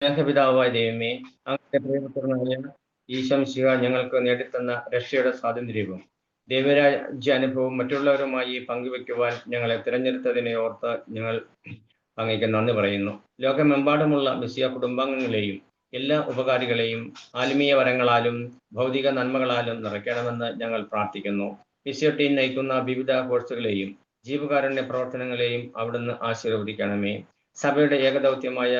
സ്നേഹപിതാവായ ദൈവമേ, അങ്ങയുടെ പ്രിയപുത്രനായ ഈശംശിഹ ഞങ്ങൾക്ക് നേടിത്തന്ന രക്ഷയുടെ സ്വാതന്ത്ര്യവും ദൈവരാജ്യ അനുഭവവും മറ്റുള്ളവരുമായി പങ്കുവെക്കുവാൻ ഞങ്ങളെ തിരഞ്ഞെടുത്തതിനെ ഓർത്ത് ഞങ്ങൾ അങ്ങേക്ക് നന്ദി പറയുന്നു. ലോകമെമ്പാടുമുള്ള മിശിഹ കുടുംബാംഗങ്ങളെയും എല്ലാ ഉപകാരികളെയും ആത്മീയ വരങ്ങളാലും ഭൗതിക നന്മകളാലും നിറയ്ക്കണമെന്ന് ഞങ്ങൾ പ്രാർത്ഥിക്കുന്നു. മിശിഹ ടീം നയിക്കുന്ന വിവിധ കോഴ്സുകളെയും ജീവകാരുണ്യ പ്രവർത്തനങ്ങളെയും അവിടുന്ന് ആശീർവദിക്കണമേ. സഭയുടെ ഏകദൗത്യമായ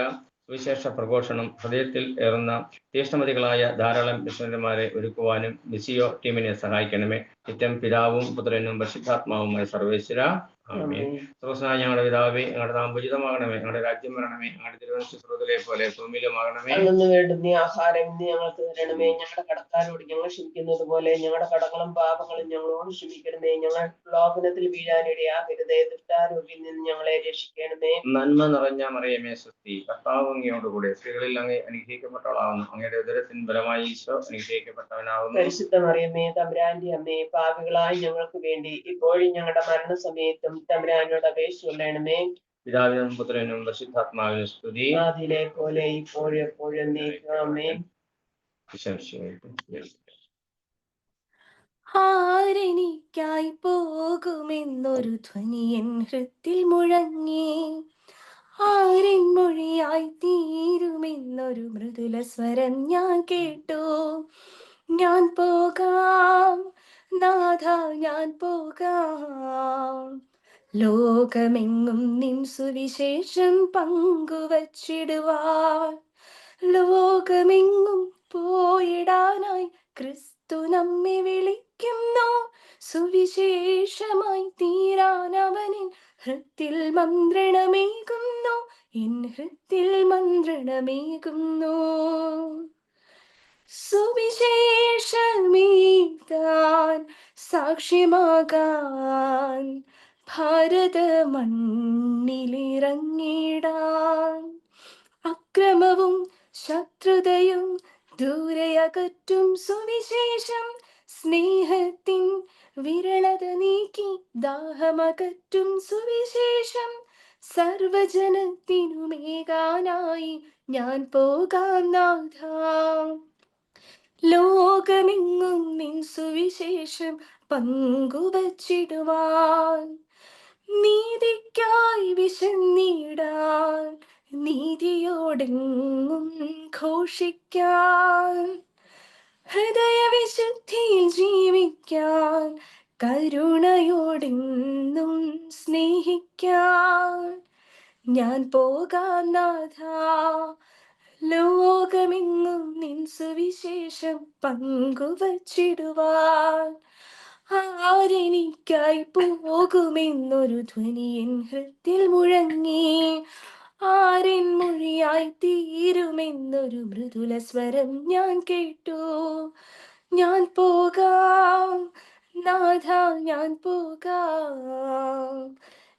സുവിശേഷ പ്രഘോഷണം ഹൃദയത്തിൽ ഏറുന്ന തീഷ്ണമതികളായ ധാരാളം മിഷണറിമാരെ ഒരുക്കുവാനും മിസിയോ ടീമിനെ സഹായിക്കണമേ. നിത്യം പിതാവും പുത്രനും പരിശുദ്ധാത്മാവുമായ സർവേശ്വര ആമേൻ. സർവ്വസ്നായ ഞങ്ങളുടെ പിതാവേ, ഞങ്ങളുടെ നാമം പൂജിതമാകണമേ, ഞങ്ങളുടെ രാജ്യം വരണമേ, ഞങ്ങളുടെ തിരുവനന്തപുരം സ്വർഗ്ഗത്തിലെ പോലെ ഭൂമിയിലുമാകണമേ. അന്നു വേണ്ടുന്ന ആഹാരം ഇന്ന് ഞങ്ങൾക്ക് തരണമേ. ഞങ്ങളുടെ കടക്കാരോട് ഞങ്ങൾ ക്ഷമിക്കുന്നത് പോലെ ഞങ്ങളുടെ കടങ്ങളും പാപങ്ങളും ഞങ്ങളോട് ക്ഷമിക്കണമേ. ഞങ്ങൾ ലോകനത്തിൽ വീഴാനിടയാകരുതേ, ദുഷ്ടാരൂപിൽ നിന്ന് ഞങ്ങളെ രക്ഷിക്കണമേ. നന്മ നിറഞ്ഞ മറിയമേ സ്വസ്തി, കർത്താവ് അങ്ങയോടുകൂടെ സ്ത്രീകളിൽ അങ്ങ് അനുഗ്രഹിക്കപ്പെട്ടവളാകുന്നു. അങ്ങയുടെ ഉദരത്തിൻ ബലമായി ഈശോ അനുഗ്രഹിക്കപ്പെട്ടവനാകുന്നു. പരിശുദ്ധ മറിയമേ, തമ്പുരാന്റെ അമ്മേ, പാപികളായി ഞങ്ങൾക്ക് വേണ്ടി ഇപ്പോഴും ഞങ്ങളുടെ മരണസമയത്തും തമ്പുരാനോട് അപേക്ഷ കൊള്ളണമേ. പിതാവിനും പുത്രനും പരിശുദ്ധാത്മാവിനും സ്തുതി, അതിലെ പോലെ ഇപ്പോഴും എപ്പോഴും ആമേൻ. ആരെനിക്കായി പോകുമെന്നൊരു ധ്വനി എൻ ഹൃത്തിൽ മുഴങ്ങി, ആരിൻ മൊഴിയായി തീരുമെന്നൊരു മൃദുല സ്വരം ഞാൻ കേട്ടു. ഞാൻ പോകാം നാഥ, ഞാൻ പോകാം, ലോകമെങ്ങും നിൻ സുവിശേഷം പങ്കുവച്ചിടുവാൻ. ലോകമെങ്ങും പോയിടാനായി ക്രിസ്തു നമ്മെ വിളിക്കുന്നു. സുവിശേഷമായി തീരാൻ അവനിൻ ഹൃത്തിൽ മന്ത്രണമേകുന്നു, എൻ ഹൃത്തിൽ മന്ത്രണമേകുന്നു. സുവിശേഷമേകാൻ സാക്ഷ്യമാകാൻ ഭാരത മണ്ണിലിറങ്ങിടാൻ. അക്രമവും ശത്രുതയും ദൂരെയകറ്റും സുവിശേഷം, സ്നേഹത്തിൻ വിരളത നീക്കി ദാഹമകറ്റും സുവിശേഷം. സർവജനത്തിനുമേകാനായി ഞാൻ പോകാം നാഥ, ലോകമെങ്ങും നിൻ സുവിശേഷം പങ്കുവച്ചിടുവാൻ. നീതിക്കായി വിശന്നിടാൻ, നീതിയോടെങ്ങും ഘോഷിക്കാൻ, ഹൃദയവിശുദ്ധിയിൽ ജീവിക്കാൻ, കരുണയോടെന്നും സ്നേഹിക്കാൻ. ഞാൻ പോകാം നാഥ, ലോകമെങ്ങും നിൻ സുവിശേഷം പങ്കുവച്ചിടുവാൻ. ആരെനിക്കായി പോകുമെന്നൊരു ധ്വനി എൻ ഹൃത്തിൽ മുഴങ്ങി, ആരിൻ മൊഴിയായി തീരുമെന്നൊരു മൃദുല സ്വരം ഞാൻ കേട്ടു. ഞാൻ പോകാം നാഥ, ഞാൻ പോകാം,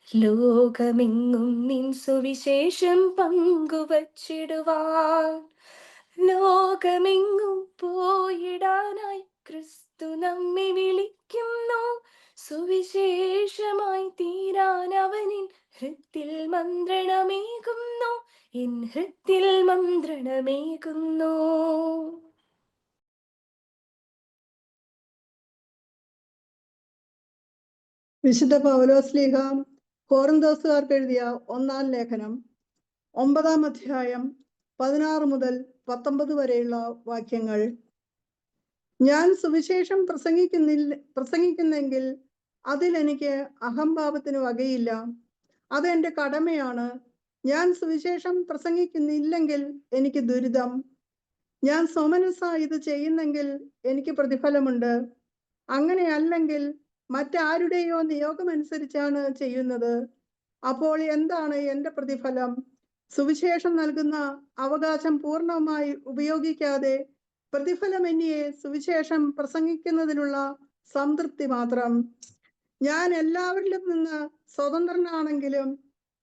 ലോകമെങ്ങും നിൻ സുവിശേഷം പങ്കുവച്ചിടുവാൻ. ലോകമെങ്ങും പോയിടാനായി ക്രിസ്തു നമ്മെ വിളിക്കുന്നു. സുവിശേഷമായി തീരാൻ അവനിൻ ഹൃത്തിൽ മന്ത്രണമേകുന്നു, എൻ ഹൃത്തിൽ മന്ത്രണമേകുന്നു. വിശുദ്ധ പൗലോസ്ലീഹ കൊറിന്തോസുകാർക്ക് എഴുതിയ 1-ാം ലേഖനം 9-ാം അധ്യായം 16 മുതൽ 19 വരെയുള്ള വാക്യങ്ങൾ. ഞാൻ സുവിശേഷം പ്രസംഗിക്കുന്നെങ്കിൽ അതിലെനിക്ക് അഹംഭാവത്തിന് വകയില്ല, അതെന്റെ കടമയാണ്. ഞാൻ സുവിശേഷം പ്രസംഗിക്കുന്നില്ലെങ്കിൽ എനിക്ക് ദുരിതം. ഞാൻ സ്വമനസ്സ ഇത് ചെയ്യുന്നെങ്കിൽ എനിക്ക് പ്രതിഫലമുണ്ട്. അങ്ങനെയല്ലെങ്കിൽ മറ്റാരുടെയോ നിയോഗമനുസരിച്ചാണ് ചെയ്യുന്നത്. അപ്പോൾ എന്താണ് എൻ്റെ പ്രതിഫലം? സുവിശേഷം നൽകുന്ന അവകാശം പൂർണ്ണമായി ഉപയോഗിക്കാതെ പ്രതിഫലമെന്നിയെ സുവിശേഷം പ്രസംഗിക്കുന്നതിനുള്ള സംതൃപ്തി മാത്രം. ഞാൻ എല്ലാവരിലും നിന്ന് സ്വതന്ത്രനാണെങ്കിലും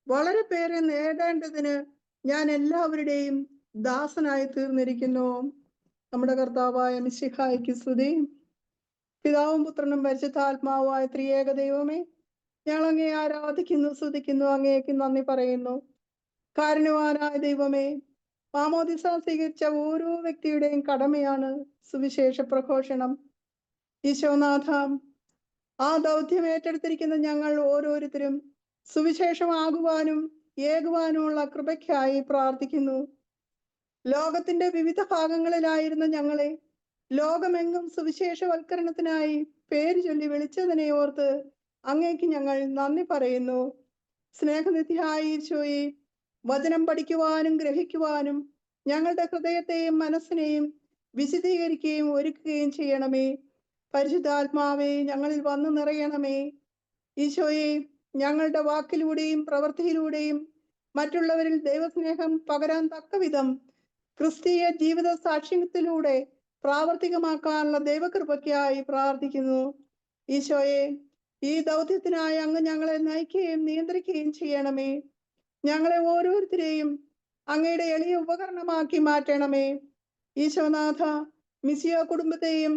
വളരെ പേരെ നേടേണ്ടതിന് ഞാൻ എല്ലാവരുടെയും ദാസനായി തീർന്നിരിക്കുന്നു. നമ്മുടെ കർത്താവായ മിശിഹായ്ക്ക് സ്തുതി. പിതാവും പുത്രനും പരിശുദ്ധാത്മാവുമായ ത്രിയേക ദൈവമേ, ഞങ്ങൾ അങ്ങേ ആരാധിക്കുന്നു, സ്തുതിക്കുന്നു, അങ്ങേക്ക് നന്ദി പറയുന്നു. കാരുണ്യവാനായ ദൈവമേ, മാമോദിസ സ്വീകരിച്ച ഓരോ വ്യക്തിയുടെയും കടമയാണ് സുവിശേഷ പ്രഘോഷണം. ഈശോനാഥ, ആ ദൗത്യം ഏറ്റെടുത്തിരിക്കുന്ന ഞങ്ങൾ ഓരോരുത്തരും സുവിശേഷമാകുവാനും ഏകുവാനുമുള്ള കൃപയ്ക്കായി പ്രാർത്ഥിക്കുന്നു. ലോകത്തിന്റെ വിവിധ ഭാഗങ്ങളിലായിരുന്ന ഞങ്ങളെ ലോകമെങ്ങും സുവിശേഷവൽക്കരണത്തിനായി പേര് ചൊല്ലി വിളിച്ചതിനെ ഓർത്ത് അങ്ങേക്ക് ഞങ്ങൾ നന്ദി പറയുന്നു. സ്നേഹനിധിയായ ഈശോയെ, വചനം പഠിക്കുവാനും ഗ്രഹിക്കുവാനും ഞങ്ങളുടെ ഹൃദയത്തെയും മനസ്സിനെയും വിശദീകരിക്കുകയും ഒരുക്കുകയും ചെയ്യണമേ. പരിശുദ്ധാത്മാവേ, ഞങ്ങളിൽ വന്നു നിറയണമേ. ഈശോയെ, ഞങ്ങളുടെ വാക്കിലൂടെയും പ്രവൃത്തിയിലൂടെയും മറ്റുള്ളവരിൽ ദൈവസ്നേഹം പകരാൻ തക്കവിധം ക്രിസ്തീയ ജീവിത സാക്ഷ്യത്തിലൂടെ പ്രാവർത്തികമാക്കാനുള്ള ദൈവകൃപയ്ക്കായി പ്രാർത്ഥിക്കുന്നു. ഈശോയെ, ഈ ദൗത്യത്തിനായി അങ്ങ് ഞങ്ങളെ നയിക്കുകയും നിയന്ത്രിക്കുകയും ചെയ്യണമേ. ഞങ്ങളെ ഓരോരുത്തരെയും അങ്ങയുടെ എളിയ ഉപകരണമാക്കി മാറ്റണമേ. ഈശോനാഥ, മിസിയോ കുടുംബത്തെയും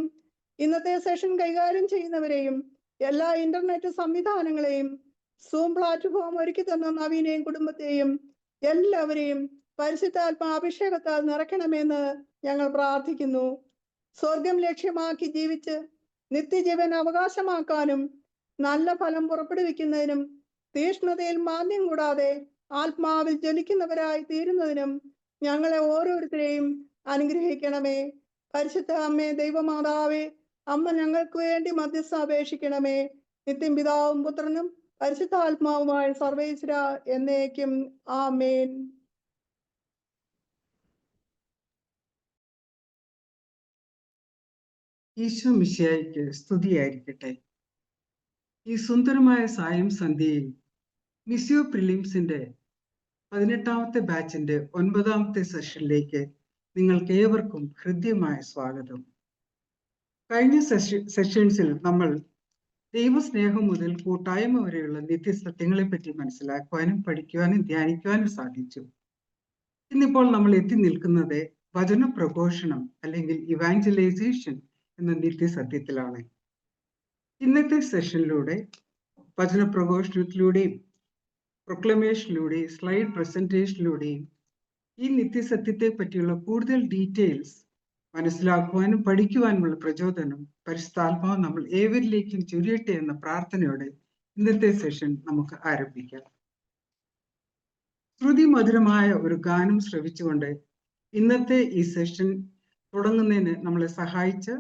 ഇന്നത്തെ സെഷൻ കൈകാര്യം ചെയ്യുന്നവരെയും എല്ലാ ഇന്റർനെറ്റ് സംവിധാനങ്ങളെയും സൂം പ്ലാറ്റ്ഫോം ഒരുക്കി തന്ന നവീനെയും കുടുംബത്തെയും എല്ലാവരെയും പരിശുദ്ധാത്മാ അഭിഷേകത്താൽ നിറയ്ക്കണമെന്ന് ഞങ്ങൾ പ്രാർത്ഥിക്കുന്നു. സ്വർഗം ലക്ഷ്യമാക്കി ജീവിച്ച് നിത്യജീവൻ അവകാശമാക്കാനും നല്ല ഫലം പുറപ്പെടുവിക്കുന്നതിനും തീഷ്ണതയിൽ മാന്ദ്യം കൂടാതെ ആത്മാവിൽ ജ്വലിക്കുന്നവരായി തീരുന്നതിനും ഞങ്ങളെ ഓരോരുത്തരെയും അനുഗ്രഹിക്കണമേ. പരിശുദ്ധ അമ്മേ, ദൈവമാതാവേ, അമ്മ ഞങ്ങൾക്ക് വേണ്ടി മധ്യസ്ഥ അപേക്ഷിക്കണമേ. നിത്യം പിതാവും പുത്രനും പരിശുദ്ധാത്മാവുമായ സർവേശ്വര എന്നേക്കും ആമേൻ. ഈശോ മിശിഹായ്ക്ക് സ്തുതിയായിരിക്കട്ടെ. ഈ സുന്ദരമായ സായം സന്ധ്യയിൽ മിസിയോ പ്രിലിംസിന്റെ 18ാമത്തെ ബാച്ചിന്റെ 9ാമത്തെ സെഷനിലേക്ക് നിങ്ങൾക്ക് ഏവർക്കും ഹൃദ്യമായ സ്വാഗതം. കഴിഞ്ഞ സെഷൻസിൽ നമ്മൾ ദൈവസ്നേഹം മുതൽ കൂട്ടായ്മ വരെയുള്ള നിത്യസത്യങ്ങളെ പറ്റി മനസ്സിലാക്കുവാനും പഠിക്കുവാനും ധ്യാനിക്കുവാനും സാധിച്ചു. ഇന്നിപ്പോൾ നമ്മൾ എത്തി നിൽക്കുന്നത് വചന പ്രഘോഷണം അല്ലെങ്കിൽ ഇവാഞ്ചലൈസേഷൻ എന്ന നിത്യസത്യത്തിലാണ്. ഇന്നത്തെ സെഷനിലൂടെ വചന പ്രഘോഷണത്തിലൂടെയും പ്രൊക്ലമേഷനിലൂടെയും സ്ലൈഡ് പ്രസന്റേഷനിലൂടെയും ഈ നിത്യസത്യത്തെ പറ്റിയുള്ള കൂടുതൽ ഡീറ്റെയിൽസ് മനസ്സിലാക്കുവാനും പഠിക്കുവാനുമുള്ള പ്രചോദനം പരിശുദ്ധാത്മാവ് നമ്മൾ ഏവരിലേക്കും ചൊരിയട്ടെ എന്ന പ്രാർത്ഥനയോടെ ഇന്നത്തെ സെഷൻ നമുക്ക് ആരംഭിക്കാം. ശ്രുതിമധുരമായ ഒരു ഗാനം ശ്രവിച്ചുകൊണ്ട് ഇന്നത്തെ ഈ സെഷൻ തുടങ്ങുന്നതിന് നമ്മളെ സഹായിച്ച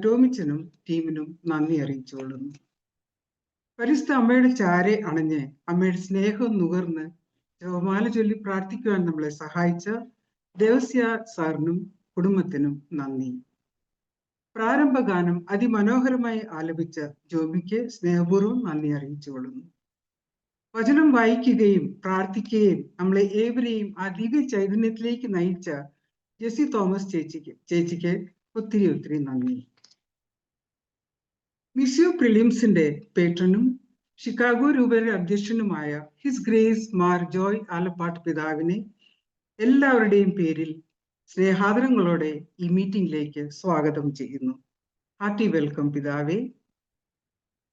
ടോമിച്ചനും ടീമിനും നന്ദി അറിയിച്ചുകൊള്ളുന്നു. പരിശുദ്ധ അമ്മയുടെ ചാരെ അണഞ്ഞ് അമ്മയുടെ സ്നേഹം നുകർന്ന് ജപമാല ചൊല്ലി പ്രാർത്ഥിക്കുവാൻ നമ്മളെ സഹായിച്ച ദേവസ്യ സാറിനും കുടുംബത്തിനും നന്ദി. പ്രാരംഭഗാനം അതിമനോഹരമായി ആലപിച്ച ജോബിക്ക് സ്നേഹപൂർവ്വം നന്ദി അറിയിച്ചുകൊള്ളുന്നു. വചനം വായിക്കുകയും പ്രാർത്ഥിക്കുകയും നമ്മളെ ഏവരെയും ആ ദിവ്യ ചൈതന്യത്തിലേക്ക് നയിച്ച ജെസി തോമസ് ചേച്ചിക്ക് ഒത്തിരി നന്ദി. മിസിയോ പ്രിലിംസിന്റെ പേട്രനും ഷിക്കാഗോ രൂപയുടെ അധ്യക്ഷനുമായ ഹിസ് ഗ്രേസ് മാർ ജോയ് ആലപ്പാട്ട് പിതാവിനെ എല്ലാവരുടെയും പേരിൽ സ്നേഹാദരങ്ങളോടെ ഈ മീറ്റിംഗിലേക്ക് സ്വാഗതം ചെയ്യുന്നു. ഹാർട്ടി വെൽക്കം പിതാവേ.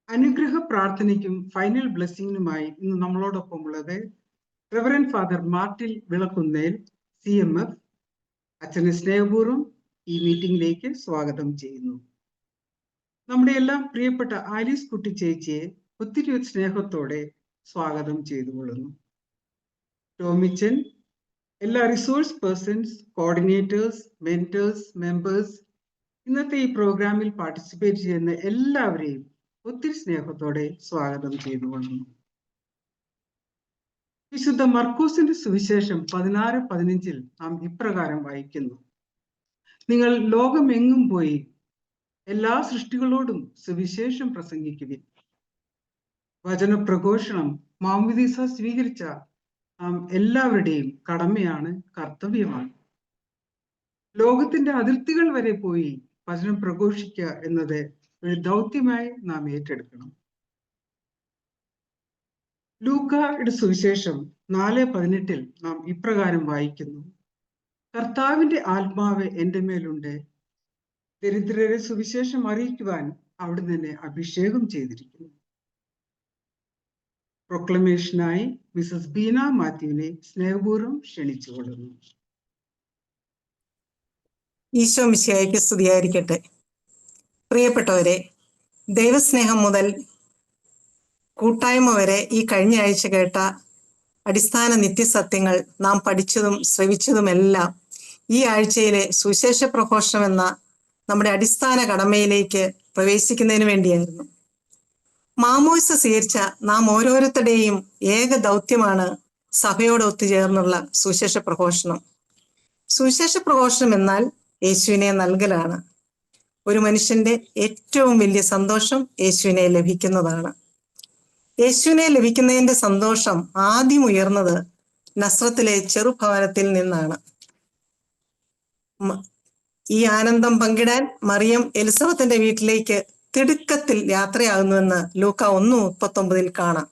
അനുഗ്രഹ പ്രാർത്ഥനയ്ക്കും ഫൈനൽ ബ്ലെസ്സിങ്ങിനുമായി ഇന്ന് നമ്മളോടൊപ്പം ഉള്ളത് Reverend father Martin Vilakkunnel CMF. അച്ഛനെ സ്നേഹപൂർവ്വം ഈ മീറ്റിംഗിലേക്ക് സ്വാഗതം ചെയ്യുന്നു. നമ്മുടെ എല്ലാം പ്രിയപ്പെട്ട ആലീസ് കുട്ടി ചേച്ചിയെ ഒത്തിരി സ്നേഹത്തോടെ സ്വാഗതം ചെയ്തുകൊള്ളുന്നു. ടോമിച്ചൻ, എല്ലാ resource persons, coordinators, mentors, members, ഇന്നത്തെ ഈ പ്രോഗ്രാമിൽ പാർട്ടിസിപ്പേറ്റ് ചെയ്യുന്ന എല്ലാവരെയും ഒത്തിരി സ്നേഹത്തോടെ സ്വാഗതം ചെയ്തുകൊള്ളുന്നു. വിശുദ്ധ മർക്കോസിന്റെ സുവിശേഷം 16:15 നാം ഇപ്രകാരം വായിക്കുന്നു: നിങ്ങൾ ലോകമെങ്ങും പോയി എല്ലാ സൃഷ്ടികളോടും സുവിശേഷം പ്രസംഗിക്കുവിൻ. വചനപ്രഘോഷണം മാമോദീസ സ്വീകരിച്ച നാം എല്ലാവരുടെയും കടമയാണ്, കർത്തവ്യമാണ്. ലോകത്തിന്റെ അതിർത്തികൾ വരെ പോയി വചനം പ്രഘോഷിക്കുക എന്നത് ഒരു ദൗത്യമായി നാം ഏറ്റെടുക്കണം. ലൂക്കായുടെ സുവിശേഷം 4:18 നാം ഇപ്രകാരം വായിക്കുന്നു: കർത്താവിന്റെ ആത്മാവ് എൻ്റെ മേലുണ്ട്, ദരിദ്രരെ സുവിശേഷം അറിയിക്കുവാൻ അവിടുന്ന് എന്നെ അഭിഷേകം ചെയ്തിരിക്കുന്നു. പ്രൊക്ലമേഷനായി മിസസ് ബീന മാത്യുവിനെ സ്നേഹപൂർവ്വം ക്ഷണിച്ചുകൊള്ളുന്നു. ഈശോ മിശിഹായ്ക്ക് സ്തുതിയായിരിക്കട്ടെ. പ്രിയപ്പെട്ടവരെ, ദൈവസ്നേഹം മുതൽ കൂട്ടായ്മ വരെ ഈ കഴിഞ്ഞ ആഴ്ച കേട്ട അടിസ്ഥാന നിത്യസത്യങ്ങൾ നാം പഠിച്ചതും ശ്രവിച്ചതുമെല്ലാം ഈ ആഴ്ചയിലെ സുവിശേഷ പ്രഘോഷണം എന്ന നമ്മുടെ അടിസ്ഥാന കടമയിലേക്ക് പ്രവേശിക്കുന്നതിന് വേണ്ടിയായിരുന്നു. മാമോദിസ സ്വീകരിച്ച നാം ഓരോരുത്തരുടെയും ഏക ദൗത്യമാണ് സഭയോട് ഒത്തുചേർന്നുള്ള സുവിശേഷ പ്രഘോഷണം. സുവിശേഷ പ്രഘോഷണം എന്നാൽ യേശുവിനെ നൽകലാണ്. ഒരു മനുഷ്യന്റെ ഏറ്റവും വലിയ സന്തോഷം യേശുവിനെ ലഭിക്കുന്നതാണ്. യേശുവിനെ ലഭിക്കുന്നതിന്റെ സന്തോഷം ആദ്യം ഉയർന്നത് നസ്രത്തിലെ ചെറുഭവനത്തിൽ നിന്നാണ്. ഈ ആനന്ദം പങ്കിടാൻ മറിയം എലിസബത്തിന്റെ വീട്ടിലേക്ക് തിടുക്കത്തിൽ യാത്രയാകുന്നുവെന്ന് ലൂക്ക 1:39 കാണാം.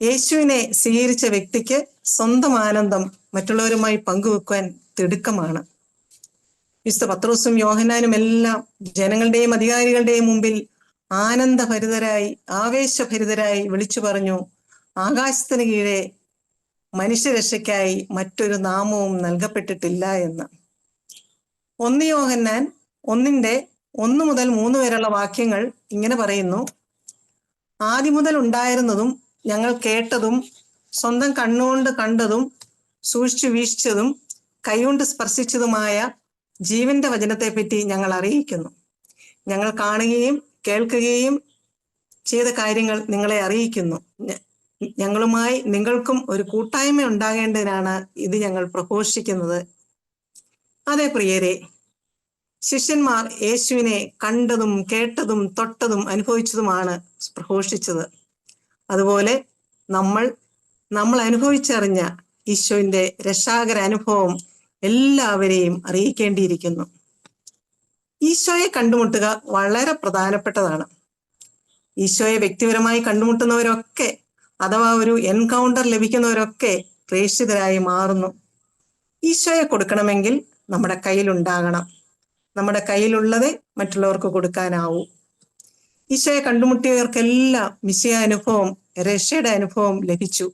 യേശുവിനെ സ്വീകരിച്ച വ്യക്തിക്ക് സ്വന്തം ആനന്ദം മറ്റുള്ളവരുമായി പങ്കുവെക്കുവാൻ തിടുക്കമാണ്. വിശുദ്ധ പത്രോസും യോഹന്നാനും എല്ലാം ജനങ്ങളുടെയും അധികാരികളുടെയും മുമ്പിൽ ആനന്ദഭരിതരായി ആവേശഭരിതരായി വിളിച്ചു പറഞ്ഞു, ആകാശത്തിന് കീഴെ മനുഷ്യരക്ഷയ്ക്കായി മറ്റൊരു നാമവും നൽകപ്പെട്ടിട്ടില്ല എന്ന്. 1 യോഹന്നാൻ 1:1-3 വരെയുള്ള വാക്യങ്ങൾ ഇങ്ങനെ പറയുന്നു: ആദ്യം മുതൽ ഉണ്ടായിരുന്നതും ഞങ്ങൾ കേട്ടതും സ്വന്തം കണ്ണുകൊണ്ട് കണ്ടതും സൂക്ഷിച്ചു വീക്ഷിച്ചതും കൈകൊണ്ട് സ്പർശിച്ചതുമായ ജീവന്റെ വചനത്തെപ്പറ്റി ഞങ്ങൾ അറിയിക്കുന്നു. ഞങ്ങൾ കാണുകയും കേൾക്കുകയും ചെയ്ത കാര്യങ്ങൾ നിങ്ങളെ അറിയിക്കുന്നു. ഞങ്ങളുമായി നിങ്ങൾക്കും ഒരു കൂട്ടായ്മ ഉണ്ടാകേണ്ടതിനാണ് ഇത് ഞങ്ങൾ പ്രഘോഷിക്കുന്നത്. അതെ പ്രിയരെ, ശിഷ്യന്മാർ യേശുവിനെ കണ്ടതും കേട്ടതും തൊട്ടതും അനുഭവിച്ചതുമാണ് പ്രഘോഷിച്ചത്. അതുപോലെ നമ്മൾ അനുഭവിച്ചറിഞ്ഞ ഈശോയുടെ രക്ഷാകര അനുഭവം എല്ലാവരെയും അറിയിക്കേണ്ടിയിരിക്കുന്നു. ഈശോയെ കണ്ടുമുട്ടുക വളരെ പ്രധാനപ്പെട്ടതാണ്. ഈശോയെ വ്യക്തിപരമായി കണ്ടുമുട്ടുന്നവരൊക്കെ അഥവാ ഒരു എൻകൗണ്ടർ ലഭിക്കുന്നവരൊക്കെ പ്രേക്ഷിതരായി മാറുന്നു. ഈശോയെ കൊടുക്കണമെങ്കിൽ നമ്മുടെ കയ്യിലുണ്ടാകണം. നമ്മുടെ കയ്യിലുള്ളതേ മറ്റുള്ളവർക്ക് കൊടുക്കാനാവൂ. ഈശോയെ കണ്ടുമുട്ടിയവർക്കെല്ലാം മിശിഹാ അനുഭവം, രക്ഷയുടെ അനുഭവം ലഭിച്ചു.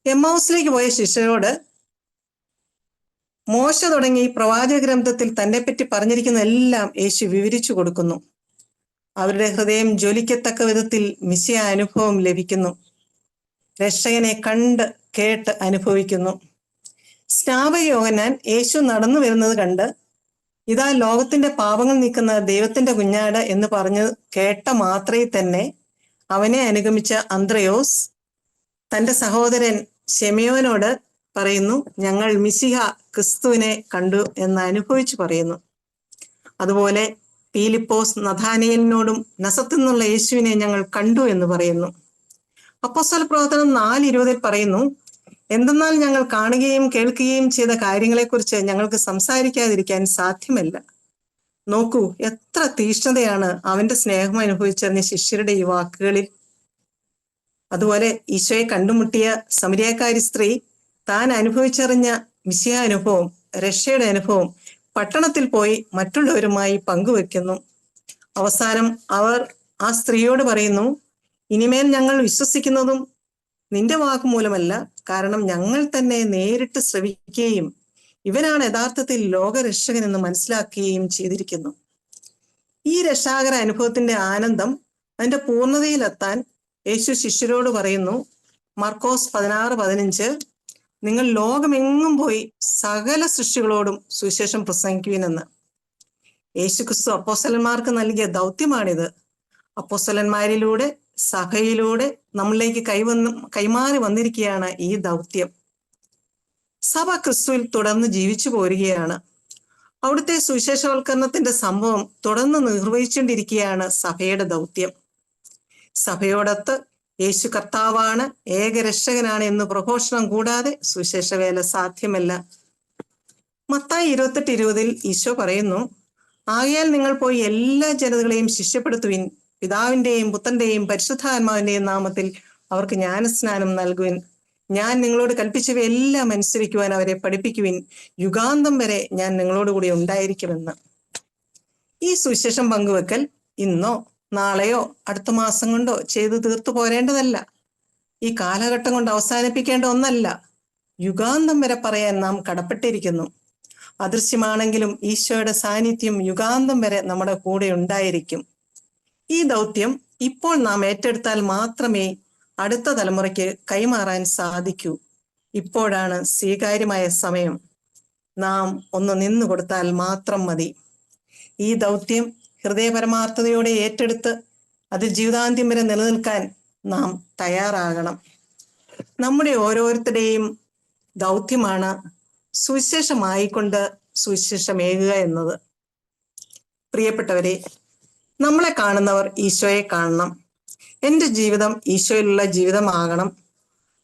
എമ്മൗസിലേക്ക് പോയ ശിഷ്യരോട് മോശ തുടങ്ങി പ്രവാചക ഗ്രന്ഥത്തിൽ തന്നെപ്പറ്റി പറഞ്ഞിരിക്കുന്ന എല്ലാം യേശു വിവരിച്ചു കൊടുക്കുന്നു. അവരുടെ ഹൃദയം ജ്വലിക്കത്തക്ക വിധത്തിൽ മിശിഹാ അനുഭവം ലഭിക്കുന്നു. രക്ഷകനെ കണ്ട് കേട്ട് അനുഭവിക്കുന്നു. സ്നാപക യോഹന്നാൻ യേശു നടന്നു വരുന്നത് കണ്ട്, ഇതാ ലോകത്തിന്റെ പാപങ്ങൾ നീക്കുന്ന ദൈവത്തിന്റെ കുഞ്ഞാട് എന്ന് പറഞ്ഞു കേട്ട മാത്രയിൽ തന്നെ അവനെ അനുഗമിച്ച അന്ത്രയോസ് തന്റെ സഹോദരൻ ശെമയോനോട് പറയുന്നു, ഞങ്ങൾ മിശിഹ ക്രിസ്തുവിനെ കണ്ടു എന്ന് അനുഭവിച്ചു പറയുന്നു. അതുപോലെ പീലിപ്പോസ് നഥാനയേലിനോടും നസത്തിൽ നിന്നുള്ള യേശുവിനെ ഞങ്ങൾ കണ്ടു എന്ന് പറയുന്നു. അപ്പോസ്തല പ്രവർത്തനം 4:20 പറയുന്നു, എന്തെന്നാൽ ഞങ്ങൾ കാണുകയും കേൾക്കുകയും ചെയ്ത കാര്യങ്ങളെക്കുറിച്ച് ഞങ്ങൾക്ക് സംസാരിക്കാതിരിക്കാൻ സാധ്യമല്ല. നോക്കൂ, എത്ര തീഷ്ണതയാണ് അവന്റെ സ്നേഹം അനുഭവിച്ചറിഞ്ഞ ശിഷ്യരുടെ ഈ വാക്കുകളിൽ. അതുപോലെ ഈശോയെ കണ്ടുമുട്ടിയ സമരിയാക്കാരി സ്ത്രീ താൻ അനുഭവിച്ചറിഞ്ഞ മിശിഹാ അനുഭവം, രക്ഷയുടെ അനുഭവം പട്ടണത്തിൽ പോയി മറ്റുള്ളവരുമായി പങ്കുവെക്കുന്നു. അവസാനം അവർ ആ സ്ത്രീയോട് പറയുന്നു, ഇനിമേൽ ഞങ്ങൾ വിശ്വസിക്കുന്നതും നിന്റെ വാക്കുമൂലമല്ല, കാരണം ഞങ്ങൾ തന്നെ നേരിട്ട് ശ്രവിക്കുകയും ഇവനാണ് യഥാർത്ഥത്തിൽ ലോകരക്ഷകൻ എന്ന് മനസ്സിലാക്കുകയും ചെയ്തിരിക്കുന്നു. ഈ രക്ഷാകര അനുഭവത്തിന്റെ ആനന്ദം അതിന്റെ പൂർണ്ണതയിലെത്താൻ യേശു ശിഷ്യരോട് പറയുന്നു, മർക്കോസ് 16:15, നിങ്ങൾ ലോകമെങ്ങും പോയി സകല സൃഷ്ടികളോടും സുവിശേഷം പ്രസംഗിക്കുവിനെന്ന്. യേശു ക്രിസ്തു അപ്പോസ്തലന്മാർക്ക് നൽകിയ ദൗത്യമാണിത്. അപ്പോസ്തലന്മാരിലൂടെ സഭയിലൂടെ നമ്മളിലേക്ക് കൈമാറി വന്നിരിക്കുകയാണ് ഈ ദൗത്യം. സഭ ക്രിസ്തുവിൽ തുടർന്ന് ജീവിച്ചു പോരുകയാണ്. അവിടുത്തെ സുവിശേഷവൽക്കരണത്തിന്റെ സംഭവം തുടർന്ന് നിർവഹിച്ചുകൊണ്ടിരിക്കുകയാണ് സഭയുടെ ദൗത്യം. സഭയോടൊത്ത് യേശു കർത്താവാണ്, ഏകരക്ഷകനാണ് എന്ന് പ്രഘോഷണം കൂടാതെ സുവിശേഷ വേല സാധ്യമല്ല. മത്തായി 28:20 ഈശോ പറയുന്നു, ആകയാൽ നിങ്ങൾ പോയി എല്ലാ ജനതകളെയും ശിഷ്യപ്പെടുത്തുവിൻ, പിതാവിന്റെയും പുത്രന്റെയും പരിശുദ്ധാത്മാവിന്റെയും നാമത്തിൽ അവർക്ക് ജ്ഞാനസ്നാനം നൽകുവിൻ. ഞാൻ നിങ്ങളോട് കൽപ്പിച്ചവയെല്ലാം അനുസരിക്കുവാൻ അവരെ പഠിപ്പിക്കുവിൻ. യുഗാന്തം വരെ ഞാൻ നിങ്ങളോട് കൂടി ഉണ്ടായിരിക്കുമെന്ന്. ഈ സുവിശേഷം പങ്കുവെക്കൽ ഇന്നോ നാളെയോ അടുത്ത മാസം കൊണ്ടോ ചെയ്തു തീർത്തു പോരേണ്ടതല്ല. ഈ കാലഘട്ടം കൊണ്ട് അവസാനിപ്പിക്കേണ്ട ഒന്നല്ല. യുഗാന്തം വരെ പറയാൻ നാം കടപ്പെട്ടിരിക്കുന്നു. അദൃശ്യമാണെങ്കിലും ഈശോയുടെ സാന്നിധ്യം യുഗാന്തം വരെ നമ്മുടെ കൂടെ ഉണ്ടായിരിക്കും. ഈ ദൗത്യം ഇപ്പോൾ നാം ഏറ്റെടുത്താൽ മാത്രമേ അടുത്ത തലമുറയ്ക്ക് കൈമാറാൻ സാധിക്കൂ. ഇപ്പോഴാണ് സ്വീകാര്യമായ സമയം. നാം ഒന്ന് നിന്നു കൊടുത്താൽ മാത്രം മതി. ഈ ദൗത്യം ഹൃദയപരമാർത്ഥതയോടെ ഏറ്റെടുത്ത് അത് ജീവിതാന്ത്യം വരെ നിലനിൽക്കാൻ നാം തയ്യാറാകണം. നമ്മുടെ ഓരോരുത്തരുടെയും ദൗത്യമാണ് സുവിശേഷമായിക്കൊണ്ട് സുവിശേഷമേകുക എന്നത്. പ്രിയപ്പെട്ടവരെ, നമ്മളെ കാണുന്നവർ ഈശോയെ കാണണം. എൻ്റെ ജീവിതം ഈശോയിലുള്ള ജീവിതമാകണം.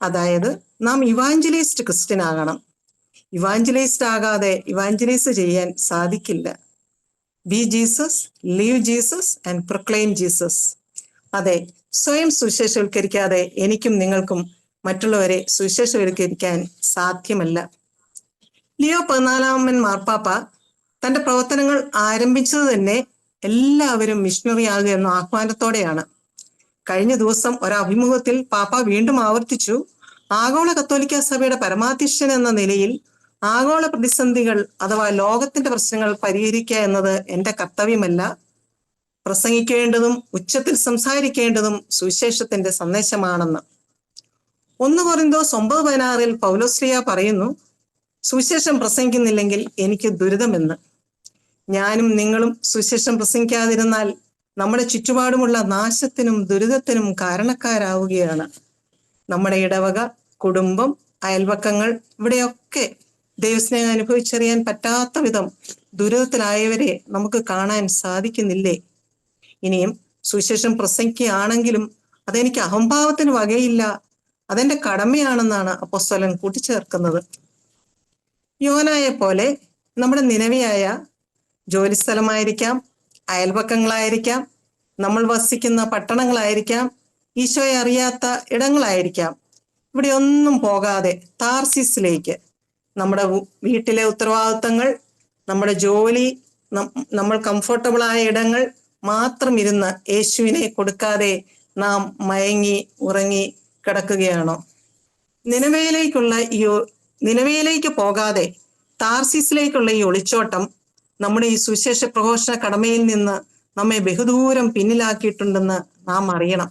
അതായത് നാം ഇവാഞ്ചലിസ്റ്റ് ക്രിസ്ത്യൻ ആകണം. ഇവാഞ്ചലിസ്റ്റ് ആകാതെ ഇവാഞ്ചലൈസ് ചെയ്യാൻ സാധിക്കില്ല. B Jesus, leave Jesus and proclaim Jesus. അതെ, സ്വയം സുവിശേഷവൽക്കരിക്കാതെ എനിക്കും നിങ്ങൾക്കും മറ്റുള്ളവരെ സുവിശേഷവൽക്കരിക്കാൻ സാധ്യമല്ല. ലിയോ 14 മാർപ്പാപ്പ തന്റെ പ്രവർത്തനങ്ങൾ ആരംഭിച്ചത് തന്നെ എല്ലാവരും മിഷണറി ആകുക എന്ന ആഹ്വാനത്തോടെയാണ്. കഴിഞ്ഞ ദിവസം ഒരഭിമുഖത്തിൽ പാപ്പ വീണ്ടും ആവർത്തിച്ചു, ആഗോള കത്തോലിക്ക സഭയുടെ പരമാധ്യക്ഷൻ എന്ന നിലയിൽ ആഗോള പ്രതിസന്ധികൾ അഥവാ ലോകത്തിന്റെ പ്രശ്നങ്ങൾ പരിഹരിക്കുക എന്നത് എൻ്റെ കർത്തവ്യമല്ല. പ്രസംഗിക്കേണ്ടതും ഉച്ചത്തിൽ സംസാരിക്കേണ്ടതും സുവിശേഷത്തിന്റെ സന്ദേശമാണെന്ന്. 1 കൊരിന്തോസ് 9:16 പൗലോസ്ലീഹ പറയുന്നു, സുവിശേഷം പ്രസംഗിക്കുന്നില്ലെങ്കിൽ എനിക്ക് ദുരിതമെന്ന്. ഞാനും നിങ്ങളും സുവിശേഷം പ്രസംഗിക്കാതിരുന്നാൽ നമ്മുടെ ചുറ്റുപാടുമുള്ള നാശത്തിനും ദുരിതത്തിനും കാരണക്കാരാവുകയാണ്. നമ്മുടെ ഇടവക, കുടുംബം, അയൽവക്കങ്ങൾ, ഇവിടെയൊക്കെ ദൈവസ്നേഹം അനുഭവിച്ചറിയാൻ പറ്റാത്ത വിധം ദുരിതത്തിലായവരെ നമുക്ക് കാണാൻ സാധിക്കുന്നില്ലേ? ഇനിയും സുവിശേഷം പ്രസംഗിക്കുകയാണെങ്കിലും അതെനിക്ക് അഹംഭാവത്തിന് വകയില്ല, അതെന്റെ കടമയാണെന്നാണ് അപ്പോസ്തലൻ കൂട്ടിച്ചേർക്കുന്നത്. യോനായെ പോലെ നമ്മുടെ നിലവിയായ ജോലിസ്ഥലമായിരിക്കാം, അയൽപക്കങ്ങളായിരിക്കാം, നമ്മൾ വസിക്കുന്ന പട്ടണങ്ങളായിരിക്കാം, ഈശോയെ അറിയാത്ത ഇടങ്ങളായിരിക്കാം, ഇവിടെ ഒന്നും പോകാതെ താർസിസിലേക്ക്, നമ്മുടെ വീട്ടിലെ ഉത്തരവാദിത്തങ്ങൾ, നമ്മുടെ ജോലി, നമ്മൾ കംഫർട്ടബിൾ ആയ ഇടങ്ങൾ മാത്രം ഇരുന്ന് യേശുവിനെ കൊടുക്കാതെ നാം മയങ്ങി ഉറങ്ങി കിടക്കുകയാണോ? നിനവയിലേക്ക് പോകാതെ താർസിസിലേക്കുള്ള ഈ ഒളിച്ചോട്ടം നമ്മുടെ ഈ സുവിശേഷ പ്രഘോഷണ കടമയിൽ നിന്ന് നമ്മെ ബഹുദൂരം പിന്നിലാക്കിയിട്ടുണ്ടെന്ന് നാം അറിയണം.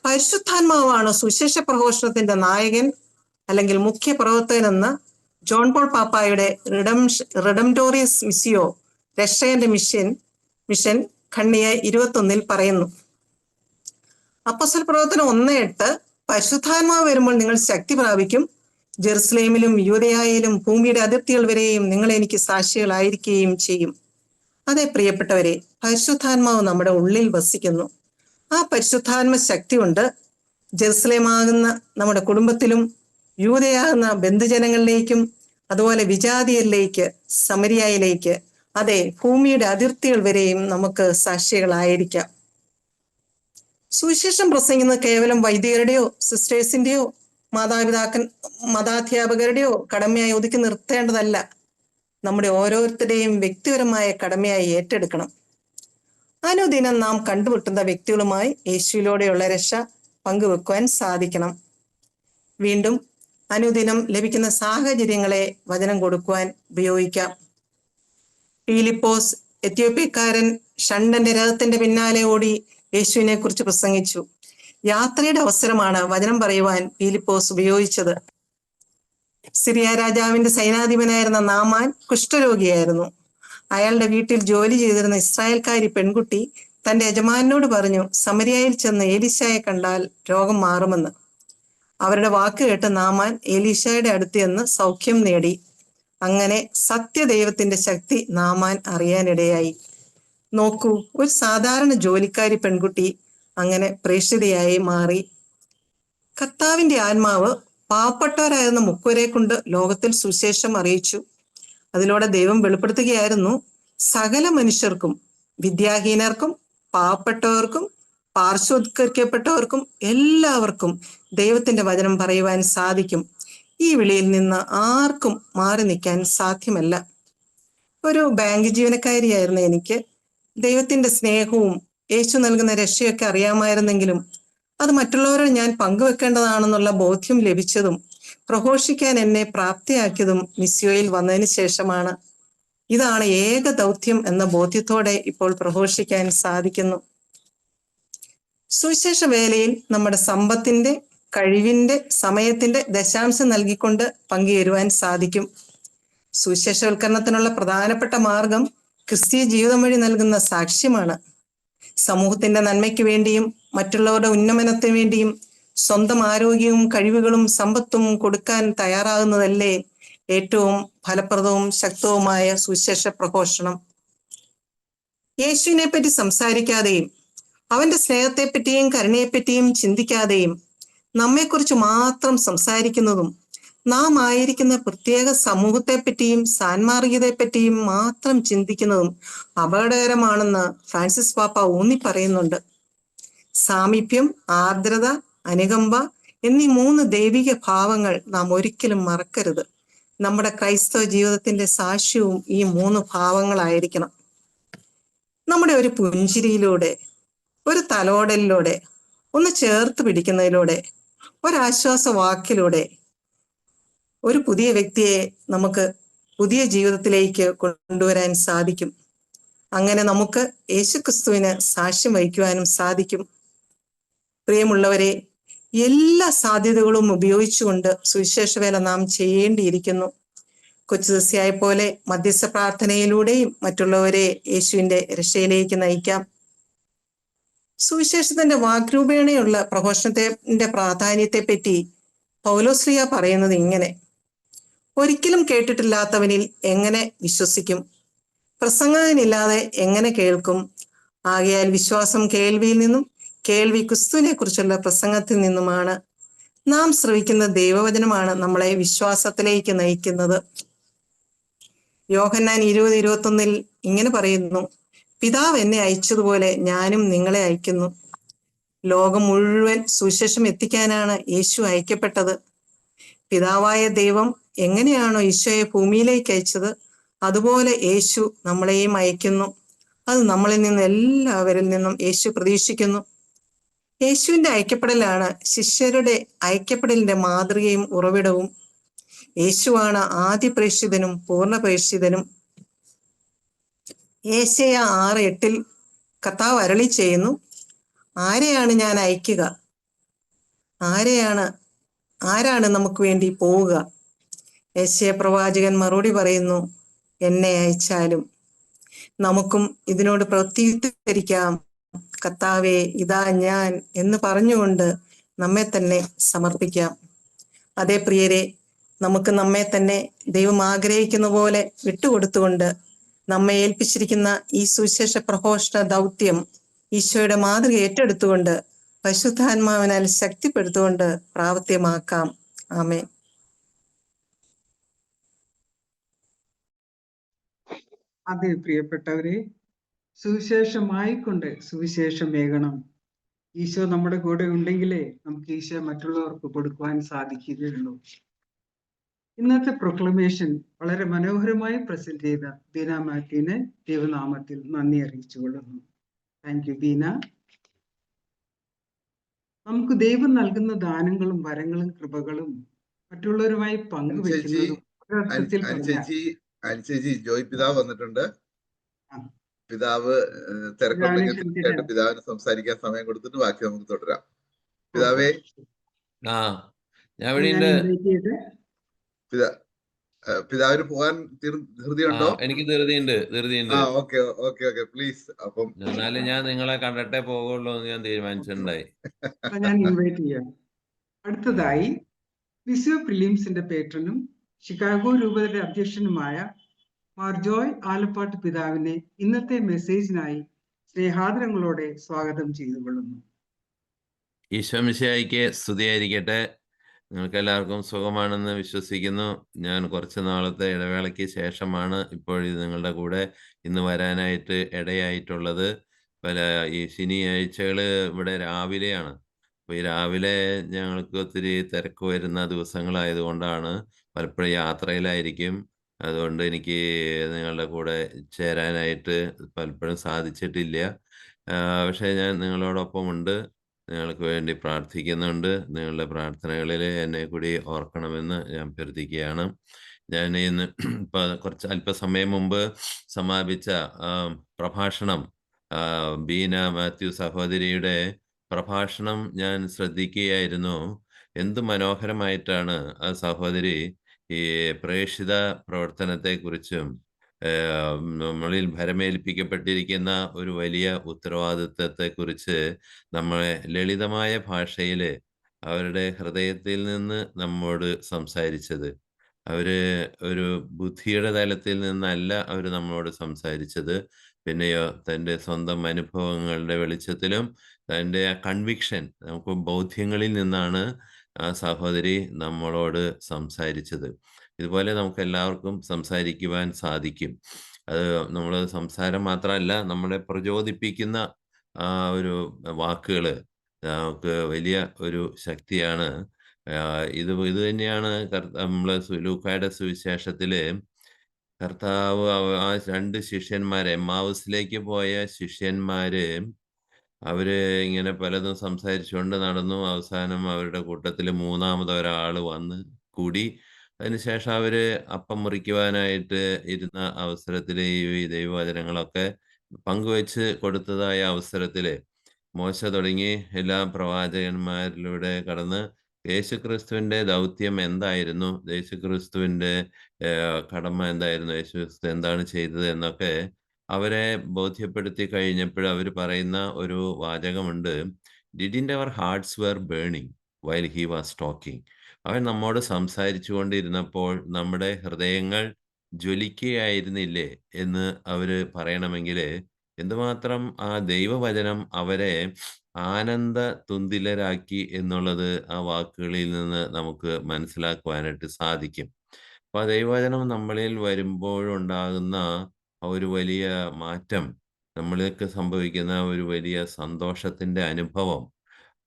പരിശുദ്ധാത്മാവാണ് സുവിശേഷ പ്രഘോഷണത്തിന്റെ നായകൻ അല്ലെങ്കിൽ മുഖ്യ പ്രവർത്തകനെന്ന് ജോൺ പോൾ പാപ്പായുടെ റിഡംറ്റോറിയസ് മിസിയോ, രക്ഷകന്റെ മിഷൻ ഖണ്ഡിക 21 പറയുന്നു. അപ്പോസ്തല പ്രവർത്തനം 1:8 പരിശുദ്ധാത്മാവ് വരുമ്പോൾ നിങ്ങൾ ശക്തി പ്രാപിക്കും, ജെറുസലേമിലും യൂദയായിലും ഭൂമിയുടെ അതിർത്തികൾ വരെയും നിങ്ങൾ എനിക്ക് സാക്ഷികളായിരിക്കുകയും ചെയ്യും. അതെ പ്രിയപ്പെട്ടവരെ, പരിശുദ്ധാത്മാവ് നമ്മുടെ ഉള്ളിൽ വസിക്കുന്നു. ആ പരിശുദ്ധാത്മ ശക്തി കൊണ്ട് ജെറുസലേമാകുന്ന നമ്മുടെ കുടുംബത്തിലും യൂദയാകുന്ന ബന്ധുജനങ്ങളിലേക്കും അതുപോലെ വിജാതിയരിലേക്ക്, സമരിയയിലേക്ക്, അതെ ഭൂമിയുടെ അതിർത്തികൾ വരെയും നമുക്ക് സാക്ഷികളായിരിക്കാം. സുവിശേഷം പ്രസംഗിക്കുന്നത് കേവലം വൈദികരുടെയോ സിസ്റ്റേഴ്സിന്റെയോ മതാധ്യാപകരുടെയോ കടമയായി ഒതുക്കി നിർത്തേണ്ടതല്ല, നമ്മുടെ ഓരോരുത്തരുടെയും വ്യക്തിപരമായ കടമയായി ഏറ്റെടുക്കണം. അനുദിനം നാം കണ്ടുമുട്ടുന്ന വ്യക്തികളുമായി യേശുവിലൂടെയുള്ള രക്ഷ പങ്കുവെക്കുവാൻ സാധിക്കണം. വീണ്ടും അനുദിനം ലഭിക്കുന്ന സാഹചര്യങ്ങളെ വചനം കൊടുക്കുവാൻ ഉപയോഗിക്കാം. ഫിലിപ്പോസ് എത്യോപ്യക്കാരൻ ഷണ്ടന്റെ രഥത്തിന്റെ പിന്നാലെ ഓടി യേശുവിനെ കുറിച്ച് പ്രസംഗിച്ചു. യാത്രയുടെ അവസരമാണ് വചനം പറയുവാൻ ഫിലിപ്പോസ് ഉപയോഗിച്ചത്. സിറിയ രാജാവിന്റെ സൈനാധിപനായിരുന്ന നാമാൻ കുഷ്ഠരോഗിയായിരുന്നു. അയാളുടെ വീട്ടിൽ ജോലി ചെയ്തിരുന്ന ഇസ്രായേൽക്കാരി പെൺകുട്ടി തന്റെ യജമാനോട് പറഞ്ഞു, സമരിയയിൽ ചെന്ന് ഏലീശായെ കണ്ടാൽ രോഗം മാറുമെന്ന്. അവരുടെ വാക്ക് കേട്ട് നാമാൻ ഏലീശായുടെ അടുത്ത് ചെന്ന് സൗഖ്യം നേടി. അങ്ങനെ സത്യദൈവത്തിന്റെ ശക്തി നാമാൻ അറിയാനിടയായി. നോക്കൂ, ഒരു സാധാരണ ജോലിക്കാരി പെൺകുട്ടി അങ്ങനെ പ്രേക്ഷിതയായി മാറി. കർത്താവിന്റെ ആത്മാവ് പാവപ്പെട്ടവരായിരുന്ന മുക്കുവരെ കൊണ്ട് ലോകത്തിൽ സുവിശേഷം അറിയിച്ചു. അതിലൂടെ ദൈവം വെളിപ്പെടുത്തുകയായിരുന്നു, സകല മനുഷ്യർക്കും, വിദ്യാഹീനർക്കും, പാവപ്പെട്ടവർക്കും, പാർശ്വവത്കരിക്കപ്പെട്ടവർക്കും എല്ലാവർക്കും ദൈവത്തിന്റെ വചനം പറയുവാൻ സാധിക്കും. ഈ വിളിയിൽ നിന്ന് ആർക്കും മാറി നിൽക്കാൻ സാധ്യമല്ല. ഒരു ബാങ്ക് ജീവനക്കാരിയായിരുന്ന എനിക്ക് ദൈവത്തിന്റെ സ്നേഹവും യേശു നൽകുന്ന രക്ഷയൊക്കെ അറിയാമായിരുന്നെങ്കിലും അത് മറ്റുള്ളവരോട് ഞാൻ പങ്കുവെക്കേണ്ടതാണെന്നുള്ള ബോധ്യം ലഭിച്ചതും പ്രഘോഷിക്കാൻ എന്നെ പ്രാപ്തിയാക്കിയതും മിസ്യോയിൽ വന്നതിന് ശേഷമാണ്. ഇതാണ് ഏക ദൗത്യം എന്ന ബോധ്യത്തോടെ ഇപ്പോൾ പ്രഘോഷിക്കാൻ സാധിക്കുന്നു. സുവിശേഷ വേലയിൽ നമ്മുടെ സമ്പത്തിന്റെ, കഴിവിന്റെ, സമയത്തിന്റെ ദശാംശം നൽകിക്കൊണ്ട് പങ്കുചേരുവാൻ സാധിക്കും. സുവിശേഷവൽക്കരണത്തിനുള്ള പ്രധാനപ്പെട്ട മാർഗം ക്രിസ്തീയ ജീവിതം വഴി നൽകുന്ന സാക്ഷ്യമാണ്. സമൂഹത്തിന്റെ നന്മയ്ക്ക് വേണ്ടിയും മറ്റുള്ളവരുടെ ഉന്നമനത്തിന് വേണ്ടിയും സ്വന്തം ആരോഗ്യവും കഴിവുകളും സമ്പത്തും കൊടുക്കാൻ തയ്യാറാകുന്നതല്ലേ ഏറ്റവും ഫലപ്രദവും ശക്തവുമായ സുവിശേഷ പ്രഘോഷണം. യേശുവിനെ പറ്റി സംസാരിക്കാതെയും അവന്റെ സ്നേഹത്തെപ്പറ്റിയും കരുണയെപ്പറ്റിയും ചിന്തിക്കാതെയും നമ്മെക്കുറിച്ച് മാത്രം സംസാരിക്കുന്നതും നാം ആയിരിക്കുന്ന പ്രത്യേക സമൂഹത്തെപ്പറ്റിയും സാൻമാർഗികതയെപ്പറ്റിയും മാത്രം ചിന്തിക്കുന്നതും അപകടകരമാണെന്ന് ഫ്രാൻസിസ് പാപ്പ ഊന്നി പറയുന്നുണ്ട്. സാമീപ്യം, ആർദ്രത, അനുകമ്പ എന്നീ 3 ദൈവിക ഭാവങ്ങൾ നാം ഒരിക്കലും മറക്കരുത്. നമ്മുടെ ക്രൈസ്തവ ജീവിതത്തിന്റെ സാക്ഷ്യവും ഈ 3 ഭാവങ്ങളായിരിക്കണം. നമ്മുടെ ഒരു പുഞ്ചിരിയിലൂടെ, ഒരു തലോടലിലൂടെ, ഒന്ന് ചേർത്ത് പിടിക്കുന്നതിലൂടെ, ഒരാശ്വാസ വാക്കിലൂടെ ഒരു പുതിയ വ്യക്തിയെ നമുക്ക് പുതിയ ജീവിതത്തിലേക്ക് കൊണ്ടുവരാൻ സാധിക്കും. അങ്ങനെ നമുക്ക് യേശുക്രിസ്തുവിന് സാക്ഷ്യം വഹിക്കുവാനും സാധിക്കും. പ്രിയമുള്ളവരെ, എല്ലാ സാധ്യതകളും ഉപയോഗിച്ചുകൊണ്ട് സുവിശേഷ വേല നാം ചെയ്യേണ്ടിയിരിക്കുന്നു. കൊച്ചുദസ്യായെ പോലെ മധ്യസ്ഥ പ്രാർത്ഥനയിലൂടെയും മറ്റുള്ളവരെ യേശുവിന്റെ രക്ഷയിലേക്ക് നയിക്കാം. സുവിശേഷത്തിന്റെ വാഗ്രൂപേണയുള്ള പ്രഘോഷണത്തിന്റെ പ്രാധാന്യത്തെപ്പറ്റി പൗലോസ്ലീഹ പറയുന്നത് ഇങ്ങനെ: ഒരിക്കലും കേട്ടിട്ടില്ലാത്തവനിൽ എങ്ങനെ വിശ്വസിക്കും? പ്രസംഗകനില്ലാതെ എങ്ങനെ കേൾക്കും? ആകയാൽ വിശ്വാസം കേൾവിയിൽ നിന്നും, കേൾവി ക്രിസ്തുവിനെ കുറിച്ചുള്ള പ്രസംഗത്തിൽ നിന്നുമാണ്. നാം ശ്രവിക്കുന്ന ദൈവവചനമാണ് നമ്മളെ വിശ്വാസത്തിലേക്ക് നയിക്കുന്നത്. യോഹന്നാൻ 20:21 ഇങ്ങനെ പറയുന്നു: പിതാവ് എന്നെ അയച്ചതുപോലെ ഞാനും നിങ്ങളെ അയക്കുന്നു. ലോകം മുഴുവൻ സുവിശേഷം എത്തിക്കാനാണ് യേശു അയക്കപ്പെട്ടത്. പിതാവായ ദൈവം എങ്ങനെയാണോ ഈശോയെ ഭൂമിയിലേക്ക് അയച്ചത്, അതുപോലെ യേശു നമ്മളെയും അയക്കുന്നു. അത് നമ്മളിൽ നിന്ന് എല്ലാവരിൽ നിന്നും യേശു പ്രതീക്ഷിക്കുന്നു. യേശുവിന്റെ അയക്കപ്പെടലാണ് ശിഷ്യരുടെ അയക്കപ്പെടലിന്റെ മാതൃകയും ഉറവിടവും. യേശുവാണ് ആദ്യ പ്രേക്ഷിതനും പൂർണ്ണ പ്രേക്ഷിതനും. യേശയ്യ 6:8 കർത്താവ് അരുളി ചെയ്യുന്നു: ആരെയാണ് ഞാൻ അയക്കുക? ആരാണ് നമുക്ക് വേണ്ടി പോവുക? യേശയ്യ പ്രവാചകൻ മറുപടി പറയുന്നു: എന്നെ അയച്ചാലും. നമുക്കും ഇതിനോട് പ്രത്യുത്തരിക്കാം: കർത്താവേ, ഇതാ ഞാൻ എന്ന് പറഞ്ഞുകൊണ്ട് നമ്മെ തന്നെ സമർപ്പിക്കാം. അതേ പ്രിയരെ, നമുക്ക് നമ്മെ തന്നെ ദൈവം ആഗ്രഹിക്കുന്ന പോലെ വിട്ടുകൊടുത്തുകൊണ്ട് നമ്മെ ഏൽപ്പിച്ചിരിക്കുന്ന ഈ സുവിശേഷ പ്രഘോഷണ ദൗത്യം ഈശോയുടെ മാതൃക ഏറ്റെടുത്തുകൊണ്ട് പരിശുദ്ധാത്മാവിനാൽ ശക്തിപ്പെടുത്തുകൊണ്ട് പ്രാവർത്തികമാക്കാം. ആമേൻ. അതെ പ്രിയപ്പെട്ടവരെ, സുവിശേഷമായിക്കൊണ്ട് സുവിശേഷമേകണം. ഈശോ നമ്മുടെ കൂടെ ഉണ്ടെങ്കിലേ നമുക്ക് ഈശോ മറ്റുള്ളവർക്ക് കൊടുക്കുവാൻ സാധിക്കുകയുള്ളൂ. ഇന്നത്തെ പ്രൊക്ലമേഷൻ വളരെ മനോഹരമായി പ്രസന്റ് ചെയ്ത ബീന മാത്യുവിനെ ദൈവനാമത്തിൽ നന്ദി അറിയിച്ചുകൊള്ളുന്നു. Thank you Beena. നമുക്ക് ദൈവം നൽകുന്ന ദാനങ്ങളും വരങ്ങളും കൃപകളും മറ്റുള്ളവരുമായി പങ്കുവെക്കുന്നതും ഒരർത്ഥത്തിൽ അനുചേച്ചി ജോയ് പിതാവ് വന്നിട്ടുണ്ട്. പിതാവ് തിരക്കുണ്ടെങ്കിൽ പിതാവിന് സംസാരിക്കാൻ സമയം കൊടുത്തിട്ട് ബാക്കി നമുക്ക് തുടരാം. പിതാവേ, പിതാവിന് പോകാൻ ധൃതിയുണ്ടോ? എനിക്ക് ധൃതിയുണ്ട്. Okay okay okay, please. അപ്പം എന്നാലും ഞാൻ നിങ്ങളെ കണ്ടിട്ടേ പോകുള്ളൂ എന്ന് ഞാൻ തീരുമാനിച്ചിട്ടുണ്ടായി. ഞാൻ ഇൻവൈറ്റ് ചെയ്യാം. അടുത്തതായി വിസ്യോ പ്രിലിംസിന്റെ പേട്രനും ഷിക്കാഗോ രൂപതയുടെ അധ്യക്ഷനുമായ മാർ ജോയ് ആലപ്പാട്ട് പിതാവിനെ ഇന്നത്തെ മെസ്സേജിനായി സ്നേഹാദരങ്ങളോടെ സ്വാഗതം ചെയ്തുകൊള്ളുന്നു. ഈശോ മിശിഹായ്ക്ക് സ്തുതിയായിരിക്കട്ടെ. നിങ്ങൾക്ക് എല്ലാവർക്കും സുഖമാണെന്ന് വിശ്വസിക്കുന്നു. ഞാൻ കുറച്ച് നാളത്തെ ഇടവേളയ്ക്ക് ശേഷമാണ് ഇപ്പോഴിത് നിങ്ങളുടെ കൂടെ ഇന്ന് വരാനായിട്ട് ഇടയായിട്ടുള്ളത്. ഈ ശനിയാഴ്ചകൾ ഇവിടെ രാവിലെയാണ്. അപ്പോൾ ഈ രാവിലെ ഞങ്ങൾക്ക് ഒത്തിരി തിരക്ക് വരുന്ന ദിവസങ്ങളായതുകൊണ്ടാണ്, പലപ്പോഴും യാത്രയിലായിരിക്കും. അതുകൊണ്ട് എനിക്ക് നിങ്ങളുടെ കൂടെ ചേരാനായിട്ട് പലപ്പോഴും സാധിച്ചിട്ടില്ല. പക്ഷേ ഞാൻ നിങ്ങളോടൊപ്പമുണ്ട്. നിങ്ങൾക്ക് വേണ്ടി പ്രാർത്ഥിക്കുന്നുണ്ട്. നിങ്ങളുടെ പ്രാർത്ഥനകളിൽ എന്നെ കൂടി ഓർക്കണമെന്ന് ഞാൻ അഭ്യർത്ഥിക്കുകയാണ്. ഞാൻ ഇന്ന് കുറച്ച് അല്പസമയം മുമ്പ് സമാപിച്ച പ്രഭാഷണം, ബീന മാത്യു സഹോദരിയുടെ പ്രഭാഷണം ഞാൻ ശ്രദ്ധിക്കുകയായിരുന്നു. എന്ത് മനോഹരമായിട്ടാണ് ആ സഹോദരി ഈ പ്രേക്ഷിത പ്രവർത്തനത്തെക്കുറിച്ചും നമ്മളിൽ ഭരമേൽപ്പിക്കപ്പെട്ടിരിക്കുന്ന ഒരു വലിയ ഉത്തരവാദിത്വത്തെക്കുറിച്ച് നമ്മളെ ലളിതമായ ഭാഷയിൽ അവരുടെ ഹൃദയത്തിൽ നിന്ന് നമ്മോട് സംസാരിച്ചത്. അവര് ഒരു ബുദ്ധിയുടെ തലത്തിൽ നിന്നല്ല അവര് നമ്മളോട് സംസാരിച്ചത്. പിന്നെയോ തൻ്റെ സ്വന്തം അനുഭവങ്ങളുടെ വെളിച്ചത്തിലും തൻ്റെ കൺവിക്ഷൻ, നമുക്ക് ബോധ്യങ്ങളിൽ നിന്നാണ് ആ സഹോദരി നമ്മളോട് സംസാരിച്ചത്. ഇതുപോലെ നമുക്ക് എല്ലാവർക്കും സംസാരിക്കുവാൻ സാധിക്കും. അത് നമ്മൾ സംസാരം മാത്രമല്ല, നമ്മളെ പ്രചോദിപ്പിക്കുന്ന ആ ഒരു വാക്കുകൾ നമുക്ക് വലിയ ഒരു ശക്തിയാണ്. ഇത് തന്നെയാണ് നമ്മള് ലൂക്കായുടെ സുവിശേഷത്തില് കർത്താവ് ആ 2 ശിഷ്യന്മാരെ, എമ്മാവുസിലേക്ക് പോയ ശിഷ്യന്മാര് അവര് ഇങ്ങനെ പലതും സംസാരിച്ചുകൊണ്ട് നടന്നു. അവസാനം അവരുടെ കൂട്ടത്തില് മൂന്നാമത് ഒരാള് വന്ന് കൂടി. അതിനുശേഷം അവര് അപ്പം മുറിക്കുവാനായിട്ട് ഇരുന്ന അവസരത്തില് ഈ ദൈവവചനങ്ങളൊക്കെ പങ്കുവെച്ച് കൊടുത്തതായ അവസരത്തില് മോശ തുടങ്ങി എല്ലാ പ്രവാചകന്മാരിലൂടെ കടന്ന് യേശുക്രിസ്തുവിന്റെ ദൗത്യം എന്തായിരുന്നു, യേശുക്രിസ്തുവിന്റെ കടമ എന്തായിരുന്നു, യേശുക്രിസ്തു എന്താണ് ചെയ്തത് എന്നൊക്കെ അവരെ ബോധ്യപ്പെടുത്തി കഴിഞ്ഞപ്പോൾ അവർ പറയുന്ന ഒരു വാചകമുണ്ട്. Didn't our hearts were burning while he was talking. അവൻ നമ്മോട് സംസാരിച്ചു കൊണ്ടിരുന്നപ്പോൾ നമ്മുടെ ഹൃദയങ്ങൾ ജ്വലിക്കുകയായിരുന്നില്ലേ എന്ന് അവര് പറയണമെങ്കിൽ എന്തുമാത്രം ആ ദൈവവചനം അവരെ ആനന്ദ തുന്തിലരാക്കി എന്നുള്ളത് ആ വാക്കുകളിൽ നിന്ന് നമുക്ക് മനസ്സിലാക്കുവാനായിട്ട് സാധിക്കും. അപ്പൊ ആ ദൈവവചനം നമ്മളിൽ വരുമ്പോഴുണ്ടാകുന്ന ആ ഒരു വലിയ മാറ്റം, നമ്മൾക്ക് സംഭവിക്കുന്ന ഒരു വലിയ സന്തോഷത്തിന്റെ അനുഭവം,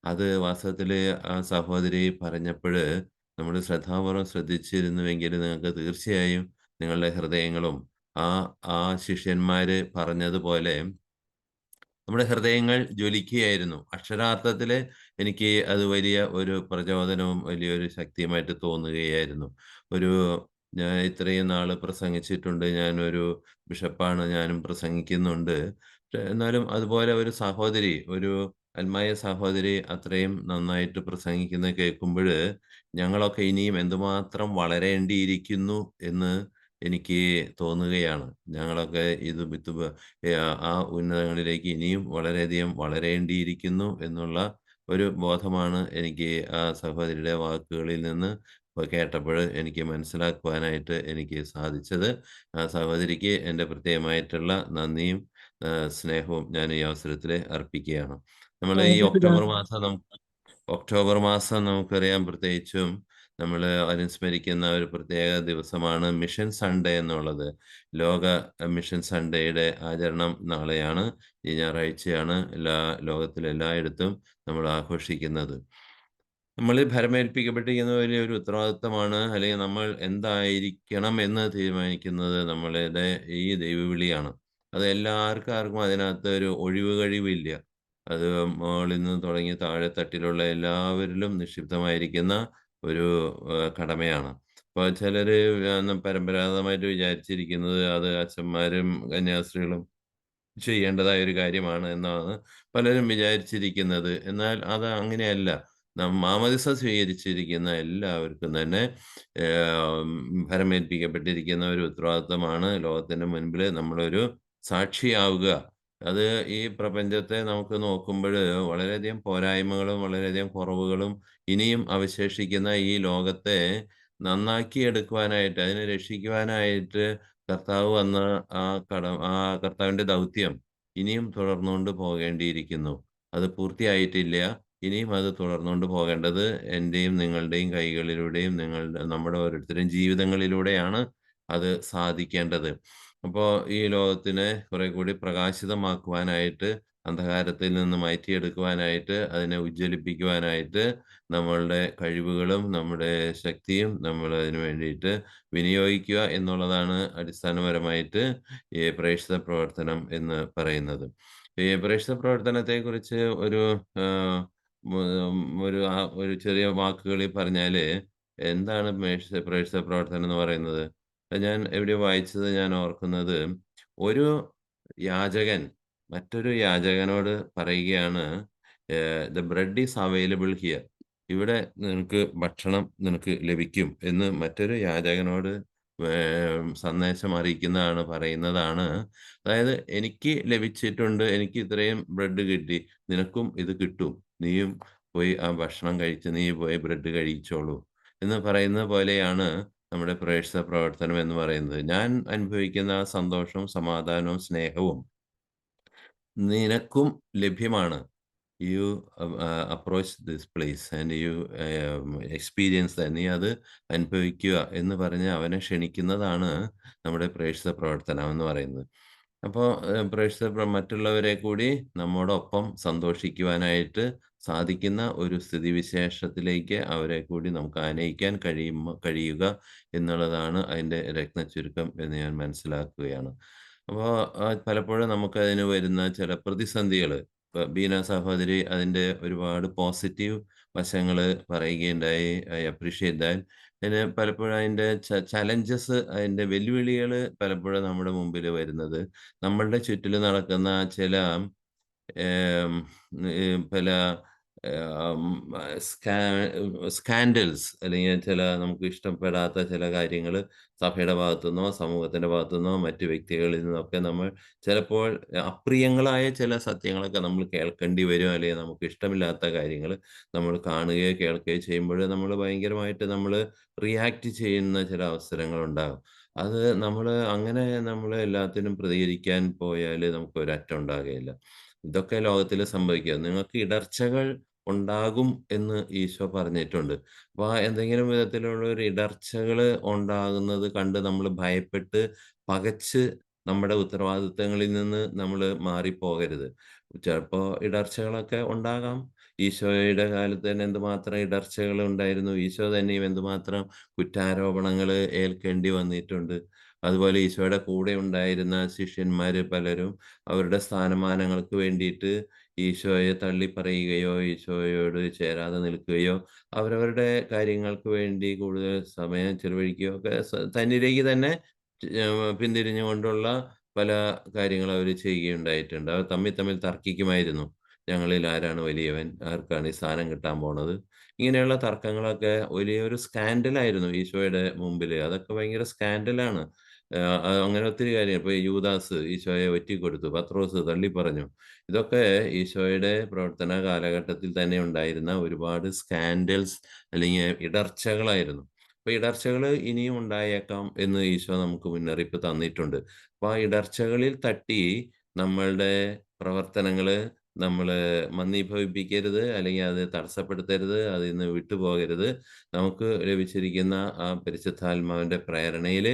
അത് വാസ്തവത്തില് ആ സഹോദരി പറഞ്ഞപ്പോഴ് നമ്മൾ ശ്രദ്ധാപൂർവം ശ്രദ്ധിച്ചിരുന്നുവെങ്കിൽ നിങ്ങൾക്ക് തീർച്ചയായും നിങ്ങളുടെ ഹൃദയങ്ങളും ആ ആ ശിഷ്യന്മാര് പറഞ്ഞതുപോലെ നമ്മുടെ ഹൃദയങ്ങൾ ജ്വലിക്കുകയായിരുന്നു. അക്ഷരാർത്ഥത്തില് എനിക്ക് അത് വലിയ ഒരു പ്രചോദനവും വലിയൊരു ശക്തിയുമായിട്ട് തോന്നുകയായിരുന്നു. ഒരു ഞാൻ ഇത്രയും നാള് പ്രസംഗിച്ചിട്ടുണ്ട്. ഞാനൊരു ബിഷപ്പാണ്, ഞാനും പ്രസംഗിക്കുന്നുണ്ട്. പക്ഷെ എന്നാലും അതുപോലെ ഒരു സഹോദരി, ഒരു അൽമായ സഹോദരി അത്രയും നന്നായിട്ട് പ്രസംഗിക്കുന്നത് കേൾക്കുമ്പോഴ് ഞങ്ങളൊക്കെ ഇനിയും എന്തുമാത്രം വളരേണ്ടിയിരിക്കുന്നു എന്ന് എനിക്ക് തോന്നുകയാണ്. ഞങ്ങളൊക്കെ ആ ഉന്നതങ്ങളിലേക്ക് ഇനിയും വളരെയധികം വളരേണ്ടിയിരിക്കുന്നു എന്നുള്ള ഒരു ബോധമാണ് എനിക്ക് ആ സഹോദരിയുടെ വാക്കുകളിൽ നിന്ന് കേട്ടപ്പോഴ് എനിക്ക് മനസ്സിലാക്കുവാനായിട്ട് എനിക്ക് സാധിച്ചത്. ആ സഹോദരിക്ക് എൻ്റെ പ്രത്യേകമായിട്ടുള്ള നന്ദിയും സ്നേഹവും ഞാൻ ഈ അവസരത്തിൽ അർപ്പിക്കുകയാണ്. നമ്മൾ ഈ ഒക്ടോബർ മാസം നമുക്കറിയാം, പ്രത്യേകിച്ചും നമ്മൾ അനുസ്മരിക്കുന്ന ഒരു പ്രത്യേക ദിവസമാണ് മിഷൻ സൺഡേ എന്നുള്ളത്. ലോക മിഷൻ സൺഡേയുടെ ആചരണം നാളെയാണ്, ഈ ഞായറാഴ്ചയാണ് ലോകത്തിലെ എല്ലായിടത്തും നമ്മൾ ആഘോഷിക്കുന്നത്. നമ്മളിൽ ഭരമേൽപ്പിക്കപ്പെട്ടിരിക്കുന്ന വലിയൊരു ഉത്തരവാദിത്തമാണ്, അല്ലെങ്കിൽ നമ്മൾ എന്തായിരിക്കണം എന്ന് തീരുമാനിക്കുന്നത് നമ്മളുടെ ഈ ദൈവവിളിയാണ്. അത് ആർക്കും അതിനകത്ത് ഒരു ഒഴിവ് കഴിവില്ല. അത് മുകളിൽ നിന്ന് തുടങ്ങി താഴെത്തട്ടിലുള്ള എല്ലാവരിലും നിക്ഷിപ്തമായിരിക്കുന്ന ഒരു കടമയാണ്. അപ്പോൾ ചിലര് പരമ്പരാഗതമായിട്ട് വിചാരിച്ചിരിക്കുന്നത് അത് അച്ഛന്മാരും കന്യാസ്ത്രീകളും ചെയ്യേണ്ടതായ ഒരു കാര്യമാണ് എന്നാണ് പലരും വിചാരിച്ചിരിക്കുന്നത്. എന്നാൽ അത് അങ്ങനെയല്ല. മാമോദിസ സ്വീകരിച്ചിരിക്കുന്ന എല്ലാവർക്കും തന്നെ ഭരമേൽപ്പിക്കപ്പെട്ടിരിക്കുന്ന ഒരു ഉത്തരവാദിത്തമാണ് ലോകത്തിന്റെ മുൻപിൽ നമ്മളൊരു സാക്ഷിയാവുക. അത് ഈ പ്രപഞ്ചത്തെ നമുക്ക് നോക്കുമ്പോഴ് വളരെയധികം പോരായ്മകളും വളരെയധികം കുറവുകളും ഇനിയും അവശേഷിക്കുന്ന ഈ ലോകത്തെ നന്നാക്കിയെടുക്കുവാനായിട്ട്, അതിനെ രക്ഷിക്കുവാനായിട്ട് കർത്താവ് വന്ന ആ കർത്താവിന്റെ ദൗത്യം ഇനിയും തുടർന്നുകൊണ്ട് പോകേണ്ടിയിരിക്കുന്നു. അത് പൂർത്തിയായിട്ടില്ല. ഇനിയും അത് തുടർന്നുകൊണ്ട് പോകേണ്ടത് എന്റെയും നിങ്ങളുടെയും കൈകളിലൂടെയും നമ്മുടെ ഓരോരുത്തരുടെയും ജീവിതങ്ങളിലൂടെയാണ് അത് സാധിക്കേണ്ടത്. അപ്പോ ഈ ലോകത്തിനെ കുറെ കൂടി പ്രകാശിതമാക്കുവാനായിട്ട്, അന്ധകാരത്തിൽ നിന്ന് മാറ്റിയെടുക്കുവാനായിട്ട്, അതിനെ ഉജ്ജ്വലിപ്പിക്കുവാനായിട്ട് നമ്മളുടെ കഴിവുകളും നമ്മുടെ ശക്തിയും നമ്മൾ അതിനു വേണ്ടിയിട്ട് വിനിയോഗിക്കുക എന്നുള്ളതാണ് അടിസ്ഥാനപരമായിട്ട് ഈ പ്രേക്ഷിത പ്രവർത്തനം എന്ന് പറയുന്നത്. ഈ പ്രേക്ഷിത പ്രവർത്തനത്തെക്കുറിച്ച് ഒരു ഒരു ചെറിയ വാക്കുകളിൽ പറഞ്ഞാല് എന്താണ് പ്രേക്ഷിത പ്രവർത്തനം എന്ന് പറയുന്നത്? ഞാൻ എവിടെയോ വായിച്ചത് ഞാൻ ഓർക്കുന്നത്, ഒരു യാചകൻ മറ്റൊരു യാചകനോട് പറയുകയാണ്, "the bread is available here." ഇവിടെ നിനക്ക് ലഭിക്കും എന്ന് മറ്റൊരു യാചകനോട് സന്ദേശം അറിയിക്കുന്നതാണ്, പറയുന്നതാണ്. അതായത് എനിക്ക് ലഭിച്ചിട്ടുണ്ട്, എനിക്ക് ഇത്രയും ബ്രെഡ് കിട്ടി, നിനക്കും ഇത് കിട്ടും. നീയും പോയി ആ ഭക്ഷണം കഴിച്ച് നീ പോയി ബ്രെഡ് കഴിച്ചോളൂ എന്ന് പറയുന്നത് പോലെയാണ് നമ്മുടെ പ്രേക്ഷിത പ്രവർത്തനം എന്ന് പറയുന്നത്. ഞാൻ അനുഭവിക്കുന്ന ആ സന്തോഷവും സമാധാനവും സ്നേഹവും നിനക്കും ലഭ്യമാണ്. U approach this place and you experience that. നീ അത് അനുഭവിക്കുക എന്ന് പറഞ്ഞ് അവനെ ക്ഷണിക്കുന്നതാണ് നമ്മുടെ പ്രേക്ഷിത പ്രവർത്തനം എന്ന് പറയുന്നത്. അപ്പോൾ മറ്റുള്ളവരെ കൂടി നമ്മോടൊപ്പം സന്തോഷിക്കുവാനായിട്ട് സാധിക്കുന്ന ഒരു സ്ഥിതിവിശേഷത്തിലേക്ക് അവരെ കൂടി നമുക്ക് ആനയിക്കാൻ കഴിയുക എന്നുള്ളതാണ് അതിൻ്റെ രത്നച്ചുരുക്കം എന്ന് ഞാൻ മനസ്സിലാക്കുകയാണ്. അപ്പോൾ പലപ്പോഴും നമുക്കതിന് വരുന്ന ചില പ്രതിസന്ധികൾ, ബീന സഹോദരി അതിൻ്റെ ഒരുപാട് പോസിറ്റീവ് വശങ്ങൾ പറയുകയുണ്ടായി. I appreciate that. പിന്നെ പലപ്പോഴും അതിൻ്റെ ചലഞ്ചസ്, അതിൻ്റെ വെല്ലുവിളികൾ പലപ്പോഴും നമ്മുടെ മുമ്പിൽ വരുന്നത് നമ്മളുടെ ചുറ്റിലും നടക്കുന്ന ചില പല സ്കാൻഡൽസ്, അല്ലെങ്കിൽ ചില നമുക്ക് ഇഷ്ടപ്പെടാത്ത ചില കാര്യങ്ങൾ സഭയുടെ ഭാഗത്തുനിന്നോ സമൂഹത്തിൻ്റെ ഭാഗത്തുനിന്നോ മറ്റു വ്യക്തികളിൽ നിന്നൊക്കെ നമ്മൾ ചിലപ്പോൾ അപ്രിയങ്ങളായ ചില സത്യങ്ങളൊക്കെ നമ്മൾ കേൾക്കേണ്ടി വരും, അല്ലെങ്കിൽ നമുക്ക് ഇഷ്ടമില്ലാത്ത കാര്യങ്ങൾ നമ്മൾ കാണുകയോ കേൾക്കുകയോ ചെയ്യുമ്പോൾ നമ്മൾ ഭയങ്കരമായിട്ട് നമ്മൾ റിയാക്ട് ചെയ്യുന്ന ചില അവസരങ്ങളുണ്ടാകും. അത് നമ്മൾ എല്ലാത്തിനും പ്രതികരിക്കാൻ പോയാൽ നമുക്ക് ഒരറ്റം ഉണ്ടാകുകയില്ല. ഇതൊക്കെ ലോകത്തിൽ സംഭവിക്കുക. നിങ്ങൾക്ക് ഇടർച്ചകൾ ഉണ്ടാകും എന്ന് ഈശോ പറഞ്ഞിട്ടുണ്ട്. അപ്പോൾ എന്തെങ്കിലും വിധത്തിലുള്ള ഒരു ഇടർച്ചകൾ ഉണ്ടാകുന്നത് കണ്ട് നമ്മൾ ഭയപ്പെട്ട് പകച്ച് നമ്മുടെ ഉത്തരവാദിത്തങ്ങളിൽ നിന്ന് നമ്മൾ മാറിപ്പോകരുത്. ചിലപ്പോൾ ഇടർച്ചകളൊക്കെ ഉണ്ടാകാം. ഈശോയുടെ കാലത്ത് തന്നെ എന്തുമാത്രം ഇടർച്ചകൾ ഉണ്ടായിരുന്നു. ഈശോ തന്നെയും എന്തുമാത്രം കുറ്റാരോപണങ്ങൾ ഏൽക്കേണ്ടി വന്നിട്ടുണ്ട്. അതുപോലെ ഈശോയുടെ കൂടെ ഉണ്ടായിരുന്ന ശിഷ്യന്മാർ പലരും അവരുടെ സ്ഥാനമാനങ്ങൾക്ക് വേണ്ടിയിട്ട് ഈശോയെ തള്ളിപ്പറയുകയോ ഈശോയോട് ചേരാതെ നിൽക്കുകയോ അവരവരുടെ കാര്യങ്ങൾക്ക് വേണ്ടി കൂടുതൽ സമയം ചെലവഴിക്കുകയോ ഒക്കെ തന്നിലേക്ക് തന്നെ പിന്തിരിഞ്ഞുകൊണ്ടുള്ള പല കാര്യങ്ങൾ അവർ ചെയ്യുകയുണ്ടായിട്ടുണ്ട്. അവർ തമ്മിൽ തർക്കിക്കുമായിരുന്നു. ഞങ്ങളിൽ ആരാണ് വലിയവൻ, ആർക്കാണ് ഈ സ്ഥാനം കിട്ടാൻ പോണത്. ഇങ്ങനെയുള്ള തർക്കങ്ങളൊക്കെ വലിയൊരു സ്കാൻഡലായിരുന്നു ഈശോയുടെ മുമ്പിൽ. അതൊക്കെ ഭയങ്കര സ്കാൻഡലാണ്. അങ്ങനെ ഒത്തിരി കാര്യം. ഇപ്പൊ യൂദാസ് ഈശോയെ ഒറ്റിക്കൊടുത്തു, പത്രോസ് തള്ളിപ്പറഞ്ഞു. ഇതൊക്കെ ഈശോയുടെ പ്രവർത്തന കാലഘട്ടത്തിൽ തന്നെ ഉണ്ടായിരുന്ന ഒരുപാട് സ്കാൻഡൽസ് അല്ലെങ്കിൽ ഇടർച്ചകളായിരുന്നു. അപ്പൊ ഇടർച്ചകൾ ഇനിയും ഉണ്ടായേക്കാം എന്ന് ഈശോ നമുക്ക് മുന്നറിയിപ്പ് തന്നിട്ടുണ്ട്. അപ്പൊ ആ ഇടർച്ചകളിൽ തട്ടി നമ്മളുടെ പ്രവർത്തനങ്ങള് നമ്മള് മന്ദീഭവിപ്പിക്കരുത്, അല്ലെങ്കിൽ അത് തടസ്സപ്പെടുത്തരുത്, അതിൽ നിന്ന് വിട്ടുപോകരുത്. നമുക്ക് ലഭിച്ചിരിക്കുന്ന ആ പരിശുദ്ധാത്മാവിന്റെ പ്രേരണയിൽ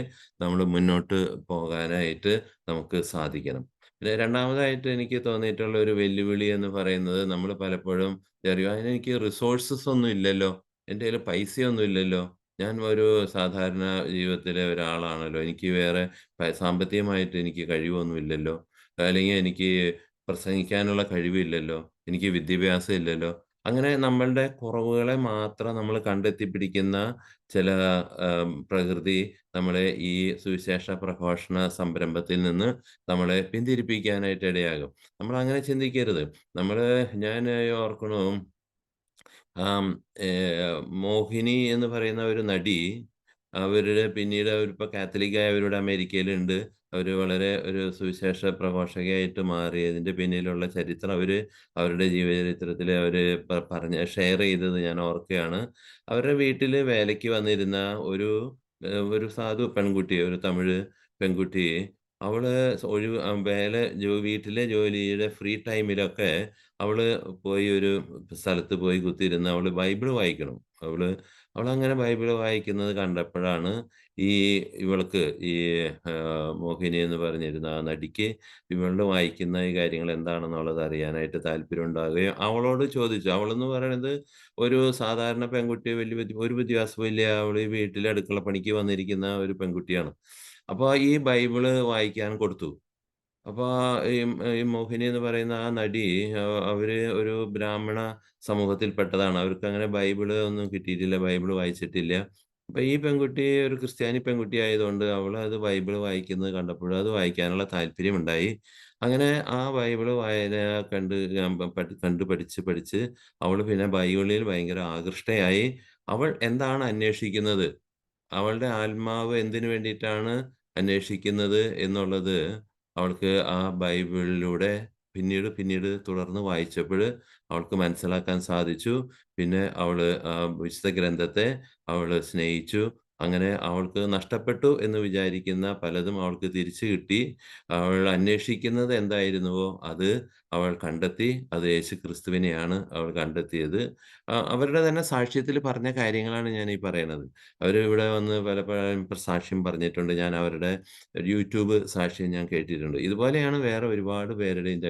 നമ്മൾ മുന്നോട്ട് പോകാനായിട്ട് നമുക്ക് സാധിക്കണം. പിന്നെ രണ്ടാമതായിട്ട് എനിക്ക് തോന്നിയിട്ടുള്ള ഒരു വെല്ലുവിളി എന്ന് പറയുന്നത്, നമ്മൾ പലപ്പോഴും അതിനെനിക്ക് റിസോഴ്സസ് ഒന്നും ഇല്ലല്ലോ, എൻ്റെ കയ്യിൽ പൈസയൊന്നും ഇല്ലല്ലോ, ഞാൻ ഒരു സാധാരണ ജീവിതത്തിലെ ഒരാളാണല്ലോ, എനിക്ക് വേറെ സാമ്പത്തികമായിട്ട് എനിക്ക് കഴിവൊന്നും ഇല്ലല്ലോ, അല്ലെങ്കിൽ എനിക്ക് പ്രസംഗിക്കാനുള്ള കഴിവില്ലല്ലോ, എനിക്ക് വിദ്യാഭ്യാസം ഇല്ലല്ലോ. അങ്ങനെ നമ്മളുടെ കുറവുകളെ മാത്രം നമ്മൾ കണ്ടെത്തിപ്പിടിക്കുന്ന ചില പ്രകൃതി നമ്മളെ ഈ സുവിശേഷ പ്രഘോഷണ സംരംഭത്തിൽ നിന്ന് നമ്മളെ പിന്തിരിപ്പിക്കാനായിട്ട് ഇടയാകും. നമ്മൾ അങ്ങനെ ചിന്തിക്കരുത്. ഞാൻ ഓർക്കണു, മോഹിനി എന്ന് പറയുന്ന ഒരു നടി, പിന്നീട് അവരിപ്പോൾ കാത്തലിക്കായി അവരുടെ അമേരിക്കയിലുണ്ട്. അവർ വളരെ ഒരു സുവിശേഷ പ്രഘോഷകയായിട്ട് മാറിയതിൻ്റെ പിന്നിലുള്ള ചരിത്രം അവരുടെ ജീവചരിത്രത്തിൽ ഷെയർ ചെയ്തത് ഞാൻ ഓർക്കുകയാണ്. അവരുടെ വീട്ടിൽ വേലയ്ക്ക് വന്നിരുന്ന ഒരു സാധു പെൺകുട്ടി, ഒരു തമിഴ് പെൺകുട്ടി, അവള് വീട്ടിലെ ജോലിയുടെ ഫ്രീ ടൈമിലൊക്കെ അവള് പോയി ഒരു സ്ഥലത്ത് പോയി കുത്തിയിരുന്ന് അവള് ബൈബിള് വായിക്കണം. അവളങ്ങനെ ബൈബിള് വായിക്കുന്നത് കണ്ടപ്പോഴാണ് ഇവൾക്ക് മോഹിനി എന്ന് പറഞ്ഞിരുന്ന ആ നടിക്ക് ഇവളുടെ വായിക്കുന്ന ഈ കാര്യങ്ങൾ എന്താണെന്നുള്ളത് അറിയാനായിട്ട് താല്പര്യം ഉണ്ടാകുകയും അവളോട് ചോദിച്ചു. അവളെന്ന് പറയുന്നത് ഒരു സാധാരണ പെൺകുട്ടി, ഒരു വ്യത്യാസമില്ല, അവൾ ഈ വീട്ടിലെ അടുക്കള പണിക്ക് വന്നിരിക്കുന്ന ഒരു പെൺകുട്ടിയാണ്. അപ്പോൾ ഈ ബൈബിള് വായിക്കാൻ കൊടുത്തു. അപ്പോൾ ഈ മോഹിനി എന്ന് പറയുന്ന ആ നടി അവര് ഒരു ബ്രാഹ്മണ സമൂഹത്തിൽപ്പെട്ടതാണ്. അവർക്ക് അങ്ങനെ ബൈബിള് ഒന്നും കിട്ടിയിട്ടില്ല, ബൈബിള് വായിച്ചിട്ടില്ല. അപ്പൊ ഈ പെൺകുട്ടി ഒരു ക്രിസ്ത്യാനി പെൺകുട്ടി ആയതുകൊണ്ട് അവള് അത് ബൈബിള് വായിക്കുന്നത് കണ്ടപ്പോൾ അത് വായിക്കാനുള്ള താല്പര്യമുണ്ടായി. അങ്ങനെ ആ ബൈബിള് വായന കണ്ട് കണ്ട് പഠിച്ച് അവള് പിന്നെ ബൈബിളിൽ ഭയങ്കര ആകൃഷ്ടയായി. അവൾ എന്താണ് അന്വേഷിക്കുന്നത്? അവളുടെ ആത്മാവ് എന്തിനു വേണ്ടിയിട്ടാണ് അന്വേഷിക്കുന്നത് എന്നുള്ളത് അവൾക്ക് ആ ബൈബിളിലൂടെ പിന്നീട് തുടർന്ന് വായിച്ചപ്പോൾ അവൾക്ക് മനസ്സിലാക്കാൻ സാധിച്ചു. പിന്നെ അവള് ആ വിശുദ്ധ ഗ്രന്ഥത്തെ അവള് സ്നേഹിച്ചു. അങ്ങനെ അവൾക്ക് നഷ്ടപ്പെട്ടു എന്ന് വിചാരിക്കുന്ന പലതും അവൾക്ക് തിരിച്ചു കിട്ടി. അവൾ അന്വേഷിക്കുന്നത് എന്തായിരുന്നുവോ അത് അവൾ കണ്ടെത്തി. അത് യേശുക്രിസ്തുവിനെയാണ് അവൾ കണ്ടെത്തിയത്. അവരുടെ തന്നെ സാക്ഷ്യത്തിൽ പറഞ്ഞ കാര്യങ്ങളാണ് ഞാൻ ഈ പറയണത്. അവര് ഇവിടെ വന്ന് പലപ്പോഴും സാക്ഷ്യം പറഞ്ഞിട്ടുണ്ട്. ഞാൻ അവരുടെ യൂട്യൂബ് സാക്ഷ്യം ഞാൻ കേട്ടിട്ടുണ്ട്. ഇതുപോലെയാണ് വേറെ ഒരുപാട് പേരുടെയും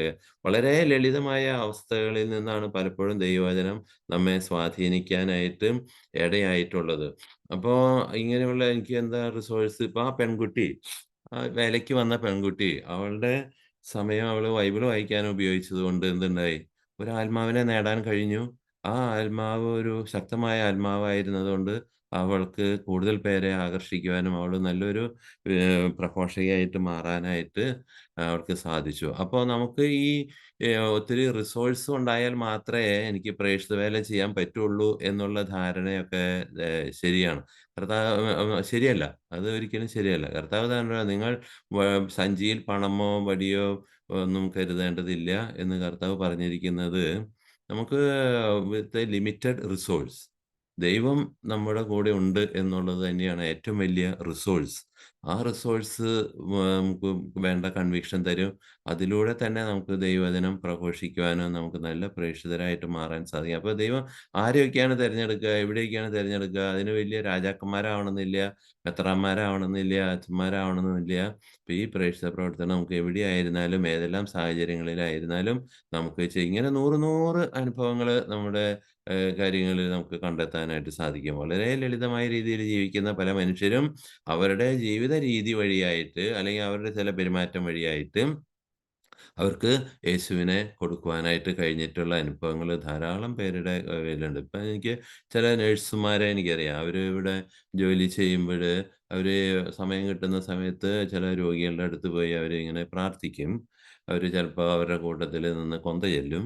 വളരെ ലളിതമായ അവസ്ഥകളിൽ നിന്നാണ് പലപ്പോഴും ദൈവവചനം നമ്മെ സ്വാധീനിക്കാനായിട്ട് ഇടയായിട്ടുള്ളത്. അപ്പോ ഇങ്ങനെയുള്ള എനിക്ക് എന്താ റിസോഴ്സ് ഇപ്പൊ ആ പെൺകുട്ടി വേലയ്ക്ക് വന്ന പെൺകുട്ടി അവളുടെ സമയം അവള് ബൈബിള് വായിക്കാൻ ഉപയോഗിച്ചത് കൊണ്ട് എന്തുണ്ടായി? ഒരു ആത്മാവിനെ നേടാൻ കഴിഞ്ഞു. ആ ആത്മാവ് ഒരു ശക്തമായ ആത്മാവായിരുന്നതുകൊണ്ട് അവൾക്ക് കൂടുതൽ പേരെ ആകർഷിക്കുവാനും അവള് നല്ലൊരു പ്രഘോഷകയായിട്ട് മാറാനായിട്ട് അവൾക്ക് സാധിച്ചു. അപ്പൊ നമുക്ക് ഈ ഒത്തിരി റിസോഴ്സ് ഉണ്ടായാൽ മാത്രമേ എനിക്ക് പ്രേക്ഷിത വേല ചെയ്യാൻ പറ്റുള്ളൂ എന്നുള്ള ധാരണയൊക്കെ ശരിയാണ്. ശരിയല്ല. അത് ഒരിക്കലും ശരിയല്ല. കർത്താവ് തന്നെ നിങ്ങൾ സഞ്ചിയിൽ പണമോ വടിയോ ഒന്നും കരുതേണ്ടതില്ല എന്ന് കർത്താവ് പറഞ്ഞിരിക്കുന്നത് നമുക്ക് വിത്ത് എ ലിമിറ്റഡ് റിസോഴ്സ് ദൈവം നമ്മുടെ കൂടെ ഉണ്ട് എന്നുള്ളത് തന്നെയാണ് ഏറ്റവും വലിയ റിസോഴ്സ്. ആ റിസോഴ്സ് നമുക്ക് വേണ്ട കൺവിക്ഷൻ തരും. അതിലൂടെ തന്നെ നമുക്ക് ദൈവവചനം പ്രഘോഷിക്കുവാനും നമുക്ക് നല്ല പ്രേക്ഷിതരായിട്ട് മാറാൻ സാധിക്കും. അപ്പോൾ ദൈവം ആരെയൊക്കെയാണ് തിരഞ്ഞെടുക്കുക, എവിടെയൊക്കെയാണ് തിരഞ്ഞെടുക്കുക, അതിന് വലിയ രാജാക്കന്മാരാവണമെന്നില്ല, മെത്രാന്മാരാവണമെന്നില്ല, അച്ഛന്മാരാവണമെന്നില്ല. അപ്പോൾ ഈ പ്രേക്ഷിത പ്രവർത്തനം നമുക്ക് എവിടെയായിരുന്നാലും ഏതെല്ലാം സാഹചര്യങ്ങളിലായിരുന്നാലും നമുക്ക് ഇങ്ങനെ 100 അനുഭവങ്ങൾ നമ്മുടെ കാര്യങ്ങളിൽ നമുക്ക് കണ്ടെത്താനായിട്ട് സാധിക്കും. വളരെ ലളിതമായ രീതിയിൽ ജീവിക്കുന്ന പല മനുഷ്യരും അവരുടെ ജീവിത രീതി വഴിയായിട്ട് അല്ലെങ്കിൽ അവരുടെ ചില പെരുമാറ്റം വഴിയായിട്ട് അവർക്ക് യേശുവിനെ കൊടുക്കുവാനായിട്ട് കഴിഞ്ഞിട്ടുള്ള അനുഭവങ്ങൾ ധാരാളം പേരുടെ കയ്യിലുണ്ട്. ഇപ്പം എനിക്ക് ചില നഴ്സുമാരെ എനിക്കറിയാം. അവര് ഇവിടെ ജോലി ചെയ്യുമ്പഴ് അവര് സമയം കിട്ടുന്ന സമയത്ത് ചില രോഗികളുടെ അടുത്ത് പോയി അവരിങ്ങനെ പ്രാർത്ഥിക്കും. അവര് ചിലപ്പോ അവരുടെ കൂട്ടത്തില് നിന്ന് കൊന്ത ചൊല്ലും.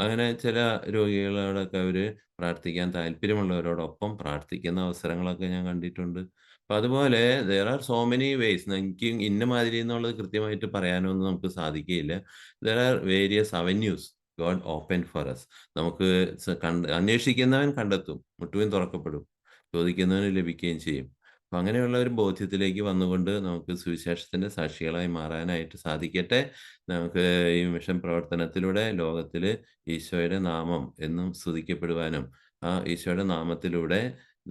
അങ്ങനെ ചില രോഗികളോടൊക്കെ അവര് പ്രാർത്ഥിക്കാൻ താല്പര്യമുള്ളവരോടൊപ്പം പ്രാർത്ഥിക്കുന്ന അവസരങ്ങളൊക്കെ ഞാൻ കണ്ടിട്ടുണ്ട്. അപ്പൊ അതുപോലെ there are so many ways. എനിക്ക് ഇന്ന മാതിരി എന്നുള്ളത് കൃത്യമായിട്ട് പറയാനൊന്നും നമുക്ക് സാധിക്കുകയില്ല. There are various avenues God open for us. നമുക്ക് അന്വേഷിക്കുന്നവൻ കണ്ടെത്തും, മുട്ടുവിൻ തുറക്കപ്പെടും, ചോദിക്കുന്നവന് ലഭിക്കുകയും ചെയ്യും. അപ്പൊ അങ്ങനെയുള്ള ഒരു ബോധ്യത്തിലേക്ക് വന്നുകൊണ്ട് നമുക്ക് സുവിശേഷത്തിന്റെ സാക്ഷികളായി മാറാനായിട്ട് സാധിക്കട്ടെ. നമുക്ക് ഈ മിഷൻ പ്രവർത്തനത്തിലൂടെ ലോകത്തില് ഈശോയുടെ നാമം എന്നും സ്തുതിക്കപ്പെടുവാനും ആ ഈശോയുടെ നാമത്തിലൂടെ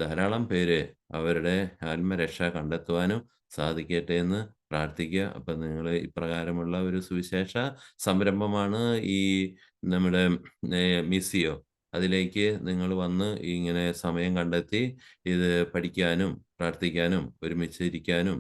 ധാരാളം പേര് അവരുടെ ആത്മരക്ഷ കണ്ടെത്തുവാനും സാധിക്കട്ടെ എന്ന് പ്രാർത്ഥിക്കുക. അപ്പം നിങ്ങൾ ഇപ്രകാരമുള്ള ഒരു സുവിശേഷ സംരംഭമാണ് ഈ നമ്മുടെ മിസിയോ. അതിലേക്ക് നിങ്ങൾ വന്ന് ഇങ്ങനെ സമയം കണ്ടെത്തി ഇത് പഠിക്കാനും പ്രാർത്ഥിക്കാനും ഒരുമിച്ച് ഇരിക്കാനും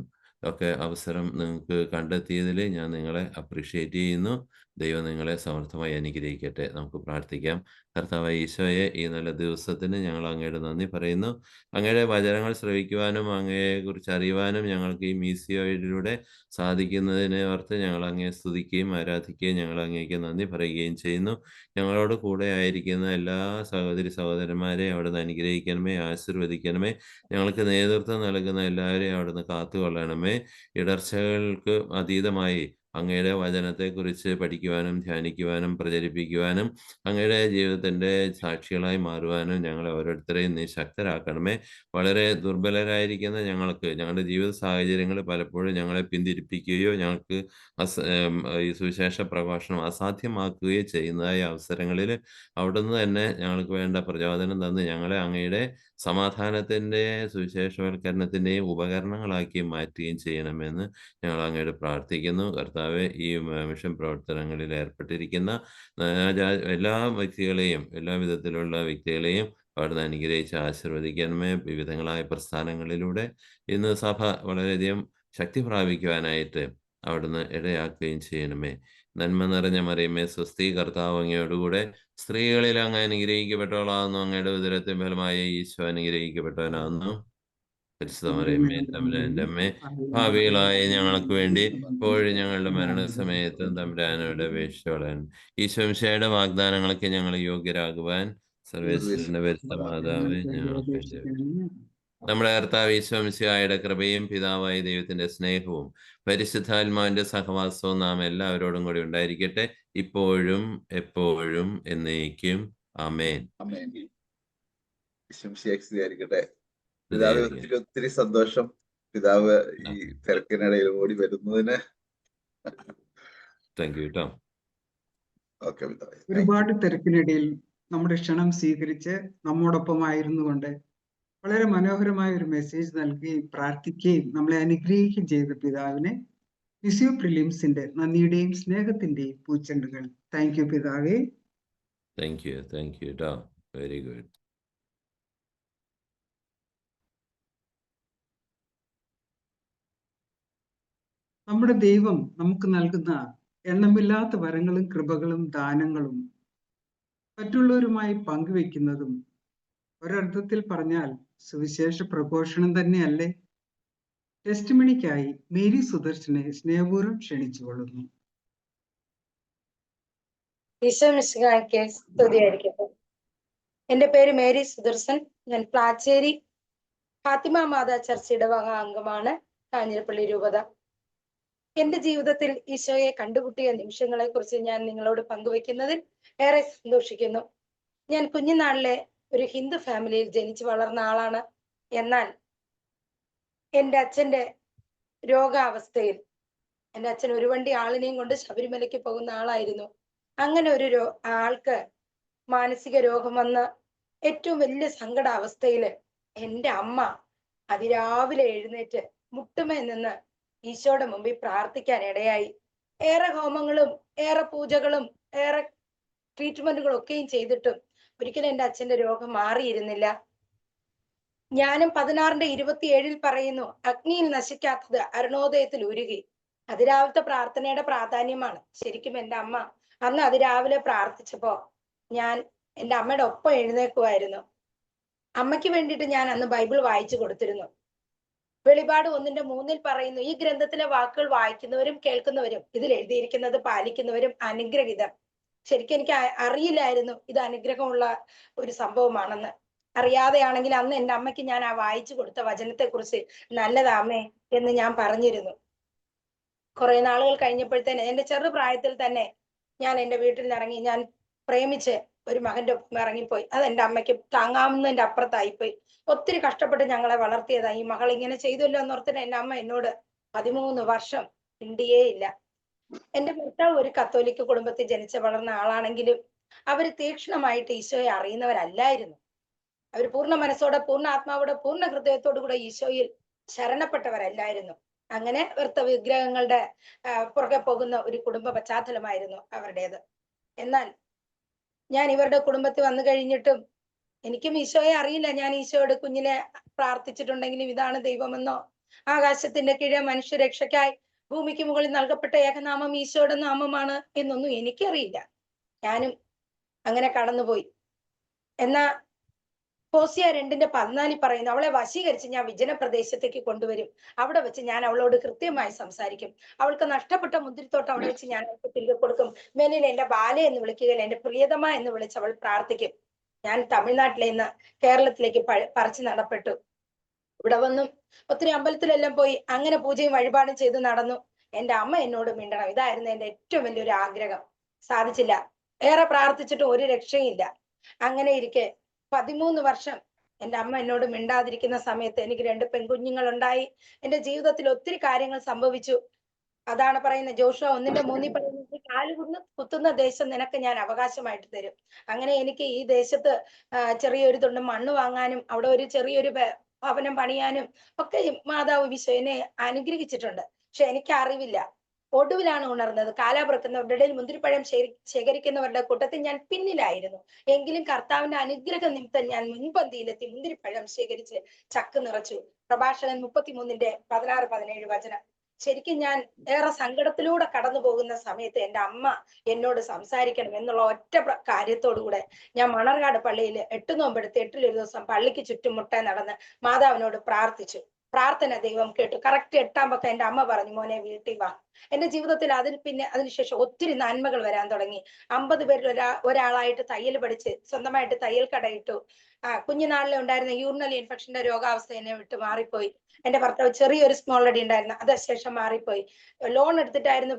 ഒക്കെ അവസരം നിങ്ങൾക്ക് കണ്ടെത്തിയതിൽ ഞാൻ നിങ്ങളെ അപ്രീഷിയേറ്റ് ചെയ്യുന്നു. ദൈവം നിങ്ങളെ സമർത്ഥമായി അനുഗ്രഹിക്കട്ടെ. നമുക്ക് പ്രാർത്ഥിക്കാം. കർത്താവായ ഈശോയെ, ഈ നല്ല ദിവസത്തിന് ഞങ്ങൾ അങ്ങയുടെ നന്ദി പറയുന്നു. അങ്ങയുടെ വചനങ്ങൾ ശ്രവിക്കുവാനും അങ്ങയെക്കുറിച്ച് അറിയുവാനും ഞങ്ങൾക്ക് ഈ മീസിയോയിലൂടെ സാധിക്കുന്നതിനെ ഓർത്ത് ഞങ്ങൾ അങ്ങയെ സ്തുതിക്കുകയും ആരാധിക്കുകയും ഞങ്ങൾ അങ്ങേക്ക് നന്ദി പറയുകയും ചെയ്യുന്നു. ഞങ്ങളോട് കൂടെ ആയിരിക്കുന്ന എല്ലാ സഹോദരി സഹോദരന്മാരെയും അവിടുന്ന് അനുഗ്രഹിക്കണമേ, ആശീർവദിക്കണമേ. ഞങ്ങൾക്ക് നേതൃത്വം നൽകുന്ന എല്ലാവരെയും അവിടുന്ന് കാത്തുകൊള്ളണമേ. ഇടർച്ചകൾക്ക് അതീതമായി അങ്ങയുടെ വചനത്തെക്കുറിച്ച് പഠിക്കുവാനും ധ്യാനിക്കുവാനും പ്രചരിപ്പിക്കുവാനും അങ്ങയുടെ ജീവിതത്തിൻ്റെ സാക്ഷികളായി മാറുവാനും ഞങ്ങളെ ഓരോരുത്തരെയും നീ ശക്തരാക്കണമേ. വളരെ ദുർബലരായിരിക്കുന്ന ഞങ്ങൾക്ക് ഞങ്ങളുടെ ജീവിത സാഹചര്യങ്ങൾ പലപ്പോഴും ഞങ്ങളെ പിന്തിരിപ്പിക്കുകയോ ഞങ്ങൾക്ക് ഈ സുവിശേഷ പ്രഘോഷണം അസാധ്യമാക്കുകയോ ചെയ്യുന്നതായ അവസരങ്ങളിൽ അവിടുന്ന് തന്നെ ഞങ്ങൾക്ക് വേണ്ട പ്രചോദനം തന്ന് ഞങ്ങളെ അങ്ങയുടെ സമാധാനത്തിൻ്റെ സുവിശേഷവൽക്കരണത്തിൻ്റെയും ഉപകരണങ്ങളാക്കി മാറ്റുകയും ചെയ്യണമെന്ന് ഞങ്ങൾ അങ്ങയോട് പ്രാർത്ഥിക്കുന്നു. കർത്താവെ, ഈ മിഷൻ പ്രവർത്തനങ്ങളിൽ ഏർപ്പെട്ടിരിക്കുന്ന എല്ലാ വ്യക്തികളെയും എല്ലാ വിധത്തിലുള്ള വ്യക്തികളെയും അവിടുന്ന് അനുഗ്രഹിച്ച് ആശീർവദിക്കണമേ. വിവിധങ്ങളായ പ്രസ്ഥാനങ്ങളിലൂടെ ഇന്ന് സഭ വളരെയധികം ശക്തി പ്രാപിക്കുവാനായിട്ട് അവിടുന്ന് ഇടയാക്കുകയും ചെയ്യണമേ. നന്മ നിറഞ്ഞ മറിയമേ സ്വസ്തി, കർത്താവ് അങ്ങയോടുകൂടെ സ്ത്രീകളിൽ അങ്ങ് അനുഗ്രഹിക്കപ്പെട്ടവളാകുന്നു. അങ്ങയുടെ ഉദരത്തിൻ ഫലമായ ഈശോ അനുഗ്രഹിക്കപ്പെട്ടവനാകുന്നു. പരിശുദ്ധ മറിയമേ തമ്പുരാന്റെ അമ്മേ, ഭാവികളായ ഞങ്ങൾക്ക് വേണ്ടി ഇപ്പോഴും ഞങ്ങളുടെ മരണസമയത്തും തമ്പുരാനോട് അപേക്ഷിച്ചോളാൻ. ഈശോമിശിഹായുടെ വാഗ്ദാനങ്ങൾക്ക് ഞങ്ങൾ യോഗ്യരാകുവാൻ സർവേശ്വരന്റെ പരിശുദ്ധ മാതാവേ ഞങ്ങൾക്ക് വേണ്ടി അപേക്ഷിക്കുന്നു. നമ്മുടെ കർത്താവ് ഈശോമിശിഹായുടെ കൃപയും പിതാവായ ദൈവത്തിന്റെ സ്നേഹവും പരിശുദ്ധാത്മാവിന്റെ സഹവാസവും നാം എല്ലാവരോടും കൂടി ഉണ്ടായിരിക്കട്ടെ, ഇപ്പോഴും എപ്പോഴും എന്നേക്കും. ആമേൻ. ആയിരിക്കട്ടെ. പിതാവ് ഒത്തിരി ഒത്തിരി സന്തോഷം, പിതാവ് ഈ തിരക്കിനിടയിൽ ഓടി വരുന്നതിന്. താങ്ക് യു കേട്ടോ. ഓക്കെ പിതാവ്. ഒരുപാട് തിരക്കിനിടയിൽ നമ്മുടെ ക്ഷണം സ്വീകരിച്ച് നമ്മോടൊപ്പമായിരുന്നു കൊണ്ട് വളരെ മനോഹരമായ ഒരു മെസ്സേജ് നൽകുകയും പ്രാർത്ഥിക്കുകയും നമ്മളെ അനുഗ്രഹിക്കുകയും ചെയ്ത പിതാവിനെ വിസിയോ പ്രിലിംസിന്റെ നന്ദിയുടെയും സ്നേഹത്തിന്റെയും പൂച്ചെണ്ടുകൾ. താങ്ക് യു പിതാവേ. താങ്ക് യു കേട്ടോ. Very good. നമ്മുടെ ദൈവം നമുക്ക് നൽകുന്ന എണ്ണമില്ലാത്ത വരങ്ങളും കൃപകളും ദാനങ്ങളും മറ്റുള്ളവരുമായി പങ്കുവെക്കുന്നതും ഒരർത്ഥത്തിൽ പറഞ്ഞാൽ സുവിശേഷ പ്രഘോഷണം തന്നെയല്ലേ? ടെസ്റ്റിമണിക്കായി മേരി സുദർശനെ സ്നേഹപൂർവ്വം ക്ഷണിച്ചുകൊള്ളുന്നു. ഈശോ മിശിഹായ്ക്ക് സ്തുതിയായിരിക്കട്ടെ. എന്റെ പേര് മേരി സുദർശൻ. ഞാൻ പ്ലാച്ചേരി ഫാത്തിമ മാതാ ചർച്ച് ഇടവക അംഗമാണ്, കാഞ്ഞിരപ്പള്ളി രൂപത. എന്റെ ജീവിതത്തിൽ ഈശോയെ കണ്ടുമുട്ടിയ നിമിഷങ്ങളെ കുറിച്ച് ഞാൻ നിങ്ങളോട് പങ്കുവെക്കുന്നതിൽ ഏറെ സന്തോഷിക്കുന്നു. ഞാൻ കുഞ്ഞുനാളിലെ ഒരു ഹിന്ദു ഫാമിലിയിൽ ജനിച്ചു വളർന്ന ആളാണ്. എന്നാൽ എൻ്റെ അച്ഛൻ്റെ രോഗാവസ്ഥയിൽ, എൻ്റെ അച്ഛൻ ഒരു വണ്ടി ആളിനെയും കൊണ്ട് ശബരിമലയ്ക്ക് പോകുന്ന ആളായിരുന്നു. അങ്ങനെ ഒരു ആൾക്ക് മാനസിക രോഗം വന്ന് ഏറ്റവും വലിയ സങ്കടാവസ്ഥയിൽ എൻ്റെ അമ്മ അതിരാവിലെ എഴുന്നേറ്റ് മുട്ടുമേ നിന്ന് ഈശോയുടെ മുമ്പിൽ പ്രാർത്ഥിക്കാൻ ഇടയായി. ഏറെ ഹോമങ്ങളും ഏറെ പൂജകളും ഏറെ ട്രീറ്റ്മെന്റുകളും ഒക്കെയും ചെയ്തിട്ടും ഒരിക്കലും എൻ്റെ അച്ഛന്റെ രോഗം മാറിയിരുന്നില്ല. ജ്ഞാനം 16:27 പറയുന്നു, അഗ്നിയിൽ നശിക്കാത്തത് അരുണോദയത്തിൽ ഉരുകി. അതിരാവിലത്തെ പ്രാർത്ഥനയുടെ പ്രാധാന്യമാണ്. ശരിക്കും എൻ്റെ അമ്മ അന്ന് അതിരാവിലെ പ്രാർത്ഥിച്ചപ്പോ ഞാൻ എൻ്റെ അമ്മയുടെ ഒപ്പം എഴുന്നേക്കുമായിരുന്നു. അമ്മയ്ക്ക് വേണ്ടിയിട്ട് ഞാൻ അന്ന് ബൈബിൾ വായിച്ചു കൊടുത്തിരുന്നു. വെളിപാട് 1:3 പറയുന്നു, ഈ ഗ്രന്ഥത്തിലെ വാക്കുകൾ വായിക്കുന്നവരും കേൾക്കുന്നവരും ഇതിൽ എഴുതിയിരിക്കുന്നത് പാലിക്കുന്നവരും അനുഗ്രഹീതർ. ശരിക്കും എനിക്ക് അറിയില്ലായിരുന്നു ഇത് അനുഗ്രഹമുള്ള ഒരു സംഭവമാണെന്ന്. അറിയാതെയാണെങ്കിൽ അന്ന് എൻ്റെ അമ്മയ്ക്ക് ഞാൻ ആ വായിച്ചു കൊടുത്ത വചനത്തെ കുറിച്ച് നല്ലതാമേ എന്ന് ഞാൻ പറഞ്ഞിരുന്നു. കുറെ നാളുകൾ കഴിഞ്ഞപ്പോഴത്തേന് എൻ്റെ ചെറുപ്രായത്തിൽ തന്നെ ഞാൻ എൻ്റെ വീട്ടിൽ നിന്ന് ഇറങ്ങി. ഞാൻ പ്രേമിച്ച് ഒരു മകന്റെ ഒപ്പം ഇറങ്ങിപ്പോയി. അത് എൻ്റെ അമ്മയ്ക്ക് താങ്ങാവുന്നതിന്റെ അപ്പുറത്തായിപ്പോയി. ഒത്തിരി കഷ്ടപ്പെട്ട് ഞങ്ങളെ വളർത്തിയതാ. ഈ മകൾ ഇങ്ങനെ ചെയ്തല്ലോ എന്നോർത്തിന് എൻ്റെ അമ്മ എന്നോട് 13 വർഷം മിണ്ടിയേ ഇല്ല. എൻ്റെ ഭർത്താവ് ഒരു കത്തോലിക്ക കുടുംബത്തിൽ ജനിച്ച് വളർന്ന ആളാണെങ്കിലും അവർ തീക്ഷ്ണമായിട്ട് ഈശോയെ അറിയുന്നവരല്ലായിരുന്നു. അവർ പൂർണ്ണ മനസ്സോടെ, പൂർണ്ണ ആത്മാവോടെ, പൂർണ്ണ ഹൃദയത്തോടു കൂടെ ഈശോയിൽ ശരണപ്പെട്ടവരല്ലായിരുന്നു. അങ്ങനെ വ്യർത്ഥ വിഗ്രഹങ്ങളുടെ പുറകെ പോകുന്ന ഒരു കുടുംബ പശ്ചാത്തലമായിരുന്നു അവരുടേത്. എന്നാൽ ഞാൻ ഇവരുടെ കുടുംബത്തിൽ വന്നു കഴിഞ്ഞിട്ടും എനിക്കും ഈശോയെ അറിയില്ല. ഞാൻ ഈശോയോട് കുഞ്ഞിനെ പ്രാർത്ഥിച്ചിട്ടുണ്ടെങ്കിലും ഇതാണ് ദൈവമെന്നോ ആകാശത്തിന്റെ കീഴെ മനുഷ്യരക്ഷയ്ക്കായി ഭൂമിക്ക് മുകളിൽ നൽകപ്പെട്ട ഏകനാമം ഈശോയുടെ നാമമാണ് എന്നൊന്നും എനിക്കറിയില്ല. ഞാനും അങ്ങനെ കടന്നുപോയി. എന്നാ ഹോസിയ 2:14 പറയുന്നു, അവളെ വശീകരിച്ച് ഞാൻ വിജന പ്രദേശത്തേക്ക് കൊണ്ടുവരും. അവിടെ വെച്ച് ഞാൻ അവളോട് കൃത്യമായി സംസാരിക്കും. അവൾക്ക് നഷ്ടപ്പെട്ട മുന്തിരിത്തോട്ടം അവിടെ വെച്ച് ഞാൻ അവൾക്ക് തിരികെ കൊടുക്കും. മേലിൽ എന്റെ ബാല എന്ന് വിളിക്കുകയില്ല, എന്റെ പ്രിയതമ എന്ന് വിളിച്ച് അവൾ പ്രാർത്ഥിക്കും. ഞാൻ തമിഴ്നാട്ടിലെ നിന്ന് കേരളത്തിലേക്ക് പറിച്ചു നടപ്പെട്ടു. ഇവിടെ വന്നും ഒത്തിരി അമ്പലത്തിലെല്ലാം പോയി അങ്ങനെ പൂജയും വഴിപാടും ചെയ്ത് നടന്നു. എൻ്റെ അമ്മ എന്നോട് മിണ്ടണം, ഇതായിരുന്നു എൻ്റെ ഏറ്റവും വലിയൊരു ആഗ്രഹം. സാധിച്ചില്ല. ഏറെ പ്രാർത്ഥിച്ചിട്ടും ഒരു രക്ഷയില്ല. അങ്ങനെ ഇരിക്കെ 13 വർഷം എൻ്റെ അമ്മ എന്നോട് മിണ്ടാതിരിക്കുന്ന സമയത്ത് എനിക്ക് 2 പെൺകുഞ്ഞുങ്ങൾ ഉണ്ടായി. എൻ്റെ ജീവിതത്തിൽ ഒത്തിരി കാര്യങ്ങൾ സംഭവിച്ചു. അതാണ് പറയുന്നത്, ജോഷുവ 1:3 പറയുന്നത്, കാലുകുന്ന് കുത്തുന്ന ദേശം നിനക്ക് ഞാൻ അവകാശമായിട്ട് തരും. അങ്ങനെ എനിക്ക് ഈ ദേശത്ത് ചെറിയൊരു തുണ്ട് മണ്ണ് വാങ്ങാനും അവിടെ ഒരു ചെറിയൊരു ഭവനം പണിയാനും ഒക്കെ മാതാവ് ഈശോയെ അനുഗ്രഹിച്ചിട്ടുണ്ട്. പക്ഷെ എനിക്ക് അറിവില്ല. ഒടുവിലാണ് ഉണർന്നത്. കാലാപുറക്കുന്നവരുടെ ഇടയിൽ മുന്തിരിപ്പഴം ശേഖരിക്കുന്നവരുടെ കൂട്ടത്തിൽ ഞാൻ പിന്നിലായിരുന്നു. എങ്കിലും കർത്താവിന്റെ അനുഗ്രഹ നിമിത്തം ഞാൻ മുൻപന്തിയിലെത്തി മുന്തിരിപ്പഴം ശേഖരിച്ച് ചക്ക് നിറച്ചു. പ്രഭാഷകൻ 33:16-17 വചനം. ശരിക്കും ഞാൻ ഏറെ സങ്കടത്തിലൂടെ കടന്നു പോകുന്ന സമയത്ത് എൻ്റെ അമ്മ എന്നോട് സംസാരിക്കണം എന്നുള്ള ഒറ്റ കാര്യത്തോടുകൂടെ ഞാൻ മണർകാട് പള്ളിയിൽ 8 നോമ്പെടുത്ത് 8-ൽ ഒരു ദിവസം പള്ളിക്ക് ചുറ്റുമുട്ട നടന്ന് മാതാവിനോട് പ്രാർത്ഥിച്ചു. പ്രാർത്ഥന ദൈവം കേട്ടു. കറക്റ്റ് 8-ാം പക്കം എൻ്റെ അമ്മ പറഞ്ഞു, മോനെ വീട്ടിൽ വാ. എന്റെ ജീവിതത്തിൽ അതിനുശേഷം ഒത്തിരി നന്മകൾ വരാൻ തുടങ്ങി. 50 പേരിൽ ഒരാളായിട്ട് തയ്യൽ പഠിച്ച് സ്വന്തമായിട്ട് തയ്യൽ കടയിട്ടു. കുഞ്ഞുനാളിൽ ഉണ്ടായിരുന്ന യൂറിനൽ ഇൻഫെക്ഷന്റെ രോഗാവസ്ഥ എന്നെ വിട്ട് മാറിപ്പോയി. എന്റെ ഭർത്താവ് ചെറിയൊരു സ്മോൾ അടി ഉണ്ടായിരുന്നു, അതിനുശേഷം മാറിപ്പോയി. ലോൺ എടുത്തിട്ടായിരുന്നു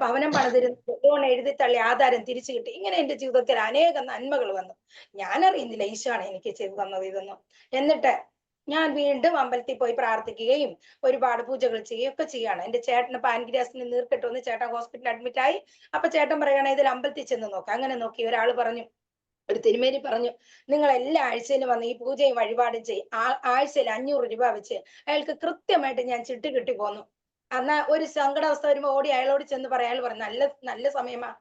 ഭവനം പണിതിരുന്നത്, ലോൺ എഴുതി തള്ളി ആധാരം തിരിച്ചു കിട്ടി. ഇങ്ങനെ എന്റെ ജീവിതത്തിൽ അനേകം നന്മകൾ വന്നു. ഞാൻ അറിയുന്നില്ല ഈശോയാണ് എനിക്ക് ചെയ്തു തന്നത് ഇതൊന്നും. എന്നിട്ട് ഞാൻ വീണ്ടും അമ്പലത്തിൽ പോയി പ്രാർത്ഥിക്കുകയും ഒരുപാട് പൂജകൾ ചെയ്യുകയും ഒക്കെ ചെയ്യാണ്. എന്റെ ചേട്ടന് പാൻക്രിയാസിന് നീർക്കെട്ട് വന്ന് ചേട്ടൻ ഹോസ്പിറ്റലിൽ അഡ്മിറ്റ് ആയി. അപ്പൊ ചേട്ടൻ പറയണ ഇതിൽ അമ്പലത്തിൽ ചെന്ന് നോക്കാം. അങ്ങനെ നോക്കി ഒരാൾ പറഞ്ഞു, ഒരു തിരുമേനി പറഞ്ഞു, നിങ്ങൾ എല്ലാ ആഴ്ചയിലും വന്ന് ഈ പൂജയും വഴിപാടും ചെയ്യും. ആഴ്ചയിൽ 500 രൂപ വെച്ച്. അയാൾക്ക് കൃത്യമായിട്ട് ഞാൻ ചിട്ടി കിട്ടി പോന്നു. എന്നാ ഒരു സങ്കടാവസ്ഥ വരുമ്പോ ഓടി അയാളോട് ചെന്ന് പറയാൻ പറഞ്ഞു, നല്ല സമയമാ,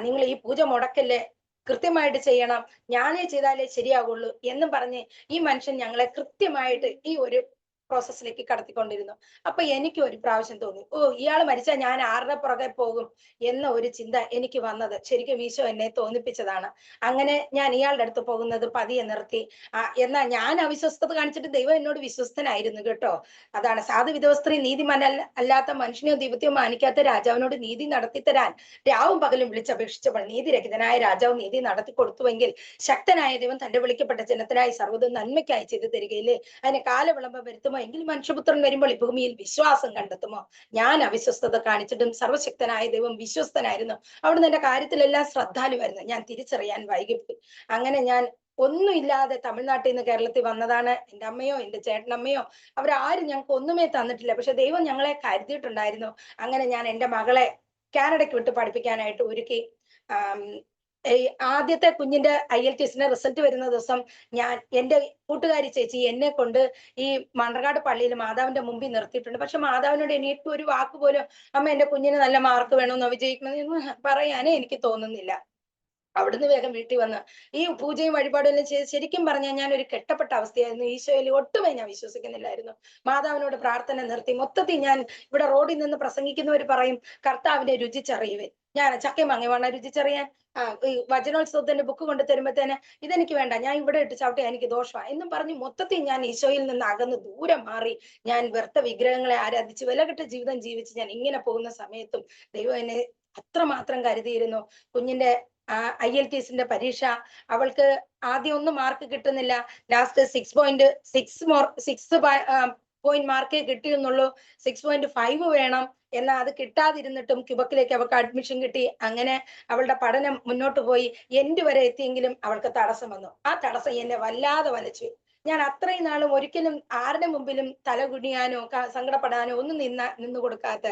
നിങ്ങൾ ഈ പൂജ മുടക്കല്ലേ, കൃത്യമായിട്ട് ചെയ്യണം, ഞാനേ ചെയ്താലേ ശരിയാവുള്ളൂ എന്നും പറഞ്ഞ് ഈ മനുഷ്യൻ ഞങ്ങളെ കൃത്യമായിട്ട് ഈ ഒരു പ്രോസസ്സിലേക്ക് കടത്തിക്കൊണ്ടിരുന്നു. അപ്പൊ എനിക്ക് ഒരു പ്രാവശ്യം തോന്നി, ഇയാൾ മരിച്ചാൽ ഞാൻ ആരുടെ പുറകെ പോകും എന്ന ഒരു ചിന്ത എനിക്ക് വന്നത് ശരിക്കും ഈശോ എന്നെ തോന്നിപ്പിച്ചതാണ്. അങ്ങനെ ഞാൻ ഇയാളുടെ അടുത്ത് പോകുന്നത് പതിയെ നിർത്തി. എന്നാൽ ഞാൻ അവിശ്വസ്തത കാണിച്ചിട്ട് ദൈവം എന്നോട് വിശ്വസ്തനായിരുന്നു കേട്ടോ. അതാണ് സാധു വിധവ സ്ത്രീ അല്ലാത്ത മനുഷ്യനെയോ ദൈവത്തെയോ മാനിക്കാത്ത രാജാവിനോട് നീതി നടത്തി തരാൻ രാവും പകലും വിളിച്ചപേക്ഷിച്ചപ്പോൾ നീതിരഹിതനായ രാജാവ് നീതി നടത്തി കൊടുത്തുവെങ്കിൽ ശക്തനായ ദൈവം തന്റെ വിളിക്കപ്പെട്ട ജനത്തിനായി സർവ്വതും നന്മയ്ക്കായി ചെയ്തു തരികയില്ലേ. അതിന് കാലവിളംബം വരുത്തുമോ എങ്കിൽ മനുഷ്യപുത്രൻ വരുമ്പോൾ ഈ ഭൂമിയിൽ വിശ്വാസം കണ്ടെത്തുമോ. ഞാൻ അവിശ്വസ്തത കാണിച്ചിട്ടും സർവശക്തനായ ദൈവം വിശ്വസ്തനായിരുന്നു. അവിടുന്ന് എന്റെ കാര്യത്തിലെല്ലാം ശ്രദ്ധാലുവായിരുന്നു. ഞാൻ തിരിച്ചറിയാൻ വൈകിപ്പോയി. അങ്ങനെ ഞാൻ ഒന്നുമില്ലാതെ തമിഴ്നാട്ടിൽ നിന്ന് കേരളത്തിൽ വന്നതാണ്. എൻ്റെ അമ്മയോ എൻ്റെ ചേട്ടനമ്മയോ അവരാരും ഞങ്ങൾക്ക് ഒന്നുമേ തന്നിട്ടില്ല. പക്ഷെ ദൈവം ഞങ്ങളെ കരുതിയിട്ടുണ്ടായിരുന്നു. അങ്ങനെ ഞാൻ എൻ്റെ മകളെ കാനഡയ്ക്ക് വിട്ട് പഠിപ്പിക്കാനായിട്ട് ഒരുക്കി. ആദ്യത്തെ കുഞ്ഞിന്റെ IELTS റിസൾട്ട് വരുന്ന ദിവസം ഞാൻ എൻ്റെ കൂട്ടുകാരി ചേച്ചി എന്നെ കൊണ്ട് ഈ മണർകാട് പള്ളിയിൽ മാതാവിന്റെ മുമ്പിൽ നിർത്തിയിട്ടുണ്ട്. പക്ഷെ മാതാവിനോട് എനിക്ക് ഒരു വാക്ക് പോലും, അമ്മ എൻ്റെ കുഞ്ഞിന് നല്ല മാർക്ക് വേണമെന്നോ വിജയിക്കണമെന്നോ പറയാനേ എനിക്ക് തോന്നുന്നില്ല. അവിടുന്ന് വേഗം വീട്ടിൽ വന്ന് ഈ പൂജയും വഴിപാടെല്ലാം ചെയ്ത് ശരിക്കും പറഞ്ഞാൽ ഞാൻ ഒരു കെട്ടപ്പെട്ട അവസ്ഥയായിരുന്നു. ഈശോയിൽ ഒട്ടുമേ ഞാൻ വിശ്വസിക്കുന്നില്ലായിരുന്നു. മാതാവിനോട് പ്രാർത്ഥന നിർത്തി. മൊത്തത്തിൽ ഞാൻ ഇവിടെ റോഡിൽ നിന്ന് പ്രസംഗിക്കുന്നവർ പറയും കർത്താവിനെ രുചിച്ചറിയുവൻ. ഞാൻ ചക്കയും മാങ്ങയുമാണ് രുചിച്ചറിയാൻ. ഈ വചനോത്സവത്തിന്റെ ബുക്ക് കൊണ്ട് തരുമ്പോഴത്തേന് ഇതെനിക്ക് വേണ്ട, ഞാൻ ഇവിടെ ഇട്ട് ചവിട്ടിയാ എനിക്ക് ദോഷമാണ് എന്നും പറഞ്ഞ് മൊത്തത്തിൽ ഞാൻ ഈശോയിൽ നിന്ന് അകന്ന് ദൂരം മാറി. ഞാൻ വ്യർത്ഥ വിഗ്രഹങ്ങളെ ആരാധിച്ച് വിലകെട്ട ജീവിതം ജീവിച്ച് ഞാൻ ഇങ്ങനെ പോകുന്ന സമയത്തും ദൈവം എന്നെ അത്രമാത്രം കരുതിയിരുന്നു. കുഞ്ഞിന്റെ IELTS പരീക്ഷ അവൾക്ക് ആദ്യം ഒന്നും മാർക്ക് കിട്ടുന്നില്ല. Last 6 point മാർക്കേ കിട്ടിയെന്നുള്ളൂ. 6.5 വേണം. എന്നാൽ അത് കിട്ടാതിരുന്നിട്ടും ക്യുബക്കിലേക്ക് അവൾക്ക് അഡ്മിഷൻ കിട്ടി. അങ്ങനെ അവളുടെ പഠനം മുന്നോട്ട് പോയി. എൻഡ് വരെ എത്തിയെങ്കിലും അവൾക്ക് തടസ്സം വന്നു. ആ തടസ്സം എന്നെ വല്ലാതെ വലച്ചു. ഞാൻ അത്രയും നാളും ഒരിക്കലും ആരുടെ മുമ്പിലും തല കുനിയാനോ സങ്കടപ്പെടാനോ ഒന്നും നിന്നു കൊടുക്കാത്ത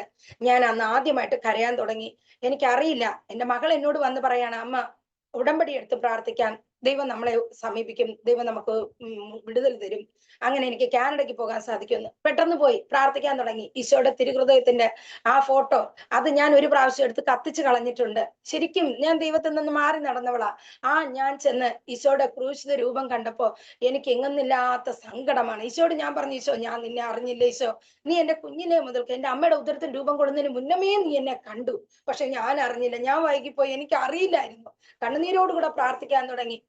ഞാൻ അന്ന് ആദ്യമായിട്ട് കരയാൻ തുടങ്ങി. എനിക്കറിയില്ല. എൻ്റെ മകൾ എന്നോട് വന്ന് പറയാണ്, അമ്മ ഉടമ്പടി എടുത്ത് പ്രാർത്ഥിക്കാൻ, ദൈവം നമ്മളെ സമീപിക്കും, ദൈവം നമുക്ക് വിടുതൽ തരും, അങ്ങനെ എനിക്ക് കാനഡയ്ക്ക് പോകാൻ സാധിക്കുമെന്ന്. പെട്ടെന്ന് പോയി പ്രാർത്ഥിക്കാൻ തുടങ്ങി. ഈശോയുടെ തിരുഹൃദയത്തിന്റെ ആ ഫോട്ടോ അത് ഞാൻ ഒരു പ്രാവശ്യം എടുത്ത് കത്തിച്ച് കളഞ്ഞിട്ടുണ്ട്. ശരിക്കും ഞാൻ ദൈവത്തിൽ നിന്ന് മാറി നടന്നവളാ. ഞാൻ ചെന്ന് ഈശോയുടെ ക്രൂശിത രൂപം കണ്ടപ്പോ എനിക്ക് എങ്ങുന്നില്ലാത്ത സങ്കടമാണ്. ഈശോയോട് ഞാൻ പറഞ്ഞു, ഈശോ ഞാൻ നിന്നെ അറിഞ്ഞില്ല ഈശോ, നീ എന്റെ കുഞ്ഞിലെ മുതൽക്ക് എൻ്റെ അമ്മയുടെ ഉദരത്തിൽ രൂപം കൊള്ളുന്നതിന് മുന്നമേ നീ എന്നെ കണ്ടു, പക്ഷെ ഞാൻ അറിഞ്ഞില്ല, ഞാൻ വൈകിപ്പോയി, എനിക്ക് അറിയില്ലായിരുന്നു. കണ്ണുനീരോടുകൂടെ പ്രാർത്ഥിക്കാൻ തുടങ്ങി.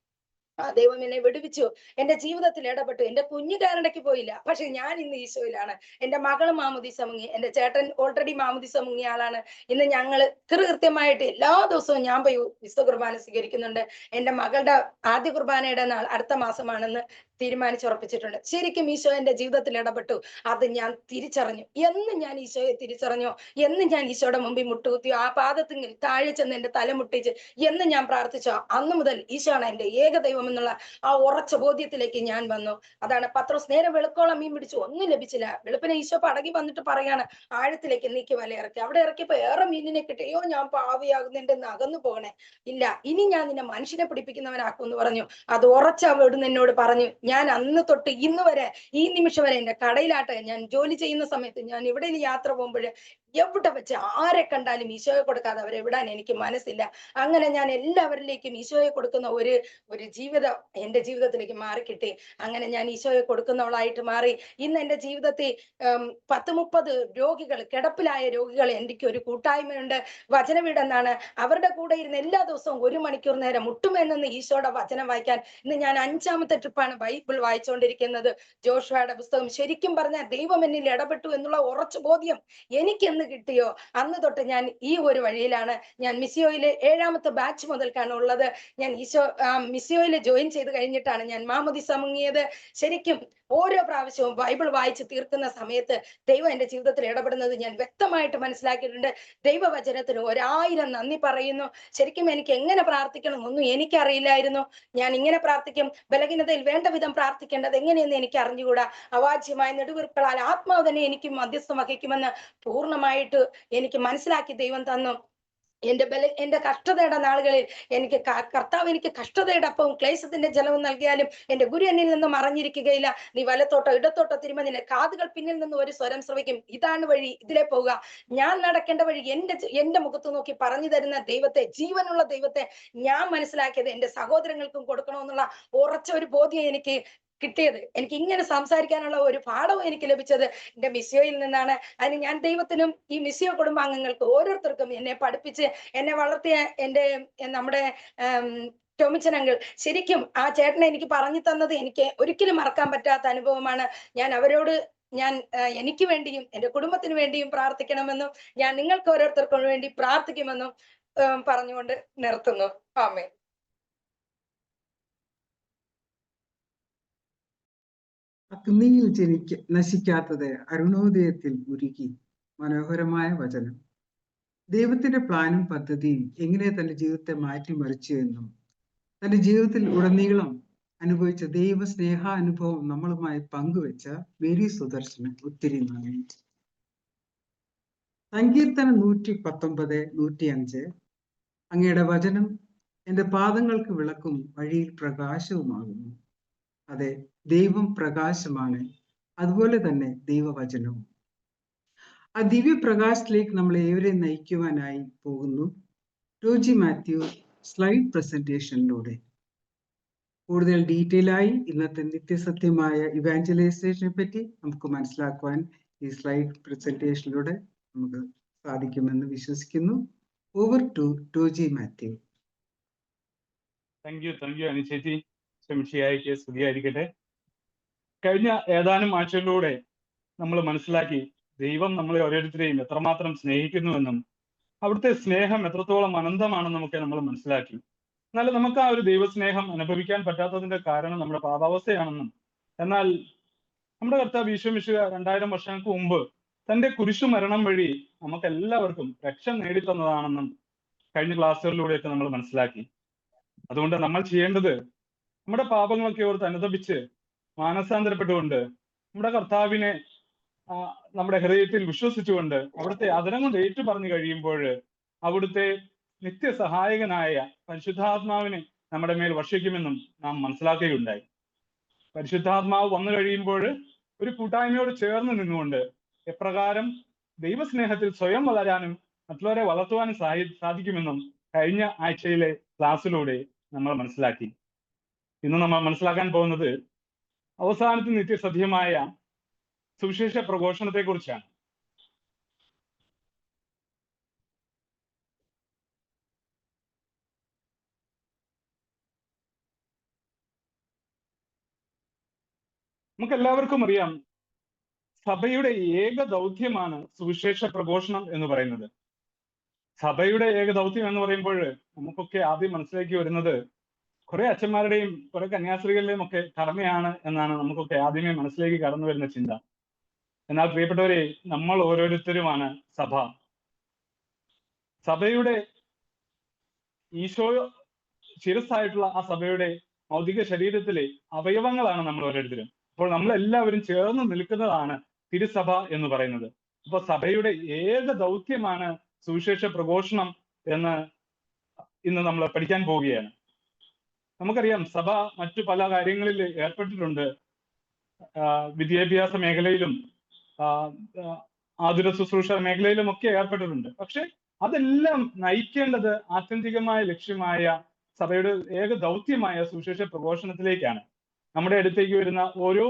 ദൈവം എന്നെ വിടുവിച്ചു, എന്റെ ജീവിതത്തിൽ ഇടപെട്ടു. എന്റെ കുഞ്ഞു കാനഡയ്ക്ക് പോയില്ല, പക്ഷെ ഞാൻ ഇന്ന് ഈശോയിലാണ്. എന്റെ മകള് മാമുദീസ മുങ്ങി, എന്റെ ചേട്ടൻ ഓൾറെഡി മാമുദീസ മുങ്ങിയ ആളാണ്. ഇന്ന് ഞങ്ങള് കൃത്യമായിട്ട് എല്ലാ ദിവസവും ഞാൻ പോയി വിശുദ്ധ കുർബാന സ്വീകരിക്കുന്നുണ്ട്. എന്റെ മകളുടെ ആദ്യ കുർബാനയുടെ നാൾ അടുത്ത മാസമാണെന്ന് തീരുമാനിച്ചുറപ്പിച്ചിട്ടുണ്ട്. ശരിക്കും ഈശോ എന്റെ ജീവിതത്തിൽ ഇടപെട്ടു. അത് ഞാൻ തിരിച്ചറിഞ്ഞു. എന്ന് ഞാൻ ഈശോയെ തിരിച്ചറിഞ്ഞു, എന്ന് ഞാൻ ഈശോയുടെ മുമ്പിൽ മുട്ടുകുത്തി ആ പാദത്തിൽ താഴെ ചെന്ന് എന്റെ തല മുട്ടിച്ച് എന്ന് ഞാൻ പ്രാർത്ഥിച്ചോ, അന്ന് മുതൽ ഈശോയാണ് എന്റെ ഏകദൈവം എന്നുള്ള ആ ഉറച്ച ബോധ്യത്തിലേക്ക് ഞാൻ വന്നു. അതാണ് പത്രോസ് നേരെ വെളുക്കോളം മീൻ പിടിച്ചു, ഒന്നും ലഭിച്ചില്ല. വെളുപ്പിനെ ഈശോ പടകി വന്നിട്ട് പറയാണ്, ആഴത്തിലേക്ക് നീക്കി വല ഇറക്കി. അവിടെ ഇറക്കിയപ്പോ ഏറെ മീനിനെ കിട്ടി. അയ്യോ ഞാൻ പാവിയാകുന്നതിന്റെ അകന്നു പോകണേ, ഇല്ല ഇനി ഞാൻ നിന്നെ മനുഷ്യനെ പിടിപ്പിക്കുന്നവനാക്കും എന്ന് പറഞ്ഞു. അത് ഉറച്ച അവിടുന്ന് എന്നോട് പറഞ്ഞു. ഞാൻ അന്ന് തൊട്ട് ഇന്ന് വരെ ഈ നിമിഷം വരെ എന്റെ കടയിലാട്ടെ, ഞാൻ ജോലി ചെയ്യുന്ന സമയത്ത്, ഞാൻ എവിടെയും യാത്ര പോകുമ്പോൾ എവിടെ വെച്ച് ആരെ കണ്ടാലും ഈശോയെ കൊടുക്കാതെ അവരെ വിടാൻ എനിക്ക് മനസ്സില്ല. അങ്ങനെ ഞാൻ എല്ലാവരിലേക്കും ഈശോയെ കൊടുക്കുന്ന ഒരു ജീവിതം എന്റെ ജീവിതത്തിലേക്ക് മാറിക്കിട്ടി. അങ്ങനെ ഞാൻ ഈശോയെ കൊടുക്കുന്നവളായിട്ട് മാറി. ഇന്ന് എന്റെ ജീവിതത്തിൽ 10-30 രോഗികൾ, കിടപ്പിലായ രോഗികൾ, എനിക്ക് ഒരു കൂട്ടായ്മയുണ്ട് വചനവീടെന്നാണ്. അവരുടെ കൂടെ ഇരുന്ന് എല്ലാ ദിവസവും 1 മണിക്കൂർ നേരം മുട്ടുമേൽ നിന്ന് ഈശോയുടെ വചനം വായിക്കാൻ ഇന്ന് ഞാൻ 5ാമത്തെ ട്രിപ്പാണ് ബൈബിൾ വായിച്ചുകൊണ്ടിരിക്കുന്നത്. ജോഷുവയുടെ പുസ്തകം. ശരിക്കും പറഞ്ഞാൽ ദൈവം എന്നിൽ ഇടപെട്ടു എന്നുള്ള ഉറച്ച ബോധ്യം എനിക്ക് എന്ന് കിട്ടിയോ അന്ന് തൊട്ട് ഞാൻ ഈ ഒരു വഴിയിലാണ്. ഞാൻ മിസിയോയിലെ 7ാമത്തെ ബാച്ച് മുതൽക്കാണ് ഉള്ളത്. ഞാൻ മിസിയോയിൽ ജോയിൻ ചെയ്ത് കഴിഞ്ഞിട്ടാണ് ഞാൻ മാമോദിസ മുങ്ങിയത്. ശരിക്കും ഓരോ പ്രാവശ്യവും ബൈബിൾ വായിച്ച് തീർക്കുന്ന സമയത്ത് ദൈവം എന്റെ ജീവിതത്തിൽ ഇടപെടുന്നത് ഞാൻ വ്യക്തമായിട്ട് മനസ്സിലാക്കിയിട്ടുണ്ട്. ദൈവവചനത്തിന് 1000 നന്ദി പറയുന്നു. ശരിക്കും എനിക്ക് എങ്ങനെ പ്രാർത്ഥിക്കണം ഒന്നും എനിക്കറിയില്ലായിരുന്നു. ഞാൻ ഇങ്ങനെ പ്രാർത്ഥിക്കും, ബലഹീനതയിൽ വേണ്ട വിധം പ്രാർത്ഥിക്കേണ്ടത് എങ്ങനെയെന്ന് എനിക്ക് അറിഞ്ഞുകൂടാ. അവാച്യമായ നെടുവീർപ്പുകളാൽ ആത്മാവ് തന്നെ എനിക്ക് മധ്യസ്ഥം വഹിക്കുമെന്ന് പൂർണ്ണമായിട്ട് എനിക്ക് മനസ്സിലാക്കി ദൈവം തന്നു. എന്റെ കഷ്ടതയുടെ നാളുകളിൽ എനിക്ക് കർത്താവ് എനിക്ക് കഷ്ടതയുടെ അപ്പവും ക്ലേശത്തിന്റെ ജലവും നൽകിയാലും എന്റെ ഗുരു എന്നിൽ നിന്ന് മറഞ്ഞിരിക്കുകയില്ല. നീ വലത്തോട്ടോ ഇടത്തോട്ടോ തിരുമ്പ നിന്റെ കാതുകൾ പിന്നിൽ നിന്ന് ഒരു സ്വരം ശ്രവിക്കും, ഇതാണ് വഴി, ഇതിലെ പോവുക. ഞാൻ നടക്കേണ്ട വഴി എന്റെ മുഖത്ത് നോക്കി പറഞ്ഞു തരുന്ന ദൈവത്തെ, ജീവനുള്ള ദൈവത്തെ ഞാൻ മനസ്സിലാക്കിയത് എന്റെ സഹോദരങ്ങൾക്കും കൊടുക്കണമെന്നുള്ള ഉറച്ച ഒരു ബോധ്യം എനിക്ക് കിട്ടിയത്. എനിക്ക് ഇങ്ങനെ സംസാരിക്കാനുള്ള ഒരു പാഠവും എനിക്ക് ലഭിച്ചത് എന്റെ മിസിയോയിൽ നിന്നാണ്. അതിന് ഞാൻ ദൈവത്തിനും ഈ മിസിയോ കുടുംബാംഗങ്ങൾക്ക് ഓരോരുത്തർക്കും എന്നെ പഠിപ്പിച്ച് എന്നെ വളർത്തിയ നമ്മുടെ ടോമിച്ചനങ്കിൾ, ശരിക്കും ആ ചേട്ടനെ എനിക്ക് പറഞ്ഞു തന്നത് എനിക്ക് ഒരിക്കലും മറക്കാൻ പറ്റാത്ത അനുഭവമാണ്. ഞാൻ എനിക്ക് വേണ്ടിയും എന്റെ കുടുംബത്തിന് വേണ്ടിയും പ്രാർത്ഥിക്കണമെന്നും ഞാൻ നിങ്ങൾക്ക് ഓരോരുത്തർക്കും വേണ്ടി പ്രാർത്ഥിക്കുമെന്നും പറഞ്ഞുകൊണ്ട് നിർത്തുന്നു. ആമേൻ. അഗ്നിയിൽ നശിക്കാത്തത് അരുണോദയത്തിൽ ഉരുകി. മനോഹരമായ വചനം. ദൈവത്തിന്റെ പ്ലാനും പദ്ധതിയും എങ്ങനെ തന്റെ ജീവിതത്തെ മാറ്റിമറിച്ചു എന്നും തന്റെ ജീവിതത്തിൽ ഉടനീളം അനുഭവിച്ച ദൈവ സ്നേഹാനുഭവം നമ്മളുമായി പങ്കുവെച്ച മേരി സുദർശന് ഒത്തിരി നന്ദി. സങ്കീർത്തനം 119, 105. അങ്ങയുടെ വചനം എന്റെ പാദങ്ങൾക്ക് വിളക്കും വഴിയിൽ പ്രകാശവുമാകുന്നു. അതെ, ദൈവം പ്രകാശമാണ്, അതുപോലെ തന്നെ ദൈവവചനവും. ആ ദിവ്യപ്രകാശത്തിലേക്ക് നമ്മൾ ഏവരെയും നയിക്കുവാനായി പോകുന്നു ടോജി മാത്യു സ്ലൈഡ് പ്രസന്റേഷനിലൂടെ. കൂടുതൽ ഡീറ്റെയിൽ ആയി ഇന്നത്തെ നിത്യസത്യമായ ഇവാഞ്ചലൈസേഷനെ പറ്റി നമുക്ക് മനസ്സിലാക്കുവാൻ ഈ സ്ലൈഡ് പ്രസന്റേഷനിലൂടെ നമുക്ക് സാധിക്കുമെന്ന് വിശ്വസിക്കുന്നു. Over to Toji Mathew. Thank you Ani ചേച്ചി. ശംഷിയായിക്ക് സ്തുതിയായിരിക്കട്ടെ. കഴിഞ്ഞ ഏതാനും ആഴ്ചകളിലൂടെ നമ്മൾ മനസ്സിലാക്കി ദൈവം നമ്മളെ ഓരോരുത്തരെയും എത്രമാത്രം സ്നേഹിക്കുന്നുവെന്നും അവിടുത്തെ സ്നേഹം എത്രത്തോളം അനന്തമാണെന്നൊക്കെ നമ്മൾ മനസ്സിലാക്കി. എന്നാൽ നമുക്ക് ആ ഒരു ദൈവസ്നേഹം അനുഭവിക്കാൻ പറ്റാത്തതിന്റെ കാരണം നമ്മുടെ പാപാവസ്ഥയാണെന്നും എന്നാൽ നമ്മുടെ കർത്താവ് ഈശോ മിശിഹ 2000 വർഷങ്ങൾക്ക് മുമ്പ് തന്റെ കുരിശു മരണം വഴി നമുക്ക് എല്ലാവർക്കും രക്ഷ നേടിത്തന്നതാണെന്നും കഴിഞ്ഞ ക്ലാസ്സുകളിലൂടെയൊക്കെ നമ്മൾ മനസ്സിലാക്കി. അതുകൊണ്ട് നമ്മൾ ചെയ്യേണ്ടത് നമ്മുടെ പാപങ്ങളൊക്കെ ഓർത്ത് അനുതപിച്ച് മാനസാന്തരപ്പെട്ടുകൊണ്ട് നമ്മുടെ കർത്താവിനെ നമ്മുടെ ഹൃദയത്തിൽ വിശ്വസിച്ചുകൊണ്ട് അവിടുത്തെ അതിരം കൊണ്ട് ഏറ്റു പറഞ്ഞു കഴിയുമ്പോൾ അവിടുത്തെ നിത്യസഹായകനായ പരിശുദ്ധാത്മാവിനെ നമ്മുടെ മേൽ വർഷിക്കുമെന്നും നാം മനസ്സിലാക്കുകയുണ്ടായി. പരിശുദ്ധാത്മാവ് വന്നു കഴിയുമ്പോൾ ഒരു കൂട്ടായ്മയോട് ചേർന്ന് നിന്നുകൊണ്ട് എപ്രകാരം ദൈവസ്നേഹത്തിൽ സ്വയം വളരാനും മറ്റുള്ളവരെ വളർത്തുവാനും സാധിക്കുമെന്നും കഴിഞ്ഞ ആഴ്ചയിലെ ക്ലാസ്സിലൂടെ നമ്മൾ മനസ്സിലാക്കി. ഇന്ന് നമ്മൾ മനസ്സിലാക്കാൻ പോകുന്നത് അവസാനത്തെ നിത്യസത്യമായ സുവിശേഷ പ്രഘോഷണത്തെ കുറിച്ചാണ്. നമുക്കെല്ലാവർക്കും അറിയാം, സഭയുടെ ഏക ദൗത്യമാണ് സുവിശേഷ പ്രഘോഷണം എന്ന് പറയുന്നത്. സഭയുടെ ഏക ദൗത്യം എന്ന് പറയുമ്പോൾ നമുക്കൊക്കെ ആദ്യം മനസ്സിലാക്കി വരുന്നത് കുറെ അച്ഛന്മാരുടെയും കുറെ കന്യാസ്ത്രീകളുടെയും ഒക്കെ കടമയാണ് എന്നാണ് നമുക്കൊക്കെ ആദ്യമേ മനസ്സിലേക്ക് കടന്നു വരുന്ന ചിന്ത. എന്നാൽ പ്രിയപ്പെട്ടവരെ, നമ്മൾ ഓരോരുത്തരുമാണ് സഭ. സഭയുടെ ഈശോ ശിരസ്സായിട്ടുള്ള ആ സഭയുടെ ഭൗതിക ശരീരത്തിലെ അവയവങ്ങളാണ് നമ്മൾ ഓരോരുത്തരും. അപ്പോൾ നമ്മളെല്ലാവരും ചേർന്ന് നിൽക്കുന്നതാണ് തിരുസഭ എന്ന് പറയുന്നത്. അപ്പൊ സഭയുടെ ഏക ദൗത്യമാണ് സുവിശേഷ പ്രഘോഷണം എന്ന് ഇന്ന് നമ്മൾ പഠിക്കാൻ പോവുകയാണ്. നമുക്കറിയാം, സഭ മറ്റു പല കാര്യങ്ങളിൽ ഏർപ്പെട്ടിട്ടുണ്ട്. വിദ്യാഭ്യാസ മേഖലയിലും ആതുര ശുശ്രൂഷ മേഖലയിലും ഒക്കെ ഏർപ്പെട്ടിട്ടുണ്ട്. പക്ഷെ അതെല്ലാം നയിക്കേണ്ടത് ആത്യന്തികമായ ലക്ഷ്യമായ സഭയുടെ ഏക ദൗത്യമായ സുവിശേഷ പ്രഘോഷണത്തിലേക്കാണ്. നമ്മുടെ അടുത്തേക്ക് വരുന്ന ഓരോ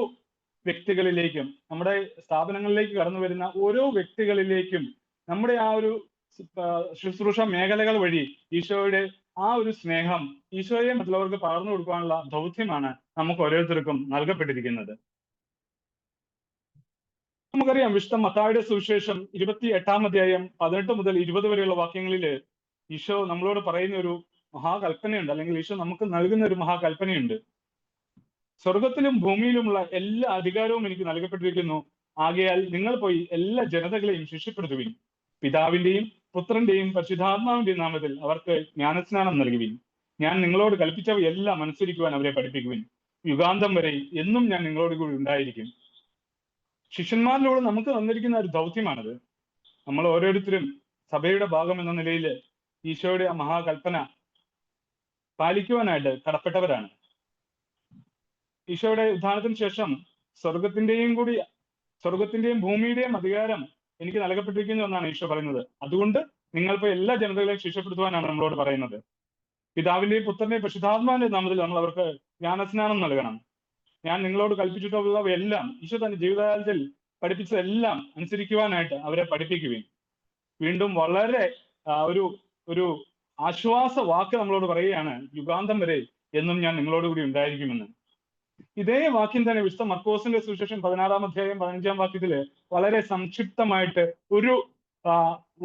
വ്യക്തികളിലേക്കും, നമ്മുടെ സ്ഥാപനങ്ങളിലേക്ക് കടന്നു വരുന്ന ഓരോ വ്യക്തികളിലേക്കും നമ്മുടെ ആ ഒരു ശുശ്രൂഷ മേഖലകൾ വഴി ഈശോയുടെ ആ ഒരു സ്നേഹം, ഈശോയെ മറ്റുള്ളവർക്ക് പകർന്നു കൊടുക്കാനുള്ള ദൗത്യമാണ് നമുക്ക് ഓരോരുത്തർക്കും നൽകപ്പെട്ടിരിക്കുന്നത്. നമുക്കറിയാം, വിശുദ്ധ മത്തായിയുടെ സുവിശേഷം 28-ാം അധ്യായം 18 മുതൽ 20 വരെയുള്ള വാക്യങ്ങളിൽ ഈശോ നമ്മളോട് പറയുന്ന ഒരു മഹാകൽപ്പനയുണ്ട്, അല്ലെങ്കിൽ ഈശോ നമുക്ക് നൽകുന്ന ഒരു മഹാകൽപ്പനയുണ്ട്. സ്വർഗത്തിലും ഭൂമിയിലുമുള്ള എല്ലാ അധികാരവും എനിക്ക് നൽകപ്പെട്ടിരിക്കുന്നു. ആകയാൽ നിങ്ങൾ പോയി എല്ലാ ജനതകളെയും ശിഷ്യപ്പെടുത്തുവിൻ. പിതാവിന്റെയും പുത്രന്റെയും പരിശുദ്ധാത്മാവിന്റെയും നാമത്തിൽ അവർക്ക് ജ്ഞാനസ്നാനം നൽകുവിൻ. ഞാൻ നിങ്ങളോട് കൽപ്പിച്ചവയെല്ലാം അനുസരിക്കുവാൻ അവരെ പഠിപ്പിക്കുവിൻ. യുഗാന്തം വരെ എന്നും ഞാൻ നിങ്ങളോട് കൂടി ഉണ്ടായിരിക്കും. ശിഷ്യന്മാരിലൂടെ നമുക്ക് തന്നിരിക്കുന്ന ഒരു ദൗത്യമാണത്. നമ്മൾ ഓരോരുത്തരും സഭയുടെ ഭാഗം എന്ന നിലയിൽ ഈശോയുടെ ആ മഹാകൽപ്പന പാലിക്കുവാനായിട്ട് കടപ്പെട്ടവരാണ്. ഈശോയുടെ ഉത്ഥാനത്തിന് ശേഷം സ്വർഗത്തിന്റെയും ഭൂമിയുടെയും അധികാരം എനിക്ക് നൽകപ്പെട്ടിരിക്കുന്നു എന്നാണ് ഈശോ പറയുന്നത്. അതുകൊണ്ട് നിങ്ങളിപ്പോ എല്ലാ ജനതകളെയും ശിക്ഷപ്പെടുത്തുവാനാണ് നമ്മളോട് പറയുന്നത്. പിതാവിന്റെയും പുത്രന്റെയും പരിശുദ്ധാത്മാവിന്റെയും നാമത്തിൽ നമ്മൾ അവർക്ക് ജ്ഞാനസ്നാനം നൽകണം. ഞാൻ നിങ്ങളോട് കൽപ്പിച്ചിട്ടുള്ളവയെല്ലാം, ഈശോ തന്റെ ജീവിതകാലത്തിൽ പഠിപ്പിച്ചതെല്ലാം അനുസരിക്കുവാനായിട്ട് അവരെ പഠിപ്പിക്കുകയും. വീണ്ടും വളരെ ഒരു ആശ്വാസ വാക്ക് നമ്മളോട് പറയുകയാണ്, യുഗാന്തം വരെ എന്നും ഞാൻ നിങ്ങളോട് കൂടി ഉണ്ടായിരിക്കുമെന്ന്. ഇതേ വാക്യം തന്നെ വിശുദ്ധ മർക്കോസിന്റെ സുവിശേഷം 16-ാം അധ്യായം 15-ാം വാക്യത്തില് വളരെ സംക്ഷിപ്തമായിട്ട് ഒരു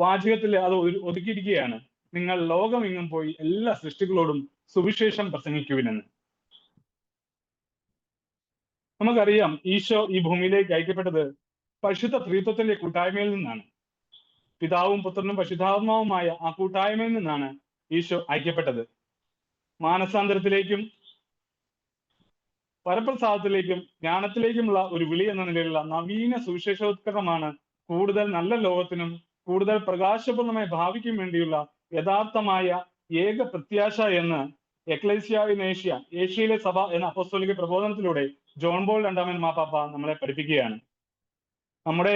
വാചകത്തിൽ അത് ഒതുക്കിയിരിക്കുകയാണ്. നിങ്ങൾ ലോകമെങ്ങും പോയി എല്ലാ സൃഷ്ടികളോടും സുവിശേഷം പ്രസംഗിക്കുവിനെന്ന്. നമുക്കറിയാം, ഈശോ ഈ ഭൂമിയിലേക്ക് അയക്കപ്പെട്ടത് പരിശുദ്ധ ത്രിത്വത്തിന്റെ കൂട്ടായ്മയിൽ നിന്നാണ്. പിതാവും പുത്രനും പരിശുദ്ധാത്മാവുമായ ആ കൂട്ടായ്മയിൽ നിന്നാണ് ഈശോ അയക്കപ്പെട്ടത്. മാനസാന്തരത്തിലേക്കും പരപ്രസാദത്തിലേക്കും ജ്ഞാനത്തിലേക്കുമുള്ള ഒരു വിളി എന്ന നിലയിലുള്ള നവീന സുവിശേഷോത്കരണമാണ് കൂടുതൽ നല്ല ലോകത്തിനും കൂടുതൽ പ്രകാശപൂർണമായ ഭാവിക്കും വേണ്ടിയുള്ള യഥാർത്ഥമായ ഏക പ്രത്യാശ എന്ന് എക്ലേസിയ ഇൻ ഏഷ്യ, ഏഷ്യയിലെ സഭ എന്ന അപ്പോസ്തലിക പ്രബോധനത്തിലൂടെ ജോൺ പോൾ രണ്ടാമൻ മാർപ്പാപ്പ നമ്മളെ പഠിപ്പിക്കുകയാണ്. നമ്മുടെ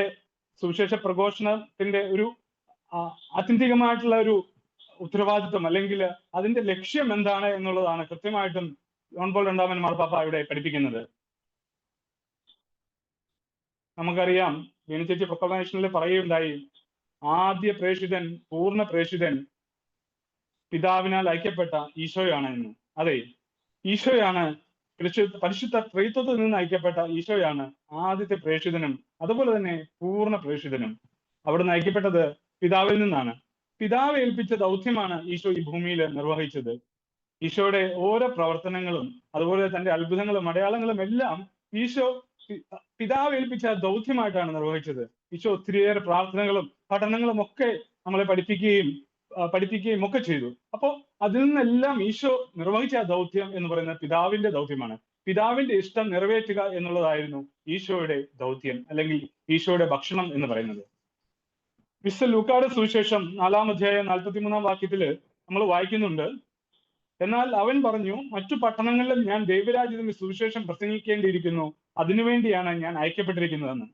സുവിശേഷ പ്രഘോഷണത്തിന്റെ ഒരു ആത്യന്തികമായിട്ടുള്ള ഒരു ഉത്തരവാദിത്വം, അല്ലെങ്കിൽ അതിന്റെ ലക്ഷ്യം എന്താണ് എന്നുള്ളതാണ് കൃത്യമായിട്ടും ജോൺ പോൾ രണ്ടാമൻ മാർപ്പാപ്പ ഇവിടെ പഠിപ്പിക്കുന്നത്. നമുക്കറിയാം, യൂണിറ്റി പ്രൊക്ലമേഷനിൽ പറയുകയുണ്ടായി, ആദ്യ പ്രേഷിതൻ, പൂർണ്ണ പ്രേഷിതൻ പിതാവിനാൽ അയക്കപ്പെട്ട ഈശോയാണ് എന്ന്. അതെ, ഈശോയാണ് പരിശുദ്ധ ത്രിത്വത്തിൽ നിന്ന് അയക്കപ്പെട്ട ഈശോയാണ് ആദ്യത്തെ പ്രേഷിതനും അതുപോലെ തന്നെ പൂർണ്ണ പ്രേഷിതനും. അവിടുന്ന് അയക്കപ്പെട്ടത് പിതാവിൽ നിന്നാണ്. പിതാവ് ഏൽപ്പിച്ച ദൗത്യമാണ് ഈശോ ഈ ഭൂമിയിൽ നിർവഹിച്ചത്. ഈശോയുടെ ഓരോ പ്രവർത്തനങ്ങളും അതുപോലെ തന്റെ അത്ഭുതങ്ങളും അടയാളങ്ങളും എല്ലാം ഈശോ പിതാവ് ഏൽപ്പിച്ച ദൗത്യമായിട്ടാണ് നിർവഹിച്ചത്. ഈശോ ഒത്തിരിയേറെ പ്രാർത്ഥനകളും പഠനങ്ങളും ഒക്കെ നമ്മളെ പഠിപ്പിക്കുകയും ഒക്കെ ചെയ്തു. അപ്പോൾ അതിൽ നിന്നെല്ലാം ഈശോ നിർവഹിച്ച ദൗത്യം എന്ന് പറയുന്നത് പിതാവിന്റെ ദൗത്യമാണ്. പിതാവിന്റെ ഇഷ്ടം നിറവേറ്റുക എന്നുള്ളതായിരുന്നു ഈശോയുടെ ദൗത്യം, അല്ലെങ്കിൽ ഈശോയുടെ ഭക്ഷണം എന്ന് പറയുന്നത്. വിശുദ്ധ ലൂക്കായുടെ സുവിശേഷം 4-ാം അധ്യായം 43-ാം വാക്യത്തില് നമ്മൾ വായിക്കുന്നുണ്ട്, എന്നാൽ അവൻ പറഞ്ഞു, മറ്റു പട്ടണങ്ങളിലും ഞാൻ ദൈവരാജ്യത്തിന്റെ സുവിശേഷം പ്രസംഗിക്കേണ്ടിയിരിക്കുന്നു, അതിനുവേണ്ടിയാണ് ഞാൻ അയക്കപ്പെട്ടിരിക്കുന്നതെന്ന്.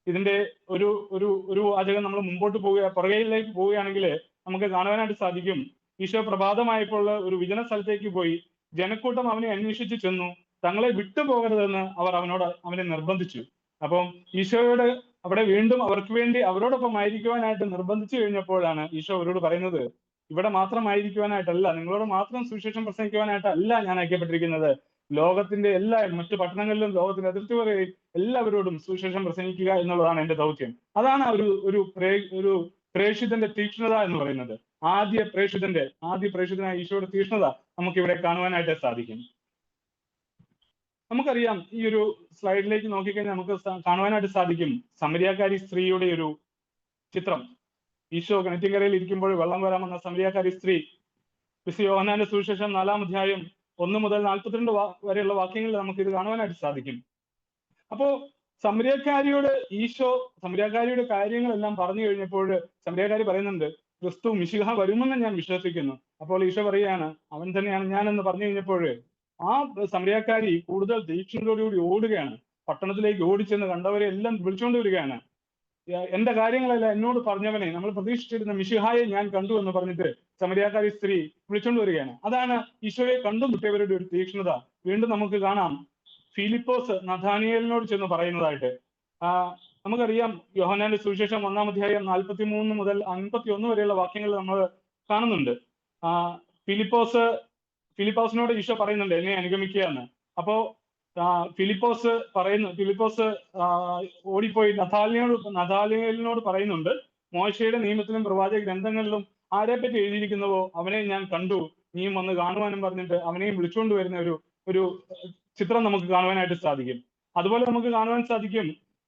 ഇതിന്റെ ഒരു വാചകം നമ്മൾ മുമ്പോട്ട് പുറകയിലേക്ക് പോവുകയാണെങ്കിൽ നമുക്ക് കാണുവാനായിട്ട് സാധിക്കും, ഈശോ പ്രഭാതമായപ്പോൾ ഒരു വിജന സ്ഥലത്തേക്ക് പോയി ജനക്കൂട്ടം അവനെ അന്വേഷിച്ച് ചെന്നു, തങ്ങളെ വിട്ടുപോകരുതെന്ന് അവർ അവനെ നിർബന്ധിച്ചു. അപ്പം ഈശോയോട് അവിടെ വീണ്ടും അവർക്ക് വേണ്ടി അവരോടൊപ്പം ആയിരിക്കുവാനായിട്ട് നിർബന്ധിച്ചു കഴിഞ്ഞപ്പോഴാണ് ഈശോ അവരോട് പറയുന്നത്, ഇവിടെ മാത്രമായിരിക്കുവാനായിട്ടല്ല, നിങ്ങളോട് മാത്രം സുവിശേഷം പ്രസംഗിക്കുവാനായിട്ടല്ല ഞാൻ അയക്കപ്പെട്ടിരിക്കുന്നത്, ലോകത്തിന്റെ മറ്റു പട്ടണങ്ങളിലും ലോകത്തിന്റെ അതിർത്തി വരെയും എല്ലാവരോടും സുവിശേഷം പ്രസംഗിക്കുക എന്നുള്ളതാണ് എന്റെ ദൗത്യം. അതാണ് ഒരു പ്രേഷിതന്റെ തീക്ഷ്ണത എന്ന് പറയുന്നത്. ആദ്യ പ്രേഷിതനായ ഈശോയുടെ തീക്ഷ്ണത നമുക്ക് ഇവിടെ കാണുവാനായിട്ട് സാധിക്കും. നമുക്കറിയാം, ഈ ഒരു സ്ലൈഡിലേക്ക് നോക്കിക്കഴിഞ്ഞാൽ നമുക്ക് കാണുവാനായിട്ട് സാധിക്കും സമരിയാക്കാരി സ്ത്രീയുടെ ഒരു ചിത്രം. ഈശോ കിണറ്റിൻകരയിൽ ഇരിക്കുമ്പോൾ വെള്ളം കോരാമെന്ന സമരിയാക്കാരി സ്ത്രീ വിശുദ്ധ യോഹന്നാന്റെ സുവിശേഷം 4-ാം അധ്യായം 1 മുതൽ 42 വരെയുള്ള വാക്യങ്ങളിൽ നമുക്ക് ഇത് കാണുവാനായിട്ട് സാധിക്കും. അപ്പോ സമരിയാക്കാരിയുടെ കാര്യങ്ങളെല്ലാം പറഞ്ഞു കഴിഞ്ഞപ്പോൾ സമരിയാക്കാരി പറയുന്നുണ്ട്, ക്രിസ്തു മിശിഹ വരുമെന്ന് ഞാൻ വിശ്വസിക്കുന്നു. അപ്പോൾ ഈശോ പറയുകയാണ്, അവൻ തന്നെയാണ് ഞാൻ എന്ന് പറഞ്ഞു കഴിഞ്ഞപ്പോൾ ആ സമരിയാക്കാരി കൂടുതൽ തീക്ഷ്ണതയോടുകൂടി ഓടുകയാണ്. പട്ടണത്തിലേക്ക് ഓടിച്ചെന്ന് കണ്ടവരെ എല്ലാം വിളിച്ചുകൊണ്ട് വരികയാണ്. എന്റെ കാര്യങ്ങളെല്ലാം എന്നോട് പറഞ്ഞവനെ, നമ്മൾ പ്രതീക്ഷിച്ചിരുന്ന മിശിഹായെ ഞാൻ കണ്ടു എന്ന് പറഞ്ഞിട്ട് സമരിയാക്കാരി സ്ത്രീ വിളിച്ചുകൊണ്ട് വരികയാണ്. അതാണ് ഈശോയെ കണ്ടുമുട്ടിയവരുടെ ഒരു തീക്ഷ്ണത. വീണ്ടും നമുക്ക് കാണാം ഫിലിപ്പോസ് നഥാനിയേലിനോട് ചെന്ന് പറയുന്നതായിട്ട്. നമുക്കറിയാം യോഹന്നാന്റെ സുവിശേഷം 1-ാം അധ്യായം 43 മുതൽ 51 വരെയുള്ള വാക്യങ്ങൾ നമ്മൾ കാണുന്നുണ്ട്. ഫിലിപ്പോസിനോട് ഈശോ പറയുന്നുണ്ട് എന്നെ അനുഗമിക്കുക എന്ന്. അപ്പോ ഫിലിപ്പോസ് ഓടിപ്പോയി നഥാനിയേലിനോട് പറയുന്നുണ്ട്, മോശയുടെ നിയമത്തിലും പ്രവാചക ഗ്രന്ഥങ്ങളിലും ആരെപ്പറ്റി എഴുതിയിരിക്കുന്നുവോ അവനെ ഞാൻ കണ്ടു, നീയും വന്ന് കാണുവാനും പറഞ്ഞിട്ട് അവനെയും വിളിച്ചുകൊണ്ട് വരുന്ന ഒരു ചിത്രം നമുക്ക് കാണുവാനായിട്ട് സാധിക്കും. അതുപോലെ നമുക്ക് കാണുവാൻ സാധിക്കും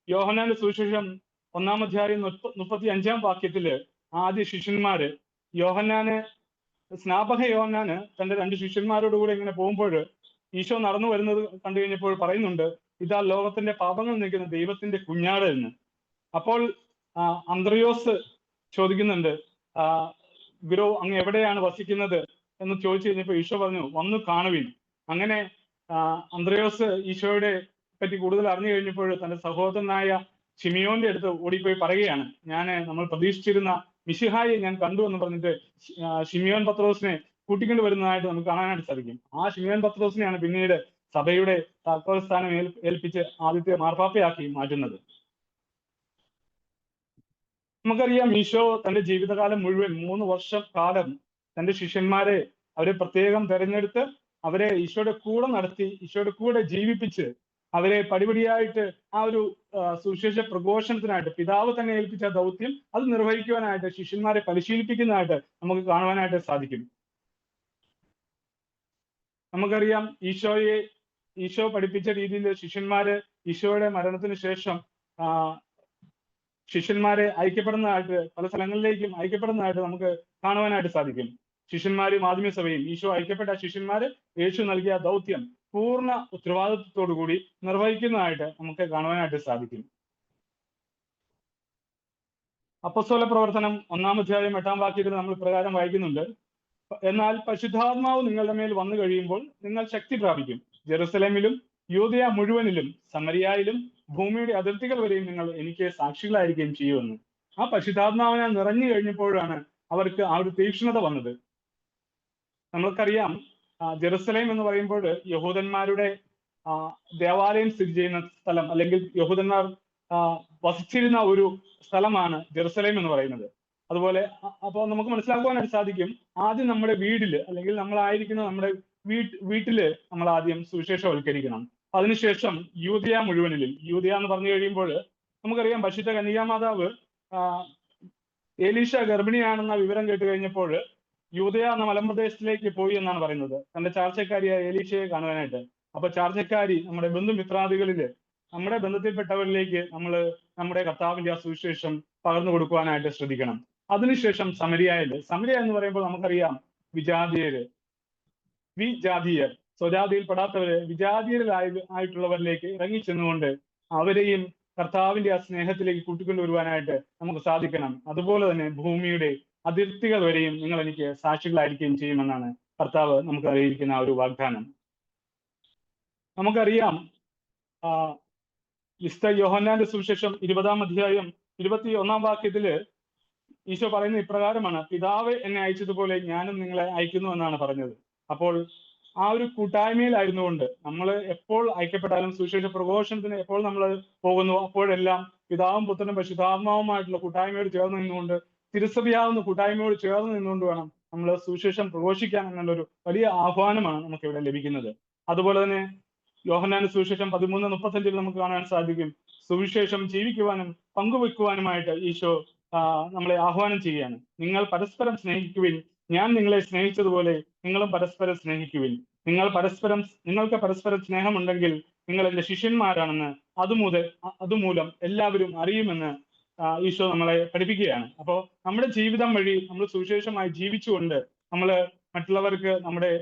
യോഹന്നാന്റെ സുവിശേഷം 1-ാം അധ്യായം 35-ാം വാക്യത്തില് ആദ്യ ശിഷ്യന്മാര് സ്നാപക യോഹന്നാന് തന്റെ 2 ശിഷ്യന്മാരോട് കൂടെ ഇങ്ങനെ പോകുമ്പോൾ ഈശോ നടന്നു വരുന്നത് കണ്ടു കഴിഞ്ഞപ്പോൾ പറയുന്നുണ്ട്, ഇതാ ലോകത്തിന്റെ പാപങ്ങൾ നീക്കുന്ന ദൈവത്തിന്റെ കുഞ്ഞാട് എന്ന്. അപ്പോൾ അന്ത്രയോസ് ചോദിക്കുന്നുണ്ട്, ഗുരു അങ്ങ് എവിടെയാണ് വസിക്കുന്നത് എന്ന് ചോദിച്ചു കഴിഞ്ഞപ്പോൾ ഈശോ പറഞ്ഞു, വന്നു കാണുവിൻ. അങ്ങനെ അന്ത്രയോസ് ഈശോയുടെ പറ്റി കൂടുതൽ അറിഞ്ഞു കഴിഞ്ഞപ്പോൾ തന്റെ സഹോദരനായ ശിമിയോന്റെ അടുത്ത് ഓടിപ്പോയി പറയുകയാണ്, നമ്മൾ പ്രതീക്ഷിച്ചിരുന്ന മിശിഹായെ ഞാൻ കണ്ടു എന്ന് പറഞ്ഞിട്ട് ശിമിയോൻ പത്രോസിനെ കൂട്ടിക്കൊണ്ട് വരുന്നതായിട്ട് നമുക്ക് കാണാനായിട്ട് സാധിക്കും. ആ ശിമിയോൻ പത്രോസിനെയാണ് പിന്നീട് സഭയുടെ താക്കോൽ സ്ഥാനം ഏൽപ്പിച്ച് ആദ്യത്തെ മാർപ്പാപ്പയാക്കി മാറ്റുന്നത്. നമുക്കറിയാം ഈശോ തന്റെ ജീവിതകാലം മുഴുവൻ 3 വർഷം കാലം തന്റെ ശിഷ്യന്മാരെ അവരെ പ്രത്യേകം തെരഞ്ഞെടുത്ത് അവരെ ഈശോയുടെ കൂടെ നടത്തി, ഈശോയുടെ കൂടെ ജീവിപ്പിച്ച് അവരെ പടിപടിയായിട്ട് ആ ഒരു സുവിശേഷ പ്രഘോഷണത്തിനായിട്ട് പിതാവ് തന്നെ ഏൽപ്പിച്ച ദൗത്യം അത് നിർവഹിക്കുവാനായിട്ട് ശിഷ്യന്മാരെ പരിശീലിപ്പിക്കുന്നതായിട്ട് നമുക്ക് കാണുവാനായിട്ട് സാധിക്കും. നമുക്കറിയാം ഈശോ പഠിപ്പിച്ച രീതിയിൽ ശിഷ്യന്മാര് ഈശോയുടെ മരണത്തിന് ശേഷം ശിഷ്യന്മാരെ ഐക്യപ്പെടുന്നതായിട്ട് പല സ്ഥലങ്ങളിലേക്കും ഐക്യപ്പെടുന്നതായിട്ട് നമുക്ക് കാണുവാനായിട്ട് സാധിക്കും. ശിഷ്യന്മാരും ആത്മീയസഭയും ഈശോ ഐക്യപ്പെട്ട ശിഷ്യന്മാര് യേശു നൽകിയ ദൗത്യം പൂർണ്ണ ഉത്തരവാദിത്വത്തോടു കൂടി നിർവഹിക്കുന്നതായിട്ട് നമുക്ക് കാണുവാനായിട്ട് സാധിക്കും. അപ്പോസ്തല പ്രവർത്തനം 1-ാം അധ്യായം 8-ാം വാക്യത്തിൽ നമ്മൾ പ്രകാരം വായിക്കുന്നുണ്ട്, എന്നാൽ പരിശുദ്ധാത്മാവ് നിങ്ങളുടെ മേൽ വന്നു കഴിയുമ്പോൾ നിങ്ങൾ ശക്തി പ്രാപിക്കും. ജെറുസലേമിലും യൂദയ മുഴുവനിലും സമരിയായിലും ഭൂമിയുടെ അതിർത്തികൾ വരെയും നിങ്ങൾ എനിക്ക് സാക്ഷികളായിരിക്കുകയും ചെയ്യുമെന്ന്. ആ പരിശുദ്ധാത്മാവിനെ നിറഞ്ഞു കഴിഞ്ഞപ്പോഴാണ് അവർക്ക് ആ ഒരു തീക്ഷ്ണത വന്നത്. നമ്മൾക്കറിയാം ജെറുസലേം എന്ന് പറയുമ്പോൾ യഹൂദന്മാരുടെ ദേവാലയം സ്ഥിതി ചെയ്യുന്ന സ്ഥലം, അല്ലെങ്കിൽ യഹൂദന്മാർ വസിച്ചിരുന്ന ഒരു സ്ഥലമാണ് ജെറുസലേം എന്ന് പറയുന്നത്. അതുപോലെ അപ്പോൾ നമുക്ക് മനസ്സിലാക്കുവാനായിട്ട് സാധിക്കും, ആദ്യം നമ്മുടെ വീട്ടില് അല്ലെങ്കിൽ നമ്മളായിരിക്കുന്ന നമ്മുടെ വീട്ടില് നമ്മൾ ആദ്യം സുവിശേഷവൽക്കരിക്കണം. അതിനുശേഷം യൂദയ മുഴുവനിലും, യൂദയ എന്ന് പറഞ്ഞു കഴിയുമ്പോൾ നമുക്കറിയാം പരിശുദ്ധ കന്യകാമാതാവ് എലീശ ഗർഭിണിയാണെന്ന വിവരം കേട്ട് കഴിഞ്ഞപ്പോൾ യൂദയ എന്ന മലമ്പ്രദേശത്തിലേക്ക് പോയി എന്നാണ് പറയുന്നത്, തന്റെ ചാർച്ചക്കാരിയായ എലീശയെ കാണുവാനായിട്ട്. അപ്പൊ ചാർച്ചക്കാരി നമ്മുടെ ബന്ധുമിത്രാദികളില് നമ്മുടെ ബന്ധത്തിൽപ്പെട്ടവരിലേക്ക് നമ്മുടെ കർത്താവിന്റെ ആ സുവിശേഷം പകർന്നു കൊടുക്കുവാനായിട്ട് ശ്രദ്ധിക്കണം. അതിനുശേഷം സമരിയ എന്ന് പറയുമ്പോൾ നമുക്കറിയാം വിജാതീയർ, സ്വജാതിയിൽപ്പെടാത്തവര് വിജാതീയരായിട്ടുള്ളവരിലേക്ക് ഇറങ്ങിച്ചെന്നുകൊണ്ട് അവരെയും കർത്താവിന്റെ ആ സ്നേഹത്തിലേക്ക് കൂട്ടിക്കൊണ്ടുവരുവാനായിട്ട് നമുക്ക് സാധിക്കണം. അതുപോലെ തന്നെ ഭൂമിയുടെ അതിർത്തികൾ വരെയും നിങ്ങൾ എനിക്ക് സാക്ഷികളായിരിക്കുകയും ചെയ്യുമെന്നാണ് കർത്താവ് നമുക്ക് അറിയിക്കുന്ന ആ ഒരു വാഗ്ദാനം. നമുക്കറിയാം വിശുദ്ധ യോഹന്നാന്റെ സുവിശേഷം 20-ാം അധ്യായം 21-ാം വാക്യത്തില് ഈശോ പറയുന്ന ഇപ്രകാരമാണ്, പിതാവ് എന്നെ അയച്ചതുപോലെ ഞാനും നിങ്ങളെ അയക്കുന്നു എന്നാണ് പറഞ്ഞത്. അപ്പോൾ ആ ഒരു കൂട്ടായ്മയിലായിരുന്നുകൊണ്ട് നമ്മൾ എപ്പോൾ ഐക്യപ്പെട്ടാലും സുവിശേഷ പ്രഘോഷണത്തിന് എപ്പോൾ നമ്മൾ പോകുന്നു അപ്പോഴെല്ലാം പിതാവും പുത്രനും പരിശുദ്ധാത്മാവുമായിട്ടുള്ള കൂട്ടായ്മയോട് ചേർന്ന് നിന്നുകൊണ്ട്, തിരുസഭയാവുന്ന കൂട്ടായ്മയോട് ചേർന്ന് നിന്നുകൊണ്ട് വേണം നമ്മൾ സുവിശേഷം പ്രഘോഷിക്കാൻ എന്നുള്ളൊരു വലിയ ആഹ്വാനമാണ് നമുക്ക് ഇവിടെ ലഭിക്കുന്നത്. അതുപോലെ തന്നെ യോഹന്നാന്റെ സുവിശേഷം 13:35 നമുക്ക് കാണാൻ സാധിക്കും, സുവിശേഷം ജീവിക്കുവാനും പങ്കുവെക്കുവാനുമായിട്ട് ഈശോ നമ്മളെ ആഹ്വാനം ചെയ്യുകയാണ്. നിങ്ങൾ പരസ്പരം സ്നേഹിക്കുവിൻ, ഞാൻ നിങ്ങളെ സ്നേഹിച്ചതുപോലെ നിങ്ങളും പരസ്പരം സ്നേഹിക്കുവിൻ. നിങ്ങൾക്ക് പരസ്പരം സ്നേഹമുണ്ടെങ്കിൽ നിങ്ങൾ എന്റെ ശിഷ്യന്മാരാണെന്ന് അതുമൂലം എല്ലാവരും അറിയുമെന്ന് ഈശോ നമ്മളെ പഠിപ്പിക്കുകയാണ്. അപ്പോൾ നമ്മുടെ ജീവിതം വഴി നമ്മൾ സുവിശേഷമായി ജീവിച്ചുകൊണ്ട് നമ്മൾ മറ്റുള്ളവർക്ക് നമ്മുടെ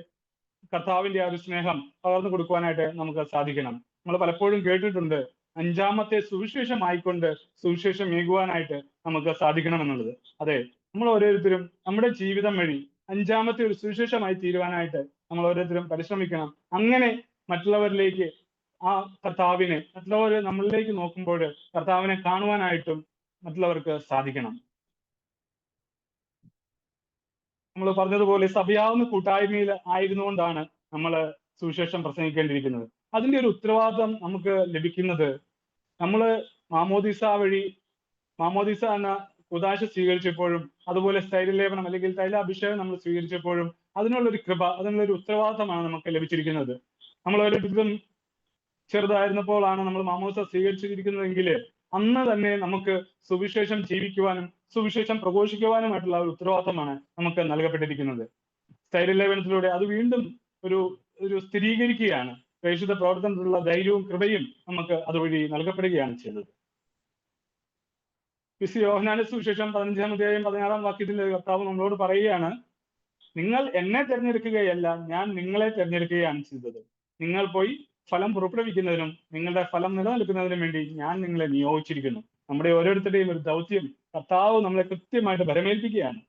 കർത്താവിന്റെ ആ ഒരു സ്നേഹം പകർന്നു കൊടുക്കുവാനായിട്ട് നമുക്ക് സാധിക്കണം. നമ്മൾ പലപ്പോഴും കേട്ടിട്ടുണ്ട്, 5ാമത്തെ സുവിശേഷമായിക്കൊണ്ട് സുവിശേഷം ഏകുവാനായിട്ട് നമുക്ക് സാധിക്കണം എന്നുള്ളത്. അതെ, നമ്മൾ ഓരോരുത്തരും നമ്മുടെ ജീവിതം വഴി 5ാമത്തെ ഒരു സുവിശേഷമായി തീരുവാനായിട്ട് നമ്മൾ ഓരോരുത്തരും പരിശ്രമിക്കണം. അങ്ങനെ മറ്റുള്ളവരിലേക്ക് ആ കർത്താവിനെ, മറ്റുള്ളവർ നമ്മളിലേക്ക് നോക്കുമ്പോൾ കർത്താവിനെ കാണുവാനായിട്ടും മറ്റുള്ളവർക്ക് സാധിക്കണം. നമ്മൾ പറഞ്ഞതുപോലെ സഭയാവുന്ന കൂട്ടായ്മയിൽ ആയിരുന്നുകൊണ്ടാണ് നമ്മൾ സുവിശേഷം പ്രസംഗിക്കേണ്ടിയിരിക്കുന്നത്. അതിന്റെ ഒരു ഉത്തരവാദിത്വം നമുക്ക് ലഭിക്കുന്നത് നമ്മൾ മാമോദിസ എന്ന കുദാശ സ്വീകരിച്ചപ്പോഴും അതുപോലെ സ്ഥൈര്യലേപനം അല്ലെങ്കിൽ തൈലാഭിഷേകം നമ്മൾ സ്വീകരിച്ചപ്പോഴും അതിനുള്ളൊരു കൃപ, അതിനുള്ളൊരു ഉത്തരവാദിത്തമാണ് നമുക്ക് ലഭിച്ചിരിക്കുന്നത്. നമ്മൾ ഓരോരുത്തരും ചെറുതായിരുന്നപ്പോഴാണ് നമ്മൾ മാമോദിസ സ്വീകരിച്ചിരിക്കുന്നതെങ്കിൽ അന്ന് തന്നെ നമുക്ക് സുവിശേഷം ജീവിക്കുവാനും സുവിശേഷം പ്രഘോഷിക്കുവാനുമായിട്ടുള്ള ഒരു ഉത്തരവാദിത്തമാണ് നമുക്ക് നൽകപ്പെട്ടിരിക്കുന്നത്. സ്ഥൈര്യലേപനത്തിലൂടെ അത് വീണ്ടും ഒരു സ്ഥിരീകരിക്കുകയാണ്. പ്രേക്ഷിത പ്രവർത്തനത്തിലുള്ള ധൈര്യവും കൃപയും നമുക്ക് അതുവഴി നൽകപ്പെടുകയാണ് ചെയ്തത്. വിശുദ്ധ യോഹന്നാന്റെ സുവിശേഷം 15-ാം അധ്യായം 16-ാം വാക്യത്തിൽ കർത്താവ് നമ്മളോട് പറയുകയാണ്, നിങ്ങൾ എന്നെ തിരഞ്ഞെടുക്കുകയല്ല, ഞാൻ നിങ്ങളെ തിരഞ്ഞെടുക്കുകയാണ് ചെയ്തത്. നിങ്ങൾ പോയി ഫലം പുറപ്പെടുവിക്കുന്നതിനും നിങ്ങളുടെ ഫലം നിലനിൽക്കുന്നതിനും വേണ്ടി ഞാൻ നിങ്ങളെ നിയോഗിച്ചിരിക്കുന്നു. നമ്മുടെ ഓരോരുത്തരുടെയും ഒരു ദൗത്യം കർത്താവ് നമ്മളെ കൃത്യമായിട്ട് ഭരമേൽപ്പിക്കുകയാണ്.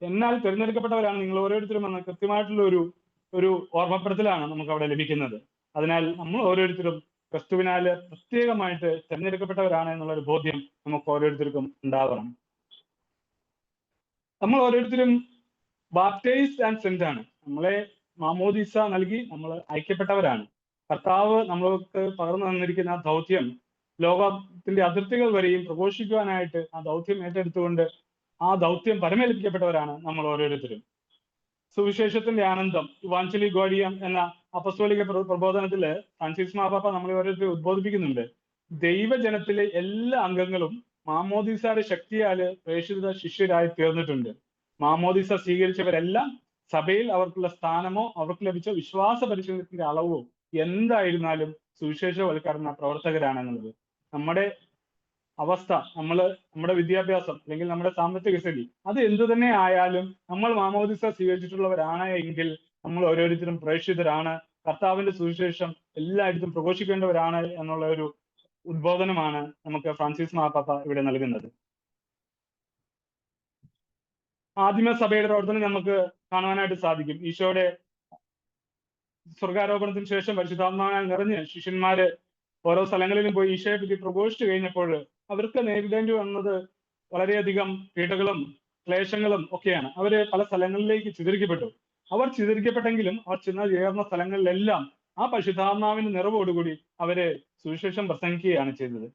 എന്നാൽ തിരഞ്ഞെടുക്കപ്പെട്ടവരാണ് നിങ്ങൾ ഓരോരുത്തരും എന്ന കൃത്യമായിട്ടുള്ള ഒരു ഓർമ്മപ്പെടുത്തലാണ് നമുക്ക് അവിടെ ലഭിക്കുന്നത്. അതിനാൽ നമ്മൾ ഓരോരുത്തരും ക്രിസ്തുവിനാല് പ്രത്യേകമായിട്ട് തിരഞ്ഞെടുക്കപ്പെട്ടവരാണ് എന്നുള്ളൊരു ബോധ്യം നമുക്ക് ഓരോരുത്തർക്കും ഉണ്ടാവണം. നമ്മൾ ഓരോരുത്തരും ബാപ്റ്റൈസ്ഡ് ആൻഡ് സെന്റ് ആണ്. നമ്മളെ മാമോദിസ നൽകി നമ്മൾ ഐക്യപ്പെട്ടവരാണ്. കർത്താവ് നമ്മൾക്ക് പകർന്നു തന്നിരിക്കുന്ന ആ ദൗത്യം ലോകത്തിന്റെ അതിർത്തികൾ വരെയും പ്രഘോഷിക്കുവാനായിട്ട് ആ ദൗത്യം ഏറ്റെടുത്തുകൊണ്ട് ആ ദൗത്യം പരമേൽപ്പിക്കപ്പെട്ടവരാണ് നമ്മൾ ഓരോരുത്തരും. സുവിശേഷത്തിന്റെ ആനന്ദം ഇവാഞ്ചലി ഗോഡിയം എന്ന അപ്പസ്തോലിക പ്രബോധനത്തില് ഫ്രാൻസിസ് മാർപ്പാപ്പ നമ്മളെ ഓരോരുത്തരും ഉദ്ബോധിപ്പിക്കുന്നുണ്ട്. ദൈവജനത്തിലെ എല്ലാ അംഗങ്ങളും മാമോദിസയുടെ ശക്തിയാല് പ്രേക്ഷിത ശിഷ്യരായി തീർന്നിട്ടുണ്ട്. മാമോദിസ സ്വീകരിച്ചവരെല്ലാം സഭയിൽ അവർക്കുള്ള സ്ഥാനമോ അവർക്ക് ലഭിച്ച വിശ്വാസ പരിശീലനത്തിന്റെ അളവോ എന്തായിരുന്നാലും സുവിശേഷവൽക്കരണ പ്രവർത്തകരാണെന്നുള്ളത്. നമ്മുടെ അവസ്ഥ, നമ്മുടെ വിദ്യാഭ്യാസം അല്ലെങ്കിൽ നമ്മുടെ സാമ്പത്തിക സ്ഥിതി അത് എന്തു തന്നെ ആയാലും നമ്മൾ മാമോദിസ സ്വീകരിച്ചിട്ടുള്ളവരാണ് എങ്കിൽ നമ്മൾ ഓരോരുത്തരും പ്രേക്ഷിതരാണ്. കർത്താവിന്റെ സുവിശേഷം എല്ലായിടത്തും പ്രഘോഷിക്കേണ്ടവരാണ് എന്നുള്ള ഒരു ഉദ്ബോധനമാണ് നമുക്ക് ഫ്രാൻസിസ് മാർപ്പാപ്പ ഇവിടെ നൽകുന്നത്. ആദിമ സഭയുടെ പ്രവർത്തനം നമുക്ക് കാണുവാനായിട്ട് സാധിക്കും. ഈശോയുടെ സ്വർഗാരോപണത്തിന് ശേഷം പരിശുദ്ധാത്മാവിനാൽ നിറഞ്ഞ് ശിഷ്യന്മാര് ഓരോ സ്ഥലങ്ങളിലും പോയി ഈശോയെ പറ്റി പ്രഘോഷിച്ചു കഴിഞ്ഞപ്പോൾ അവർക്ക് നേരിടേണ്ടി വന്നത് വളരെയധികം പീഡകളും ക്ലേശങ്ങളും ഒക്കെയാണ്. അവര് പല സ്ഥലങ്ങളിലേക്ക് ചിതറിക്കപ്പെട്ടു. അവർ ചിതറിക്കപ്പെട്ടെങ്കിലും അവർ ചെന്ന് ചേർന്ന സ്ഥലങ്ങളിലെല്ലാം ആ പരിശുദ്ധാത്മാവിന്റെ നിറവോടുകൂടി അവര് സുവിശേഷം പ്രസംഗിക്കുകയാണ് ചെയ്തത്.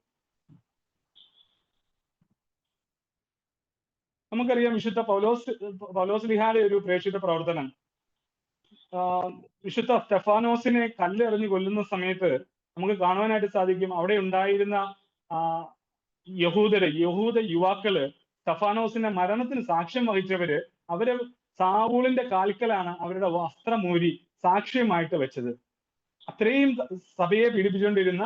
നമുക്കറിയാം വിശുദ്ധ പൗലോസ്ലിഹായുടെ ഒരു പ്രേക്ഷിത പ്രവർത്തനം. വിശുദ്ധ സ്റ്റെഫാനോസിനെ കല്ലെറിഞ്ഞ് കൊല്ലുന്ന സമയത്ത് നമുക്ക് കാണുവാനായിട്ട് സാധിക്കും അവിടെ ഉണ്ടായിരുന്ന യഹൂദ യുവാക്കള് സ്റ്റെഫാനോസിന്റെ മരണത്തിന് സാക്ഷ്യം വഹിച്ചവര് അവര് സാവൂളിന്റെ കാൽക്കലാണ് അവരുടെ വസ്ത്രമൂരി സാക്ഷ്യമായിട്ട് വെച്ചത്. അത്രയും സഭയെ പീഡിപ്പിച്ചുകൊണ്ടിരുന്ന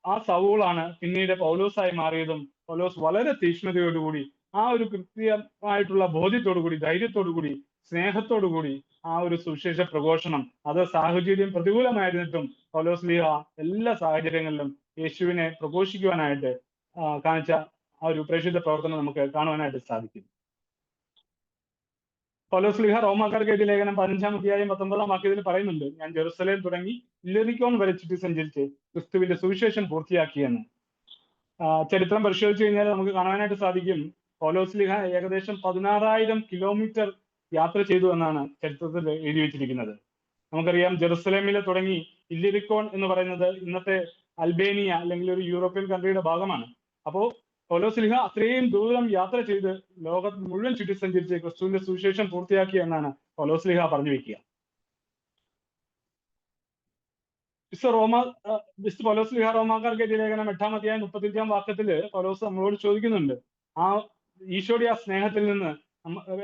ആ സൗളാണ് പിന്നീട് പൗലോസായി മാറിയതും പൗലോസ് വളരെ തീക്ഷ്ണതയോടുകൂടി ആ ഒരു കൃത്യമായിട്ടുള്ള ബോധ്യത്തോടുകൂടി ധൈര്യത്തോടുകൂടി സ്നേഹത്തോടുകൂടി ആ ഒരു സുവിശേഷ പ്രഘോഷണം, അത് സാഹചര്യം പ്രതികൂലമായിരുന്നിട്ടും പൗലോസ്ലീഹ എല്ലാ സാഹചര്യങ്ങളിലും യേശുവിനെ പ്രഘോഷിക്കുവാനായിട്ട് കാണിച്ച ആ ഒരു പ്രേക്ഷിത പ്രവർത്തനം നമുക്ക് കാണുവാനായിട്ട് സാധിക്കും. പൗലോസ്ലീഹ റോമാക്കാർക്ക് എഴുതിയ ലേഖനം 15-ാം അധ്യായം 19-ാം വാക്യത്തിൽ പറയുന്നുണ്ട്, ഞാൻ ജെറുസലേം തുടങ്ങി ഇല്ലറിക്കോൺ വരെ ചുറ്റി സഞ്ചരിച്ച് ക്രിസ്തുവിന്റെ സുവിശേഷം പൂർത്തിയാക്കിയെന്ന്. ചരിത്രം പരിശോധിച്ചു കഴിഞ്ഞാൽ നമുക്ക് കാണാനായിട്ട് സാധിക്കും പൗലോസ്ലീഹ ഏകദേശം 16,000 കിലോമീറ്റർ യാത്ര ചെയ്തു എന്നാണ് ചരിത്രത്തിൽ എഴുതി വെച്ചിരിക്കുന്നത്. നമുക്കറിയാം ജെറുസലേമിൽ തുടങ്ങി ഇല്ലിരിക്കോൺ എന്ന് പറയുന്നത് ഇന്നത്തെ അൽബേനിയ അല്ലെങ്കിൽ ഒരു യൂറോപ്യൻ കൺട്രിയുടെ ഭാഗമാണ്. അപ്പോ പൗലോസ്ലീഹ അത്രയും ദൂരം യാത്ര ചെയ്ത് ലോകത്ത് മുഴുവൻ ചുറ്റി സഞ്ചരിച്ച് ക്രിസ്തുവിന്റെ സുവിശേഷം പൂർത്തിയാക്കി എന്നാണ് പൗലോസ്ലീഹ പറഞ്ഞു വെക്കുക. പൗലോസ്ലീഹ റോമാക്കാർക്ക് എഴുതിയ ലേഖനം 8-ാം അധ്യായം 35-ാം വാക്യത്തില് പൗലോസ് നമ്മളോട് ചോദിക്കുന്നുണ്ട്, ആ ഈശോയുടെ ആ സ്നേഹത്തിൽ നിന്ന്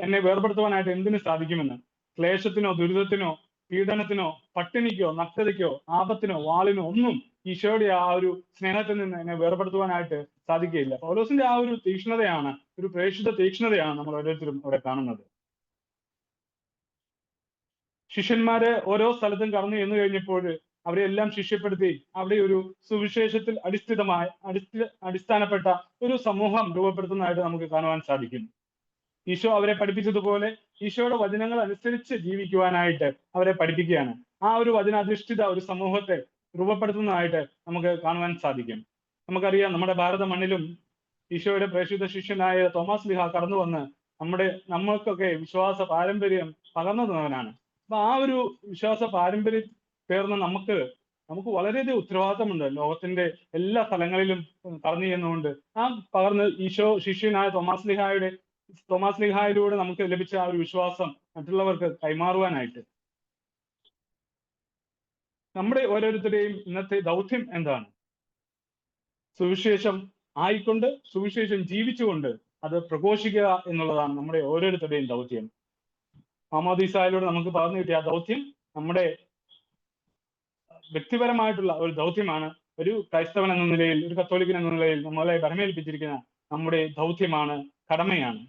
എന്നെ വേർപെടുത്തുവാനായിട്ട് എന്തിനു സാധിക്കുമെന്ന്. ക്ലേശത്തിനോ ദുരിതത്തിനോ പീഡനത്തിനോ പട്ടിണിക്കോ നഗ്നതയ്ക്കോ ആപത്തിനോ വാളിനോ ഒന്നും ഈശോയുടെ ആ ഒരു സ്നേഹത്തിൽ നിന്ന് എന്നെ വേർപെടുത്തുവാനായിട്ട് സാധിക്കുകയില്ല. പൗലോസിന്റെ ആ ഒരു തീക്ഷ്ണതയാണ്, ഒരു പ്രേക്ഷിത തീക്ഷ്ണതയാണ് നമ്മൾ ഓരോരുത്തരും അവിടെ കാണുന്നത്. ശിഷ്യന്മാര് ഓരോ സ്ഥലത്തും കടന്നു ചെന്നു കഴിഞ്ഞപ്പോൾ അവരെ എല്ലാം ശിഷ്യപ്പെടുത്തി അവിടെ ഒരു സുവിശേഷത്തിൽ അടിസ്ഥാനപ്പെട്ട ഒരു സമൂഹം രൂപപ്പെടുത്തുന്നതായിട്ട് നമുക്ക് കാണുവാൻ സാധിക്കും. ഈശോ അവരെ പഠിപ്പിച്ചതുപോലെ ഈശോയുടെ വചനങ്ങൾ അനുസരിച്ച് ജീവിക്കുവാനായിട്ട് അവരെ പഠിപ്പിക്കുകയാണ്. ആ ഒരു വചനാധിഷ്ഠിത ഒരു സമൂഹത്തെ രൂപപ്പെടുത്തുന്നതായിട്ട് നമുക്ക് കാണുവാൻ സാധിക്കും. നമുക്കറിയാം നമ്മുടെ ഭാരത മണ്ണിലും ഈശോയുടെ പ്രേക്ഷിത ശിഷ്യനായ തോമസ് ലീഹ കടന്നു വന്ന് നമ്മൾക്കൊക്കെ വിശ്വാസ പാരമ്പര്യം പകർന്നു തന്നവനാണ്. അപ്പൊ ആ ഒരു വിശ്വാസ പാരമ്പര്യം പേർന്ന നമുക്ക് വളരെയധികം ഉത്തരവാദിത്തമുണ്ട് ലോകത്തിന്റെ എല്ലാ സ്ഥലങ്ങളിലും കടന്നു ചെന്നുകൊണ്ട് ആ പകർന്ന് ഈശോ ശിഷ്യനായ തോമസ് ലീഹായിലൂടെ നമുക്ക് ലഭിച്ച ആ ഒരു വിശ്വാസം മറ്റുള്ളവർക്ക് കൈമാറുവാനായിട്ട്. നമ്മുടെ ഓരോരുത്തരുടെയും ഇന്നത്തെ ദൗത്യം എന്താണ്? സുവിശേഷം ആയിക്കൊണ്ട്, സുവിശേഷം ജീവിച്ചുകൊണ്ട് അത് പ്രഘോഷിക്കുക എന്നുള്ളതാണ് നമ്മുടെ ഓരോരുത്തരുടെയും ദൗത്യം. മാമോദീസായിലൂടെ നമുക്ക് പറഞ്ഞു കിട്ടിയ ആ ദൗത്യം നമ്മുടെ വ്യക്തിപരമായിട്ടുള്ള ഒരു ദൗത്യമാണ്. ഒരു ക്രൈസ്തവൻ എന്ന നിലയിൽ, ഒരു കത്തോലിക്കൻ എന്ന നിലയിൽ നമ്മളെ ഭരമേൽപ്പിച്ചിരിക്കുന്ന നമ്മുടെ ദൗത്യമാണ്, കടമയാണ്.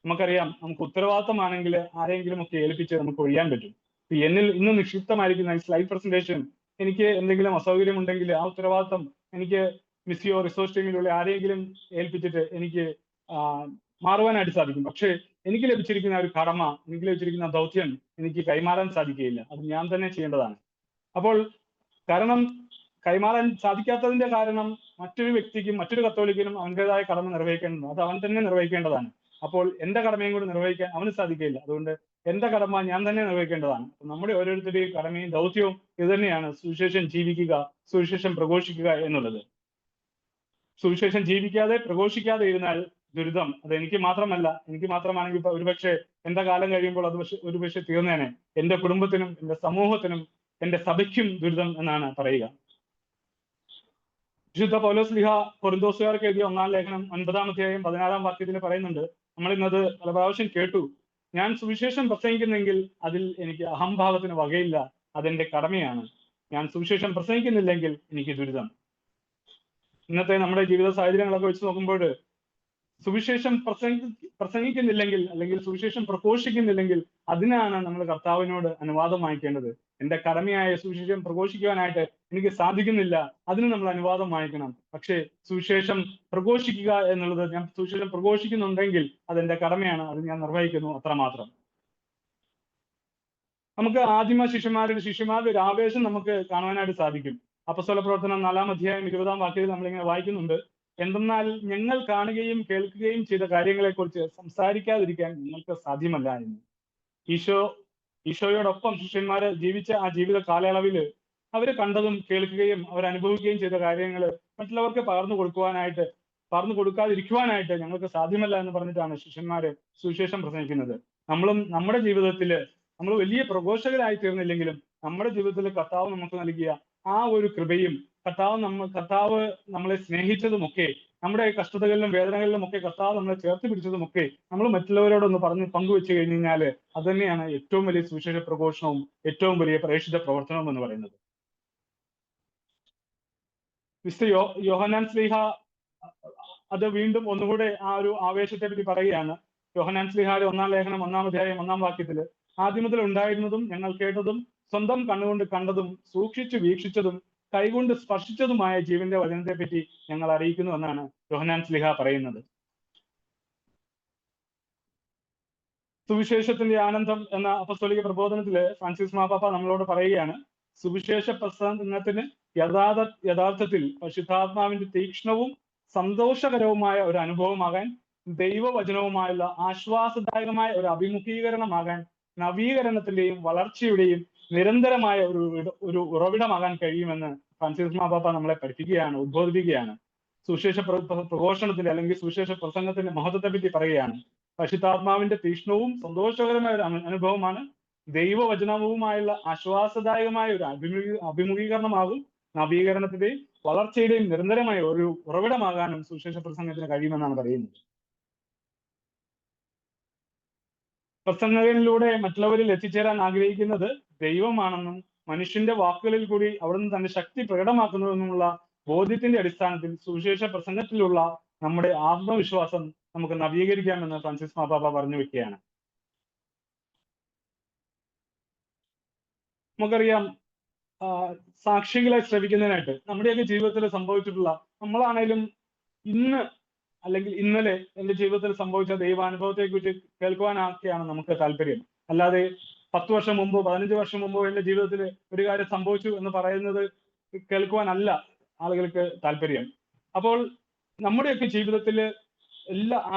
നമുക്കറിയാം, നമുക്ക് ഉത്തരവാദിത്തമാണെങ്കിൽ ആരെങ്കിലും ഒക്കെ ഏൽപ്പിച്ച് നമുക്ക് ഒഴിയാൻ പറ്റും. എന്നിൽ ഇന്ന് നിക്ഷിപ്തമായിരിക്കുന്ന ഈ സ്ലൈഡ് പ്രസന്റേഷൻ എനിക്ക് എന്തെങ്കിലും അസൗകര്യം ഉണ്ടെങ്കിൽ ആ ഉത്തരവാദിത്തം എനിക്ക് മിസ്സിയോ റിസോഴ്സ് ടീമിലുള്ള ആരെങ്കിലും ഏൽപ്പിച്ചിട്ട് എനിക്ക് മാറുവാനായിട്ട് സാധിക്കും. പക്ഷേ എനിക്ക് ലഭിച്ചിരിക്കുന്ന ഒരു കടമ, എനിക്ക് ലഭിച്ചിരിക്കുന്ന ദൗത്യം എനിക്ക് കൈമാറാൻ സാധിക്കുകയില്ല. അത് ഞാൻ തന്നെ ചെയ്യേണ്ടതാണ്. അപ്പോൾ കൈമാറാൻ സാധിക്കാത്തതിന്റെ കാരണം മറ്റൊരു വ്യക്തിക്കും, മറ്റൊരു കത്തോലിക്കനും അവൻ്റെതായ കടമ നിർവഹിക്കേണ്ടതാണ്. അത് അവൻ തന്നെ നിർവഹിക്കേണ്ടതാണ്. അപ്പോൾ എന്റെ കടമയും കൂടി നിർവഹിക്കാൻ അവന് സാധിക്കില്ല. അതുകൊണ്ട് എന്റെ കടമ ഞാൻ തന്നെ നിർവഹിക്കേണ്ടതാണ്. നമ്മുടെ ഓരോരുത്തരുടെയും കടമയും ദൗത്യവും ഇത് തന്നെയാണ്: സുവിശേഷം ജീവിക്കുക, സുവിശേഷം പ്രഘോഷിക്കുക എന്നുള്ളത്. സുവിശേഷം ജീവിക്കാതെ പ്രഘോഷിക്കാതെ ഇരുന്നാൽ ദുരിതം അത് എനിക്ക് മാത്രമാണെങ്കിൽ ഒരുപക്ഷെ എന്റെ കാലം കഴിയുമ്പോൾ അത് ഒരുപക്ഷെ തീർന്നേനെ. എന്റെ കുടുംബത്തിനും, എന്റെ സമൂഹത്തിനും, എന്റെ സഭയ്ക്കും ദുരിതം എന്നാണ് പറയുക. വിശുദ്ധ പൗലോസ് ലീഹ കൊരിന്തോസുകാർക്ക് എഴുതിയ 1-ാം ലേഖനം 9-ാം അധ്യായം 16-ാം വാക്യത്തിൽ പറയുന്നുണ്ട്, നമ്മൾ ഇന്നത് പല പ്രാവശ്യം കേട്ടു: ഞാൻ സുവിശേഷം പ്രസംഗിക്കുന്നെങ്കിൽ അതിൽ എനിക്ക് അഹംഭാവത്തിന് വകയില്ല, അതെന്റെ കടമയാണ്. ഞാൻ സുവിശേഷം പ്രസംഗിക്കുന്നില്ലെങ്കിൽ എനിക്ക് ദുരിതം. ഇന്നത്തെ നമ്മുടെ ജീവിത സാഹചര്യങ്ങളൊക്കെ വെച്ച് നോക്കുമ്പോൾ സുവിശേഷം പ്രസംഗിക്കുന്നില്ലെങ്കിൽ, അല്ലെങ്കിൽ സുവിശേഷം പ്രഘോഷിക്കുന്നില്ലെങ്കിൽ അതിനാണ് നമ്മൾ കർത്താവിനോട് അനുവാദം വാങ്ങിക്കേണ്ടത്. എന്റെ കടമയായ സുവിശേഷം പ്രഘോഷിക്കുവാനായിട്ട് എനിക്ക് സാധിക്കുന്നില്ല, അതിന് നമ്മൾ അനുവാദം വാങ്ങിക്കണം. പക്ഷേ സുവിശേഷം പ്രഘോഷിക്കുക എന്നുള്ളത്, ഞാൻ സുവിശേഷം പ്രഘോഷിക്കുന്നുണ്ടെങ്കിൽ അതെന്റെ കടമയാണ്, അത് ഞാൻ നിർവഹിക്കുന്നു, അത്രമാത്രം. നമുക്ക് ആദിമ ശിഷ്യന്മാരുടെ ഒരു ആവേശം നമുക്ക് കാണുവാനായിട്ട് സാധിക്കും. അപ്പസ്തോല പ്രവർത്തനം 4-ാം അധ്യായം 20-ാം വാക്യത്തിൽ നമ്മളിങ്ങനെ വായിക്കുന്നുണ്ട്: എന്തെന്നാൽ ഞങ്ങൾ കാണുകയും കേൾക്കുകയും ചെയ്ത കാര്യങ്ങളെക്കുറിച്ച് സംസാരിക്കാതിരിക്കാൻ നിങ്ങൾക്ക് സാധ്യമല്ല എന്ന്. ഈശോയോടൊപ്പം ശിഷ്യന്മാര് ജീവിച്ച ആ ജീവിത കാലയളവിൽ അവര് കണ്ടതും കേൾക്കുകയും അവരനുഭവിക്കുകയും ചെയ്ത കാര്യങ്ങൾ മറ്റുള്ളവർക്ക് പകർന്നു കൊടുക്കാതിരിക്കുവാനായിട്ട് ഞങ്ങൾക്ക് സാധ്യമല്ല എന്ന് പറഞ്ഞിട്ടാണ് ശിഷ്യന്മാര് സുവിശേഷം പ്രസംഗിക്കുന്നത്. നമ്മളും നമ്മുടെ ജീവിതത്തിൽ നമ്മൾ വലിയ പ്രഘോഷകരായി തീർന്നില്ലെങ്കിലും നമ്മുടെ ജീവിതത്തിൽ കർത്താവ് നമുക്ക് നൽകിയ ആ ഒരു കൃപയും, കർത്താവ് നമ്മളെ സ്നേഹിച്ചതുമൊക്കെ, നമ്മുടെ കഷ്ടതകളിലും വേദനകളിലും ഒക്കെ കർത്താവ് നമ്മളെ ചേർത്ത് പിടിച്ചതുമൊക്കെ നമ്മൾ മറ്റുള്ളവരോടൊന്ന് പങ്കുവെച്ച് കഴിഞ്ഞാൽ അത് തന്നെയാണ് ഏറ്റവും വലിയ സുവിശേഷ പ്രഘോഷണവും ഏറ്റവും വലിയ പ്രേക്ഷിത പ്രവർത്തനവും എന്ന് പറയുന്നത്. മിസ്റ്റർ യോഹന്നാൻ ശ്ലീഹ അത് വീണ്ടും ഒന്നുകൂടെ ആ ഒരു ആവേശത്തെ പറ്റി പറയുകയാണ്. യോഹന്നാൻ ശ്ലീഹയുടെ 1-ാം ലേഖനം 1-ാം അധ്യായം 1-ാം വാക്യത്തിൽ: ആദ്യം മുതൽ ഉണ്ടായിരുന്നതും ഞങ്ങൾ കേട്ടതും സ്വന്തം കണ്ണുകൊണ്ട് കണ്ടതും സൂക്ഷിച്ചു വീക്ഷിച്ചതും കൈകൊണ്ട് സ്പർശിച്ചതുമായ ജീവന്റെ വചനത്തെ പറ്റി ഞങ്ങൾ അറിയിക്കുന്നു എന്നാണ് യോഹന്നാൻ ശ്ലീഹ പറയുന്നത്. സുവിശേഷത്തിന്റെ ആനന്ദം എന്ന അപ്പസ്തോലിക പ്രബോധനത്തില് ഫ്രാൻസിസ് മാർപ്പാപ്പ നമ്മളോട് പറയുകയാണ്: സുവിശേഷ പ്രസംഗത്തിന് യഥാർത്ഥത്തിൽ പരിശുദ്ധാത്മാവിന്റെ തീക്ഷ്ണവും സന്തോഷകരവുമായ ഒരു അനുഭവമാകാൻ, ദൈവവചനവുമായുള്ള ആശ്വാസദായകമായ ഒരു അഭിമുഖീകരണമാകാൻ, നവീകരണത്തിന്റെയും വളർച്ചയുടെയും നിരന്തരമായ ഒരു ഉറവിടമാകാൻ കഴിയുമെന്ന് ഫ്രാൻസിസ് മാർപ്പാപ്പ നമ്മളെ പഠിപ്പിക്കുകയാണ്, ഉദ്ബോധിപ്പിക്കുകയാണ്. സുവിശേഷ പ്രഘോഷണത്തിന്റെ അല്ലെങ്കിൽ സുവിശേഷ പ്രസംഗത്തിന്റെ മഹത്വത്തെ പറ്റി പറയുകയാണ്. പരിശുദ്ധാത്മാവിന്റെ തീക്ഷ്ണവും സന്തോഷകരമായ ഒരു അനുഭവമാണ്, ദൈവവചനവുമായുള്ള ആശ്വാസദായകമായ ഒരു അഭിമുഖീകരണമാകും, നവീകരണത്തിന്റെയും വളർച്ചയുടെയും നിരന്തരമായ ഒരു ഉറവിടമാകാനും സുവിശേഷ പ്രസംഗത്തിന് കഴിയുമെന്നാണ് പറയുന്നത്. പ്രസംഗങ്ങളിലൂടെ മറ്റുള്ളവരിൽ എത്തിച്ചേരാൻ ആഗ്രഹിക്കുന്നത് ദൈവമാണെന്നും മനുഷ്യന്റെ വാക്കുകളിൽ കൂടി അവിടുന്ന് തന്റെ ശക്തി പ്രകടമാക്കുന്നതെന്നുമുള്ള ബോധ്യത്തിന്റെ അടിസ്ഥാനത്തിൽ സുവിശേഷ പ്രസംഗത്തിലുള്ള നമ്മുടെ ആത്മവിശ്വാസം നമുക്ക് നവീകരിക്കാമെന്ന് ഫ്രാൻസിസ് മാർപ്പാപ്പ പറഞ്ഞു വെക്കുകയാണ്. നമുക്കറിയാം, സാക്ഷികളെ ശ്രവിക്കുന്നതിനായിട്ട് നമ്മുടെയൊക്കെ ജീവിതത്തിൽ സംഭവിച്ചിട്ടുള്ള, നമ്മളാണേലും ഇന്ന് അല്ലെങ്കിൽ ഇന്നലെ എന്റെ ജീവിതത്തിൽ സംഭവിച്ച ദൈവാനുഭവത്തെ കുറിച്ച് കേൾക്കുവാനൊക്കെയാണ് നമുക്ക് താല്പര്യം. അല്ലാതെ 10 വർഷം മുമ്പോ 15 വർഷം മുമ്പോ എന്റെ ജീവിതത്തിൽ ഒരു കാര്യം സംഭവിച്ചു എന്ന് പറയുന്നത് കേൾക്കുവാനല്ല ആളുകൾക്ക് താല്പര്യം. അപ്പോൾ നമ്മുടെയൊക്കെ ജീവിതത്തിൽ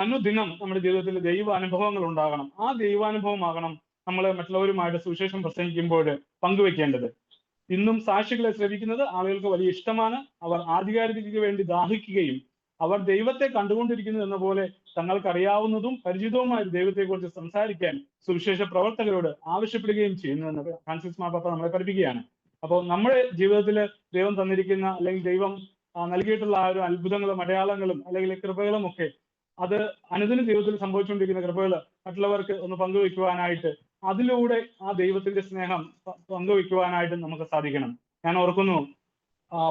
അനുദിനം നമ്മുടെ ജീവിതത്തിൽ ദൈവ അനുഭവങ്ങൾ ഉണ്ടാകണം. ആ ദൈവാനുഭവമാകണം നമ്മൾ മറ്റുള്ളവരുമായിട്ട് സുവിശേഷം പ്രസംഗിക്കുമ്പോൾ പങ്കുവെക്കേണ്ടത്. ഇന്നും സാക്ഷികളെ ശ്രവിക്കുന്നത് ആളുകൾക്ക് വലിയ ഇഷ്ടമാണ്. അവർ ആധികാരികതയ്ക്ക് വേണ്ടി ദാഹിക്കുകയും അവർ ദൈവത്തെ കണ്ടുകൊണ്ടിരിക്കുന്നു എന്ന പോലെ തങ്ങൾക്കറിയാവുന്നതും പരിചിതവുമായ ദൈവത്തെക്കുറിച്ച് സംസാരിക്കാൻ സുവിശേഷ പ്രവർത്തകരോട് ആവശ്യപ്പെടുകയും ചെയ്യുന്നു എന്ന് ഫ്രാൻസിസ് മാർപ്പാപ്പ നമ്മളെ പഠിപ്പിക്കുകയാണ്. അപ്പോൾ നമ്മുടെ ജീവിതത്തിൽ ദൈവം തന്നിരിക്കുന്ന അല്ലെങ്കിൽ ദൈവം നൽകിയിട്ടുള്ള ആ ഒരു അത്ഭുതങ്ങളും അടയാളങ്ങളും അല്ലെങ്കിൽ കൃപകളും ഒക്കെ അത് അനുദിന ജീവിതത്തിൽ സംഭവിച്ചുകൊണ്ടിരിക്കുന്ന കൃപകൾ മറ്റുള്ളവർക്ക് ഒന്ന് പങ്കുവെക്കുവാനായിട്ട്, അതിലൂടെ ആ ദൈവത്തിന്റെ സ്നേഹം പങ്കുവെക്കുവാനായിട്ട് നമുക്ക് സാധിക്കണം. ഞാൻ ഓർക്കുന്നു,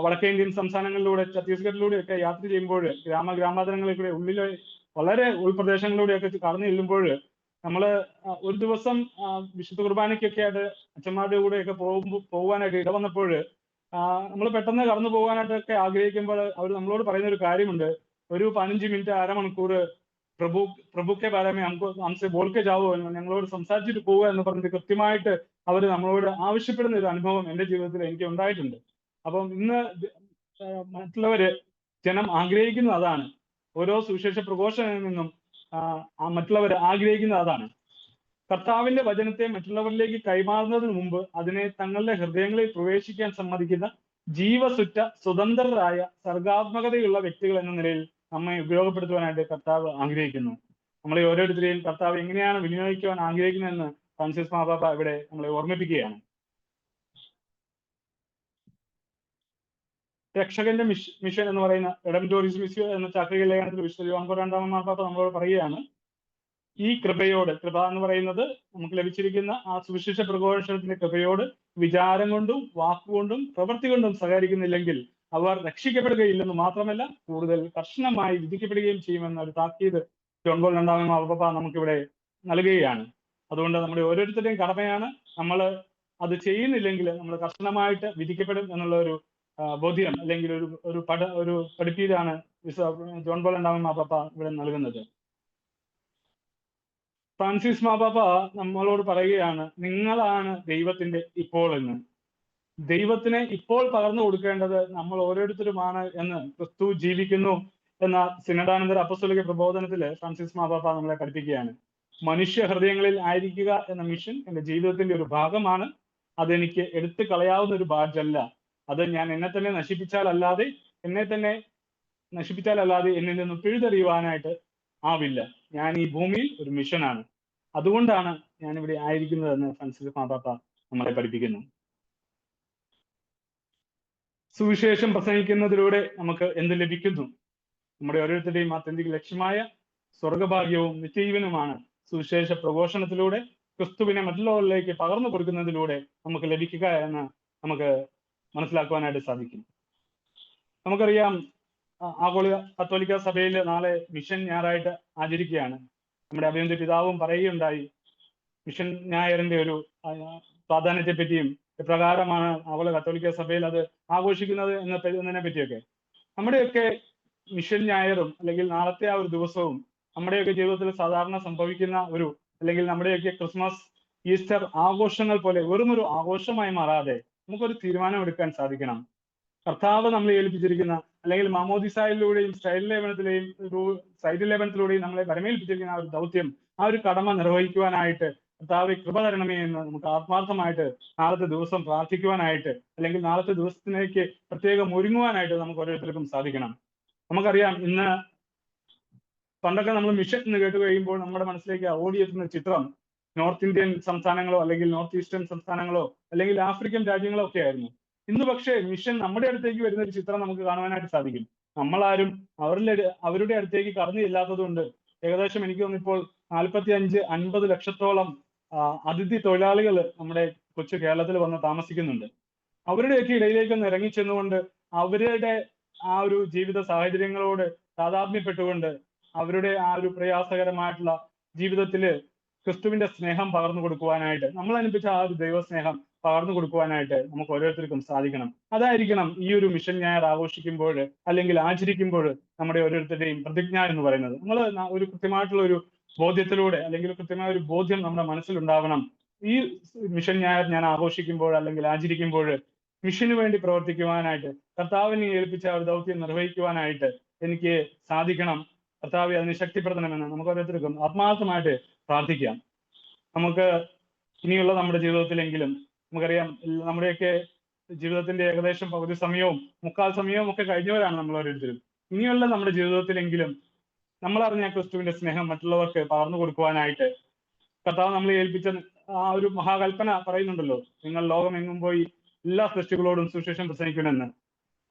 വടക്കേ ഇന്ത്യൻ സംസ്ഥാനങ്ങളിലൂടെ ഛത്തീസ്ഗഡിലൂടെയൊക്കെ യാത്ര ചെയ്യുമ്പോൾ ഗ്രാമാന്തരങ്ങളിലൂടെ ഉള്ളിലെ വളരെ ഉൾപ്രദേശങ്ങളിലൂടെയൊക്കെ കടന്നു ചെല്ലുമ്പോൾ നമ്മള് ഒരു ദിവസം വിശുദ്ധ കുർബാനയ്ക്കൊക്കെ ആയിട്ട് അച്ഛന്മാരുടെ കൂടെയൊക്കെ പോകാനായിട്ട് ഇടവന്നപ്പോൾ നമ്മൾ പെട്ടെന്ന് കടന്നു പോകാനായിട്ടൊക്കെ ആഗ്രഹിക്കുമ്പോൾ അവർ നമ്മളോട് പറയുന്ന ഒരു കാര്യമുണ്ട്. ഒരു 15 മിനിറ്റ് അരമണിക്കൂർ പ്രഭുക്കെ ബാരമേ ഹംസെ ബോൾക്കെ ജാവോ എന്ന് ഞങ്ങളോട് സംസാരിച്ചിട്ട് പോവുക എന്ന് പറഞ്ഞിട്ട് കൃത്യമായിട്ട് അവർ നമ്മളോട് ആവശ്യപ്പെടുന്ന ഒരു അനുഭവം എൻ്റെ ജീവിതത്തിൽ എനിക്ക് ഉണ്ടായിട്ടുണ്ട്. അപ്പം ഇന്ന് ജനം ആഗ്രഹിക്കുന്നത് അതാണ്. ഓരോ സുവിശേഷ പ്രഘോഷണത്തിൽ നിന്നും മറ്റുള്ളവർ ആഗ്രഹിക്കുന്നത് അതാണ്. കർത്താവിന്റെ വചനത്തെ മറ്റുള്ളവരിലേക്ക് കൈമാറുന്നതിന് മുമ്പ് അതിനെ തങ്ങളുടെ ഹൃദയങ്ങളിൽ പ്രവേശിക്കാൻ സമ്മതിക്കുന്ന ജീവസുറ്റ സ്വതന്ത്രരായ സർഗാത്മകതയുള്ള വ്യക്തികൾ എന്ന നിലയിൽ നമ്മെ ഉപയോഗപ്പെടുത്തുവാനായിട്ട് കർത്താവ് ആഗ്രഹിക്കുന്നു. നമ്മളെ ഓരോരുത്തരെയും കർത്താവ് എങ്ങനെയാണ് വിനിയോഗിക്കുവാൻ ആഗ്രഹിക്കുന്നതെന്ന് ഫ്രാൻസിസ് മാർപ്പാപ്പ ഇവിടെ നമ്മളെ ഓർമ്മിപ്പിക്കുകയാണ്. രക്ഷകന്റെ മിഷൻ എന്ന് പറയുന്ന റെഡംറ്റോറിസ് മിഷൻ എന്ന ചാക്രിക ലേഖനത്തിൽ വിശുദ്ധ യോഹൻ പൗൽ രണ്ടാമൻ മാർപ്പാപ്പ നമ്മളോട് പറയുകയാണ്, ഈ കൃപ എന്ന് പറയുന്നത് നമുക്ക് ലഭിച്ചിരിക്കുന്ന ആ സുവിശേഷ പ്രഘോഷണത്തിന്റെ കൃപയോട് വിചാരം കൊണ്ടും വാക്കുകൊണ്ടും പ്രവൃത്തി കൊണ്ടും സഹകരിക്കുന്നില്ലെങ്കിൽ അവർ രക്ഷിക്കപ്പെടുകയില്ലെന്ന് മാത്രമല്ല കൂടുതൽ കർശനമായി വിധിക്കപ്പെടുകയും ചെയ്യുമെന്ന ഒരു താക്കീത് ജോൺ പോൾ രണ്ടാമൻ മാർപ്പാപ്പ നമുക്കിവിടെ നൽകുകയാണ്. അതുകൊണ്ട് നമ്മുടെ ഓരോരുത്തരുടെയും കടമയാണ്, നമ്മൾ അത് ചെയ്യുന്നില്ലെങ്കിൽ നമ്മൾ കർശനമായിട്ട് വിധിക്കപ്പെടും എന്നുള്ള ഒരു ബോധ്യം അല്ലെങ്കിൽ ഒരു പഠിപ്പീരാണ് ജോൺ പോൾ രണ്ടാമൻ മാർപ്പാപ്പ ഇവിടെ നൽകുന്നത്. ഫ്രാൻസിസ് മാർപ്പാപ്പ നമ്മളോട് പറയുകയാണ്, നിങ്ങളാണ് ദൈവത്തിന്റെ ഇപ്പോൾ എന്ന്. ദൈവത്തിനെ ഇപ്പോൾ പകർന്നു കൊടുക്കേണ്ടത് നമ്മൾ ഓരോരുത്തരുമാണ് എന്ന് ക്രിസ്തു ജീവിക്കുന്നു എന്ന സിനഡാനന്തര അപ്പസ്തോലിക പ്രബോധനത്തില് ഫ്രാൻസിസ് മാർപ്പാപ്പ നമ്മളെ പഠിപ്പിക്കുകയാണ്. മനുഷ്യ ഹൃദയങ്ങളിൽ ആയിരിക്കുക എന്ന മിഷൻ എൻ്റെ ജീവിതത്തിന്റെ ഒരു ഭാഗമാണ്. അതെനിക്ക് എടുത്തു കളയാവുന്ന ഒരു ബാഡ്ജല്ല. അത് ഞാൻ എന്നെ തന്നെ നശിപ്പിച്ചാലല്ലാതെ എന്നിൽ നിന്ന് പിഴുതെറിയുവാനായിട്ട് ആവില്ല. ഞാൻ ഈ ഭൂമിയിൽ ഒരു മിഷനാണ്. അതുകൊണ്ടാണ് ഞാൻ ഇവിടെ ആയിരിക്കുന്നതെന്ന് ഫ്രാൻസിസ് മാർപ്പാപ്പ നമ്മളെ പഠിപ്പിക്കുന്നു. സുവിശേഷം പ്രസംഗിക്കുന്നതിലൂടെ നമുക്ക് എന്ത് ലഭിക്കുന്നു? നമ്മുടെ ഓരോരുത്തരുടെയും ആത്യന്തിക ലക്ഷ്യമായ സ്വർഗഭാഗ്യവും നിത്യജീവനുമാണ് സുവിശേഷ പ്രഘോഷണത്തിലൂടെ ക്രിസ്തുവിനെ മറ്റുള്ളവരിലേക്ക് പകർന്നു കൊടുക്കുന്നതിലൂടെ നമുക്ക് ലഭിക്കുക എന്ന് നമുക്ക് മനസ്സിലാക്കുവാനായിട്ട് സാധിക്കും. നമുക്കറിയാം, ആഗോള കത്തോലിക്ക സഭയിൽ നാളെ മിഷൻ ഞായറായിട്ട് ആചരിക്കുകയാണ്. നമ്മുടെ അഭിനന്ദ പിതാവും പറയുകയുണ്ടായി മിഷൻ ഞായറിന്റെ ഒരു പ്രാധാന്യത്തെ പറ്റിയും എപ്രകാരമാണ് ആഗോള കത്തോലിക്ക സഭയിൽ അത് ആഘോഷിക്കുന്നത് എന്നതിനെ പറ്റിയൊക്കെ. നമ്മുടെയൊക്കെ മിഷൻ ഞായറും അല്ലെങ്കിൽ നാളത്തെ ആ ഒരു ദിവസവും നമ്മുടെയൊക്കെ ജീവിതത്തിൽ സാധാരണ സംഭവിക്കുന്ന അല്ലെങ്കിൽ നമ്മുടെയൊക്കെ ക്രിസ്മസ്, ഈസ്റ്റർ ആഘോഷങ്ങൾ പോലെ വെറുമൊരു ആഘോഷമായി മാറാതെ നമുക്കൊരു തീരുമാനം എടുക്കാൻ സാധിക്കണം. കർത്താവ് നമ്മളെ ഏൽപ്പിച്ചിരിക്കുന്ന അല്ലെങ്കിൽ മാമോദിസായിലൂടെയും സൈഡ് ലേപനത്തിലൂടെയും നമ്മളെ വരമേൽപ്പിച്ചിരിക്കുന്ന ആ ഒരു ദൗത്യം, ആ ഒരു കടമ നിർവഹിക്കുവാനായിട്ട് കർത്താവെ കൃപ തരണമേ എന്ന് നമുക്ക് ആത്മാർത്ഥമായിട്ട് നാളത്തെ ദിവസം പ്രാർത്ഥിക്കുവാനായിട്ട് അല്ലെങ്കിൽ നാളത്തെ ദിവസത്തിലേക്ക് പ്രത്യേകം ഒരുങ്ങുവാനായിട്ട് നമുക്ക് ഓരോരുത്തർക്കും സാധിക്കണം. നമുക്കറിയാം, ഇന്ന് പണ്ടൊക്കെ നമ്മൾ മിഷൻ എന്ന് കേട്ട് കഴിയുമ്പോൾ നമ്മുടെ മനസ്സിലേക്ക് ഓടിയെത്തുന്ന ചിത്രം നോർത്ത് ഇന്ത്യൻ സംസ്ഥാനങ്ങളോ അല്ലെങ്കിൽ നോർത്ത് ഈസ്റ്റേൺ സംസ്ഥാനങ്ങളോ അല്ലെങ്കിൽ ആഫ്രിക്കൻ രാജ്യങ്ങളോ ഒക്കെ ആയിരുന്നു. ഇന്ന് പക്ഷേ മിഷൻ നമ്മുടെ അടുത്തേക്ക് വരുന്ന ഒരു ചിത്രം നമുക്ക് കാണുവാനായിട്ട് സാധിക്കും. നമ്മളാരും അവരുടെ അടുത്തേക്ക് കടന്നു ചെല്ലാത്തതുകൊണ്ട് ഏകദേശം എനിക്ക് തോന്നുന്നു ഇപ്പോൾ 45-50 ലക്ഷത്തോളം അതിഥി തൊഴിലാളികൾ നമ്മുടെ കൊച്ചു കേരളത്തിൽ വന്ന് താമസിക്കുന്നുണ്ട്. അവരുടെയൊക്കെ ഇടയിലേക്ക് ഒന്ന് ഇറങ്ങിച്ചെന്നുകൊണ്ട് അവരുടെ ആ ഒരു ജീവിത സാഹചര്യങ്ങളോട് താതാത്മ്യപ്പെട്ടുകൊണ്ട് അവരുടെ ആ ഒരു പ്രയാസകരമായിട്ടുള്ള ജീവിതത്തില് ക്രിസ്തുവിന്റെ സ്നേഹം പകർന്നു കൊടുക്കുവാനായിട്ട്, നമ്മൾ അനുഭവിച്ച ആ ഒരു ദൈവസ്നേഹം പകർന്നു കൊടുക്കുവാനായിട്ട് നമുക്ക് ഓരോരുത്തർക്കും സാധിക്കണം. അതായിരിക്കണം ഈ ഒരു മിഷൻ ഞായർ ആഘോഷിക്കുമ്പോൾ അല്ലെങ്കിൽ ആചരിക്കുമ്പോൾ നമ്മുടെ ഓരോരുത്തരുടെയും പ്രതിജ്ഞ എന്ന് പറയുന്നത്. നമ്മൾ ഒരു കൃത്യമായിട്ടുള്ള ഒരു ബോധ്യത്തിലൂടെ അല്ലെങ്കിൽ കൃത്യമായ ഒരു ബോധ്യം നമ്മുടെ മനസ്സിലുണ്ടാവണം. ഈ മിഷൻ ഞായർ ഞാൻ ആഘോഷിക്കുമ്പോൾ അല്ലെങ്കിൽ ആചരിക്കുമ്പോൾ മിഷന് വേണ്ടി പ്രവർത്തിക്കുവാനായിട്ട്, കർത്താവിനെ ഏൽപ്പിച്ച ഒരു ദൗത്യം നിർവഹിക്കുവാനായിട്ട് എനിക്ക് സാധിക്കണം. കർത്താവെ അതിനെ ശക്തിപ്പെടുത്തണമെന്ന് നമുക്ക് ഓരോരുത്തർക്കും ആത്മാർത്ഥമായിട്ട് പ്രാർത്ഥിക്കാം. നമുക്ക് ഇനിയുള്ള നമ്മുടെ ജീവിതത്തിലെങ്കിലും, നമുക്കറിയാം നമ്മുടെയൊക്കെ ജീവിതത്തിന്റെ ഏകദേശം പകുതി സമയവും മുക്കാൽ സമയവും ഒക്കെ കഴിഞ്ഞവരാണ് നമ്മൾ ഓരോരുത്തരും. ഇനിയുള്ള നമ്മുടെ ജീവിതത്തിലെങ്കിലും നമ്മൾ അറിഞ്ഞ ക്രിസ്തുവിന്റെ സ്നേഹം മറ്റുള്ളവർക്ക് പകർന്നു കൊടുക്കുവാനായിട്ട് കർത്താവ് നമ്മളെ ഏൽപ്പിച്ച ആ ഒരു മഹാകൽപ്പന പറയുന്നുണ്ടല്ലോ, നിങ്ങൾ ലോകമെങ്ങും പോയി എല്ലാ സൃഷ്ടികളോടും സുവിശേഷം പ്രസംഗിക്കണമെന്ന്.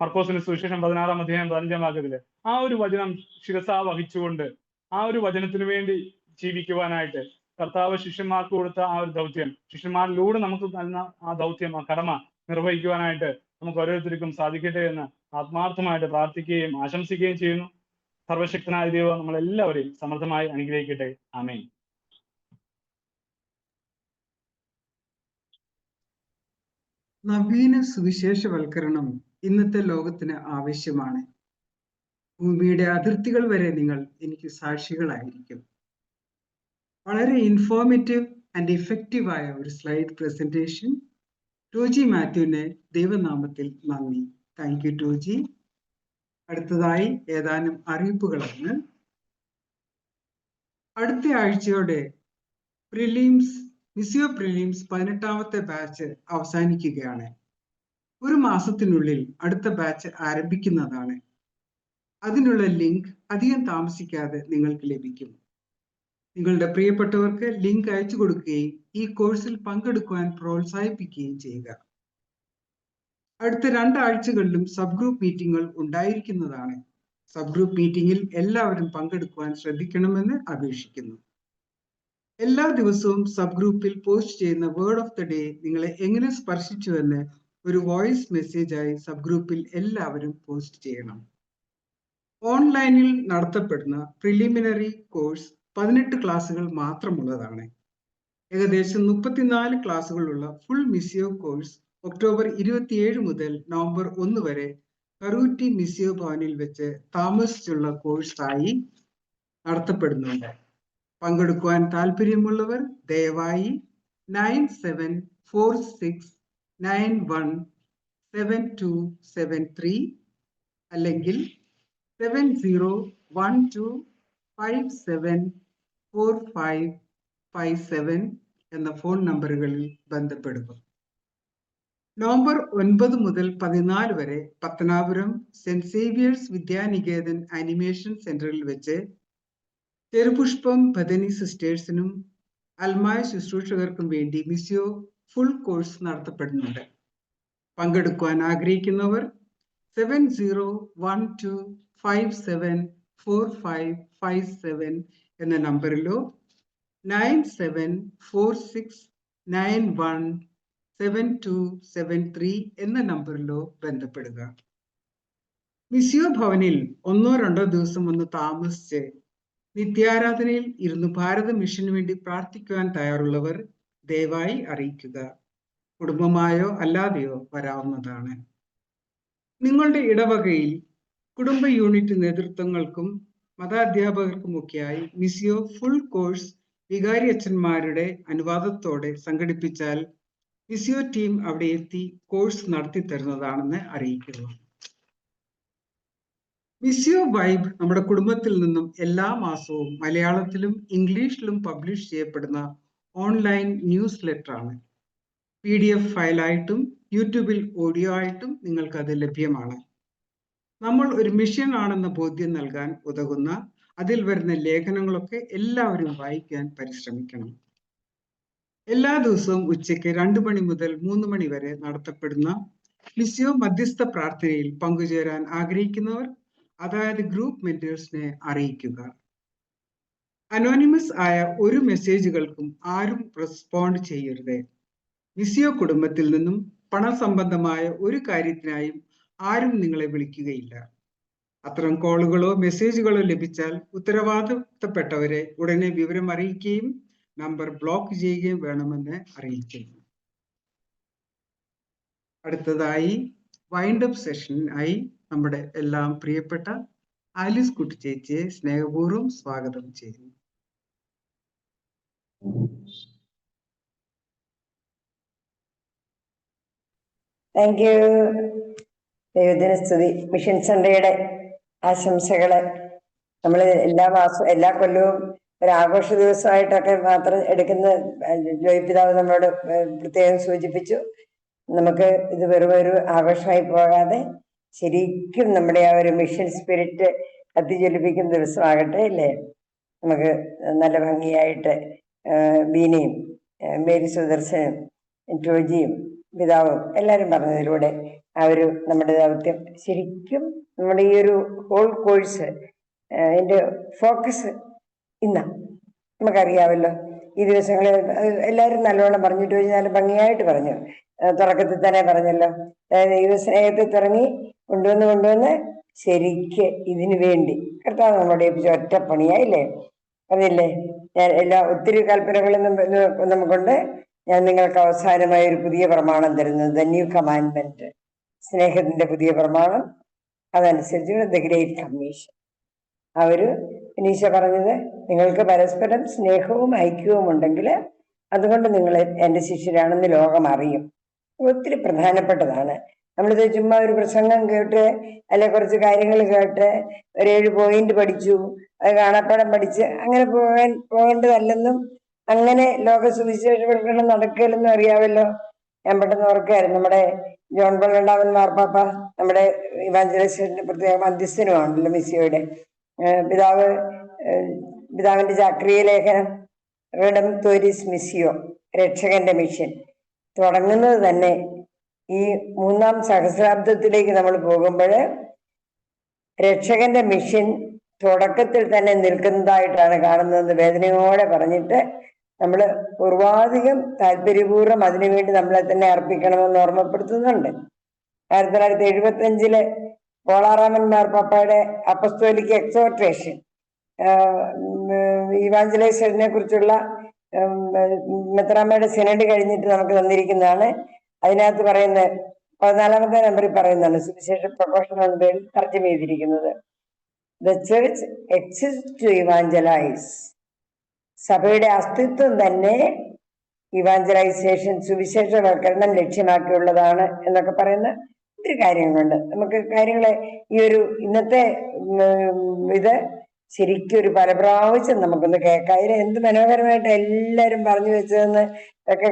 മർക്കോസിന്റെ സുവിശേഷം 16-ാം അധ്യായം 15-ാം വാക്യത്തില് ആ ഒരു വചനം ശിരസാ വഹിച്ചുകൊണ്ട് ആ ഒരു വചനത്തിന് വേണ്ടി ജീവിക്കുവാനായിട്ട് കർത്താവ് ശിഷ്യന്മാർക്ക് കൊടുത്ത ആ ഒരു ദൗത്യം, ശിഷ്യന്മാരിലൂടെ നമുക്ക് നൽകുന്ന ആ ദൗത്യം, ആ കടമ നിർവഹിക്കുവാനായിട്ട് നമുക്ക് ഓരോരുത്തർക്കും സാധിക്കട്ടെ എന്ന് ആത്മാർത്ഥമായിട്ട് പ്രാർത്ഥിക്കുകയും ആശംസിക്കുകയും ചെയ്യുന്നു. സർവശക്തനായ ദൈവം നമ്മളെല്ലാവരെയും സമൃദ്ധമായി അനുഗ്രഹിക്കട്ടെ. ആമേൻ. നവീന സുവിശേഷവൽക്കരണം ഇന്നത്തെ ലോകത്തിന് ആവശ്യമാണ്. ഭൂമിയുടെ അതിർത്തികൾ വരെ നിങ്ങൾ എനിക്ക് സാക്ഷികളായിരിക്കും. വളരെ ഇൻഫോർമേറ്റീവ് ആൻഡ് ഇഫക്റ്റീവായ ഒരു സ്ലൈഡ് പ്രസന്റേഷൻ. ടോജി മാത്യുവിനെ ദൈവനാമത്തിൽ നന്ദി. Thank you Toji. അടുത്തതായി ഏതാനും അറിയിപ്പുകളാണ്. അടുത്ത ആഴ്ചയോടെ മിസിയോ പ്രിലിംസ് 18ാമത്തെ ബാച്ച് അവസാനിക്കുകയാണ്. ഒരു മാസത്തിനുള്ളിൽ അടുത്ത ബാച്ച് ആരംഭിക്കുന്നതാണ്. അതിനുള്ള ലിങ്ക് അധികം താമസിക്കാതെ നിങ്ങൾക്ക് ലഭിക്കും. നിങ്ങളുടെ പ്രിയപ്പെട്ടവർക്ക് ലിങ്ക് അയച്ചു കൊടുക്കുകയും ഈ കോഴ്സിൽ പങ്കെടുക്കുവാൻ പ്രോത്സാഹിപ്പിക്കുകയും ചെയ്യുക. അടുത്ത 2 ആഴ്ചകളിലും സബ് ഗ്രൂപ്പ് മീറ്റിങ്ങുകൾ ഉണ്ടായിരിക്കുന്നതാണ്. സബ് ഗ്രൂപ്പ് മീറ്റിംഗിൽ എല്ലാവരും പങ്കെടുക്കുവാൻ ശ്രദ്ധിക്കണമെന്ന് അപേക്ഷിക്കുന്നു. എല്ലാ ദിവസവും സബ് ഗ്രൂപ്പിൽ പോസ്റ്റ് ചെയ്യുന്ന വേർഡ് ഓഫ് ദ ഡേ നിങ്ങളെ എങ്ങനെ സ്പർശിച്ചുവെന്ന് ഒരു വോയിസ് മെസ്സേജായി സബ് ഗ്രൂപ്പിൽ എല്ലാവരും പോസ്റ്റ് ചെയ്യണം. ഓൺലൈനിൽ നടത്തപ്പെടുന്ന പ്രിലിമിനറി കോഴ്സ് 18 ക്ലാസ്സുകൾ മാത്രമുള്ളതാണ്. ഏകദേശം 34 ക്ലാസ്സുകളുള്ള ഫുൾ മിസിയോ കോഴ്സ് ഒക്ടോബർ 27 മുതൽ നവംബർ 1 വരെ കറൂറ്റി മിസിയോ ഭവനിൽ വെച്ച് താമസിച്ചുള്ള കോഴ്സായി നടത്തപ്പെടുന്നുണ്ട്. പങ്കെടുക്കുവാൻ താല്പര്യമുള്ളവർ ദയവായി 9746917273 അല്ലെങ്കിൽ 7012574557 എന്ന ഫോൺ നമ്പറുകളിൽ ബന്ധപ്പെടുക. നവംബർ 9 മുതൽ 14 വരെ പത്തനാപുരം സെന്റ് സേവിയേഴ്സ് വിദ്യാനികേതൻ ആനിമേഷൻ സെന്ററിൽ വെച്ച് ചെറുപുഷ്പം ബദനി സിസ്റ്റേഴ്സിനും അൽമായ ശുശ്രൂഷകർക്കും വേണ്ടി മിസിയോ ഫുൾ കോഴ്സ് നടത്തപ്പെടുന്നുണ്ട്. പങ്കെടുക്കുവാൻ ആഗ്രഹിക്കുന്നവർ 7012574557 എന്ന നമ്പറിലോ 9746917273 എന്ന നമ്പറിലോ ബന്ധപ്പെടുക. മിസിയോ ഭവനിൽ 1-2 ദിവസം ഒന്ന് താമസിച്ച് നിത്യാരാധനയിൽ ഇരുന്ന് ഭാരത മിഷന് വേണ്ടി പ്രാർത്ഥിക്കുവാൻ തയ്യാറുള്ളവർ ദയവായി അറിയിക്കുക. കുടുംബമായോ അല്ലാതെയോ വരാവുന്നതാണ്. നിങ്ങളുടെ ഇടവകയിൽ കുടുംബ യൂണിറ്റ് നേതൃത്വങ്ങൾക്കും മതാധ്യാപകർക്കുമൊക്കെയായി മിസിയോ ഫുൾ കോഴ്സ് വികാരി അച്ഛന്മാരുടെ അനുവാദത്തോടെ സംഘടിപ്പിച്ചാൽ മിസിയോ ടീം അവിടെ എത്തി കോഴ്സ് നടത്തി തരുന്നതാണെന്ന് അറിയിക്കുന്നു. മിസിയോ വൈബ് നമ്മുടെ കുടുംബത്തിൽ നിന്നും എല്ലാ മാസവും മലയാളത്തിലും ഇംഗ്ലീഷിലും പബ്ലിഷ് ചെയ്യപ്പെടുന്ന ഓൺലൈൻ ന്യൂസ് ലെറ്റർ ആണ്. PDF ഫയലായിട്ടും യൂട്യൂബിൽ ഓഡിയോ ആയിട്ടും നിങ്ങൾക്കത് ലഭ്യമാണ്. നമ്മൾ ഒരു മിഷൻ ആണെന്ന ബോധ്യം നൽകാൻ ഉതകുന്ന അതിൽ വരുന്ന ലേഖനങ്ങളൊക്കെ എല്ലാവരും വായിക്കാൻ പരിശ്രമിക്കണം. എല്ലാ ദിവസവും ഉച്ചയ്ക്ക് 2 മണി മുതൽ 3 മണി വരെ നടത്തപ്പെടുന്ന മിസിയോ മധ്യസ്ഥ പ്രാർത്ഥനയിൽ പങ്കുചേരാൻ ആഗ്രഹിക്കുന്നവർ അതായത് ഗ്രൂപ്പ് മെന്റേഴ്സിനെ അറിയിക്കുക. അനോണിമസ് ആയ ഒരു മെസ്സേജുകൾക്കും ആരും റെസ്പോണ്ട് ചെയ്യരുത്. മിസിയോ കുടുംബത്തിൽ നിന്നും പണസംബന്ധമായ ഒരു കാര്യത്തിനായും ആരും നിങ്ങളെ വിളിക്കുകയില്ല. അത്തരം കോളുകളോ മെസ്സേജുകളോ ലഭിച്ചാൽ ഉത്തരവാദിത്തപ്പെട്ടവരെ ഉടനെ വിവരം അറിയിക്കുകയും നമ്പർ ബ്ലോക്ക് ചെയ്യുകയും വേണമെന്ന് അറിയിക്കുന്നു. അടുത്തതായി വൈൻഡപ്പ് സെഷനായി നമ്മുടെ എല്ലാം പ്രിയപ്പെട്ട ആലിസ് കുട്ടി ചേച്ചിയെ സ്നേഹപൂർവ്വം സ്വാഗതം ചെയ്യുന്നു. Thank you. ദൈവത്തിന് സ്തുതി. മിഷൻ സൺഡേയുടെ ആശംസകള് നമ്മൾ എല്ലാ കൊല്ലവും ഒരു ആഘോഷ ദിവസമായിട്ടൊക്കെ മാത്രം എടുക്കുന്ന ജോയ് പിതാവ് നമ്മളോട് പ്രത്യേകം സൂചിപ്പിച്ചു. നമുക്ക് ഇത് വെറും ഒരു ആഘോഷമായി പോകാതെ ശരിക്കും നമ്മുടെ ആ ഒരു മിഷൻ സ്പിരിറ്റ് കത്തിജ്വലിപ്പിക്കുന്ന ദിവസമാകട്ടെ അല്ലേ? നമുക്ക് നല്ല ഭംഗിയായിട്ട് ബീനയും മേരി സുദർശനും ടോജിയും പിതാവും എല്ലാവരും പറഞ്ഞതിലൂടെ ആ ഒരു നമ്മുടെ ദൗത്യം ശരിക്കും നമ്മുടെ ഈ ഒരു ഹോൾ കോഴ്സ് അതിൻ്റെ ഫോക്കസ് ഇന്നാ നമുക്കറിയാമല്ലോ. ഈ ദിവസങ്ങളിൽ എല്ലാവരും നല്ലോണം പറഞ്ഞിട്ട് കഴിഞ്ഞാൽ ഭംഗിയായിട്ട് പറഞ്ഞു. തുടക്കത്തിൽ തന്നെ പറഞ്ഞല്ലോ, അതായത് ദൈവ സ്നേഹത്തെ തുടങ്ങി കൊണ്ടുവന്ന് ശരിക്ക് ഇതിനു വേണ്ടി കർത്താവ് നമ്മളോട് ഏൽപ്പിച്ച ഒറ്റപ്പണിയായില്ലേ? പറഞ്ഞില്ലേ, ഞാൻ ഒത്തിരി കൽപ്പനകളും നമുക്കുണ്ട്. ഞാൻ നിങ്ങൾക്ക് അവസാനമായ ഒരു പുതിയ പ്രമാണം തരുന്നത്, ദ ന്യൂ കമാൻഡ്മെന്റ്, സ്നേഹത്തിന്റെ പുതിയ പ്രമാണം. അതനുസരിച്ച് ദ ഗ്രേറ്റ് കമ്മീഷൻ. ആ ഒരു ഈശോ പറഞ്ഞത്, നിങ്ങൾക്ക് പരസ്പരം സ്നേഹവും ഐക്യവും ഉണ്ടെങ്കിൽ അതുകൊണ്ട് നിങ്ങൾ എൻ്റെ ശിഷ്യരാണെന്ന് ലോകം അറിയും. ഒത്തിരി പ്രധാനപ്പെട്ടതാണ്. നമ്മളിത് ചുമ്മാ ഒരു പ്രസംഗം കേട്ട് അല്ലെ കുറച്ച് കാര്യങ്ങൾ കേട്ട് ഒരു 7 പോയിന്റ് പഠിച്ചു, അത് കാണാപ്പാടം പഠിച്ച് അങ്ങനെ പോകേണ്ടതല്ലെന്നും അങ്ങനെ ലോക സുവിശേഷവൽക്കരണം നടക്കില്ലെന്നും അറിയാമല്ലോ. ഞാൻ പെട്ടെന്ന് ഓർക്കുകയായിരുന്നു, നമ്മുടെ ജോൺ പോൾ രണ്ടാമൻ മാർപ്പാപ്പ നമ്മുടെ ഇവാഞ്ചലൈസേഷന്റെ പ്രത്യേക മധ്യസ്ഥനുമാണല്ലോ മിസ്സിയോയുടെ. പിതാവിന്റെ ചാക്രിയ ലേഖനം റെഡംതോരിസ് മിസ്സിയോ, രക്ഷകന്റെ മിഷൻ, തുടങ്ങുന്നത് തന്നെ ഈ 3-ാം സഹസ്രാബ്ദത്തിലേക്ക് നമ്മൾ പോകുമ്പോൾ രക്ഷകന്റെ മിഷൻ തുടക്കത്തിൽ തന്നെ നിൽക്കുന്നതായിട്ടാണ് കാണുന്നത്. വേദനയോടെ പറഞ്ഞിട്ട് നമ്മൾ പൂർവാധികം താല്പര്യപൂർവ്വം അതിനുവേണ്ടി നമ്മളെ തന്നെ അർപ്പിക്കണമെന്ന് ഓർമ്മപ്പെടുത്തുന്നുണ്ട്. 1975 പോളാറാമൻ മാർപ്പാപ്പയുടെ അപ്പസ്തോലിക് എക്സോർട്ടേഷൻ ഇവാഞ്ചലൈസേഷനെ കുറിച്ചുള്ള മെത്രാമ്മയുടെ സിനഡ് കഴിഞ്ഞിട്ട് നമുക്ക് തന്നിരിക്കുന്നതാണ്. അതിനകത്ത് പറയുന്ന 14ാമത്തെ നമ്പറിൽ പറയുന്നതാണ്, സുവിശേഷ പ്രഘോഷണം എന്ന പേരിൽ തർജ്ജമ ചെയ്തിരിക്കുന്നത്. The church exist to evangelise. സഭയുടെ അസ്തിത്വം തന്നെ ഇവാഞ്ചലൈസേഷൻ, സുവിശേഷവൽക്കരണം ലക്ഷ്യമാക്കിയുള്ളതാണ് എന്നൊക്കെ പറയുന്ന ഒത്തിരി കാര്യങ്ങളുണ്ട്. നമുക്ക് കാര്യങ്ങളെ ഈ ഒരു ഇന്നത്തെ ഇത് ശരിക്കും ഒരു പല പ്രാവശ്യം നമുക്കൊന്ന് കേൾക്കാം. അതിന് എന്ത് മനോഹരമായിട്ട് എല്ലാവരും പറഞ്ഞു വെച്ചതെന്ന് ഒക്കെ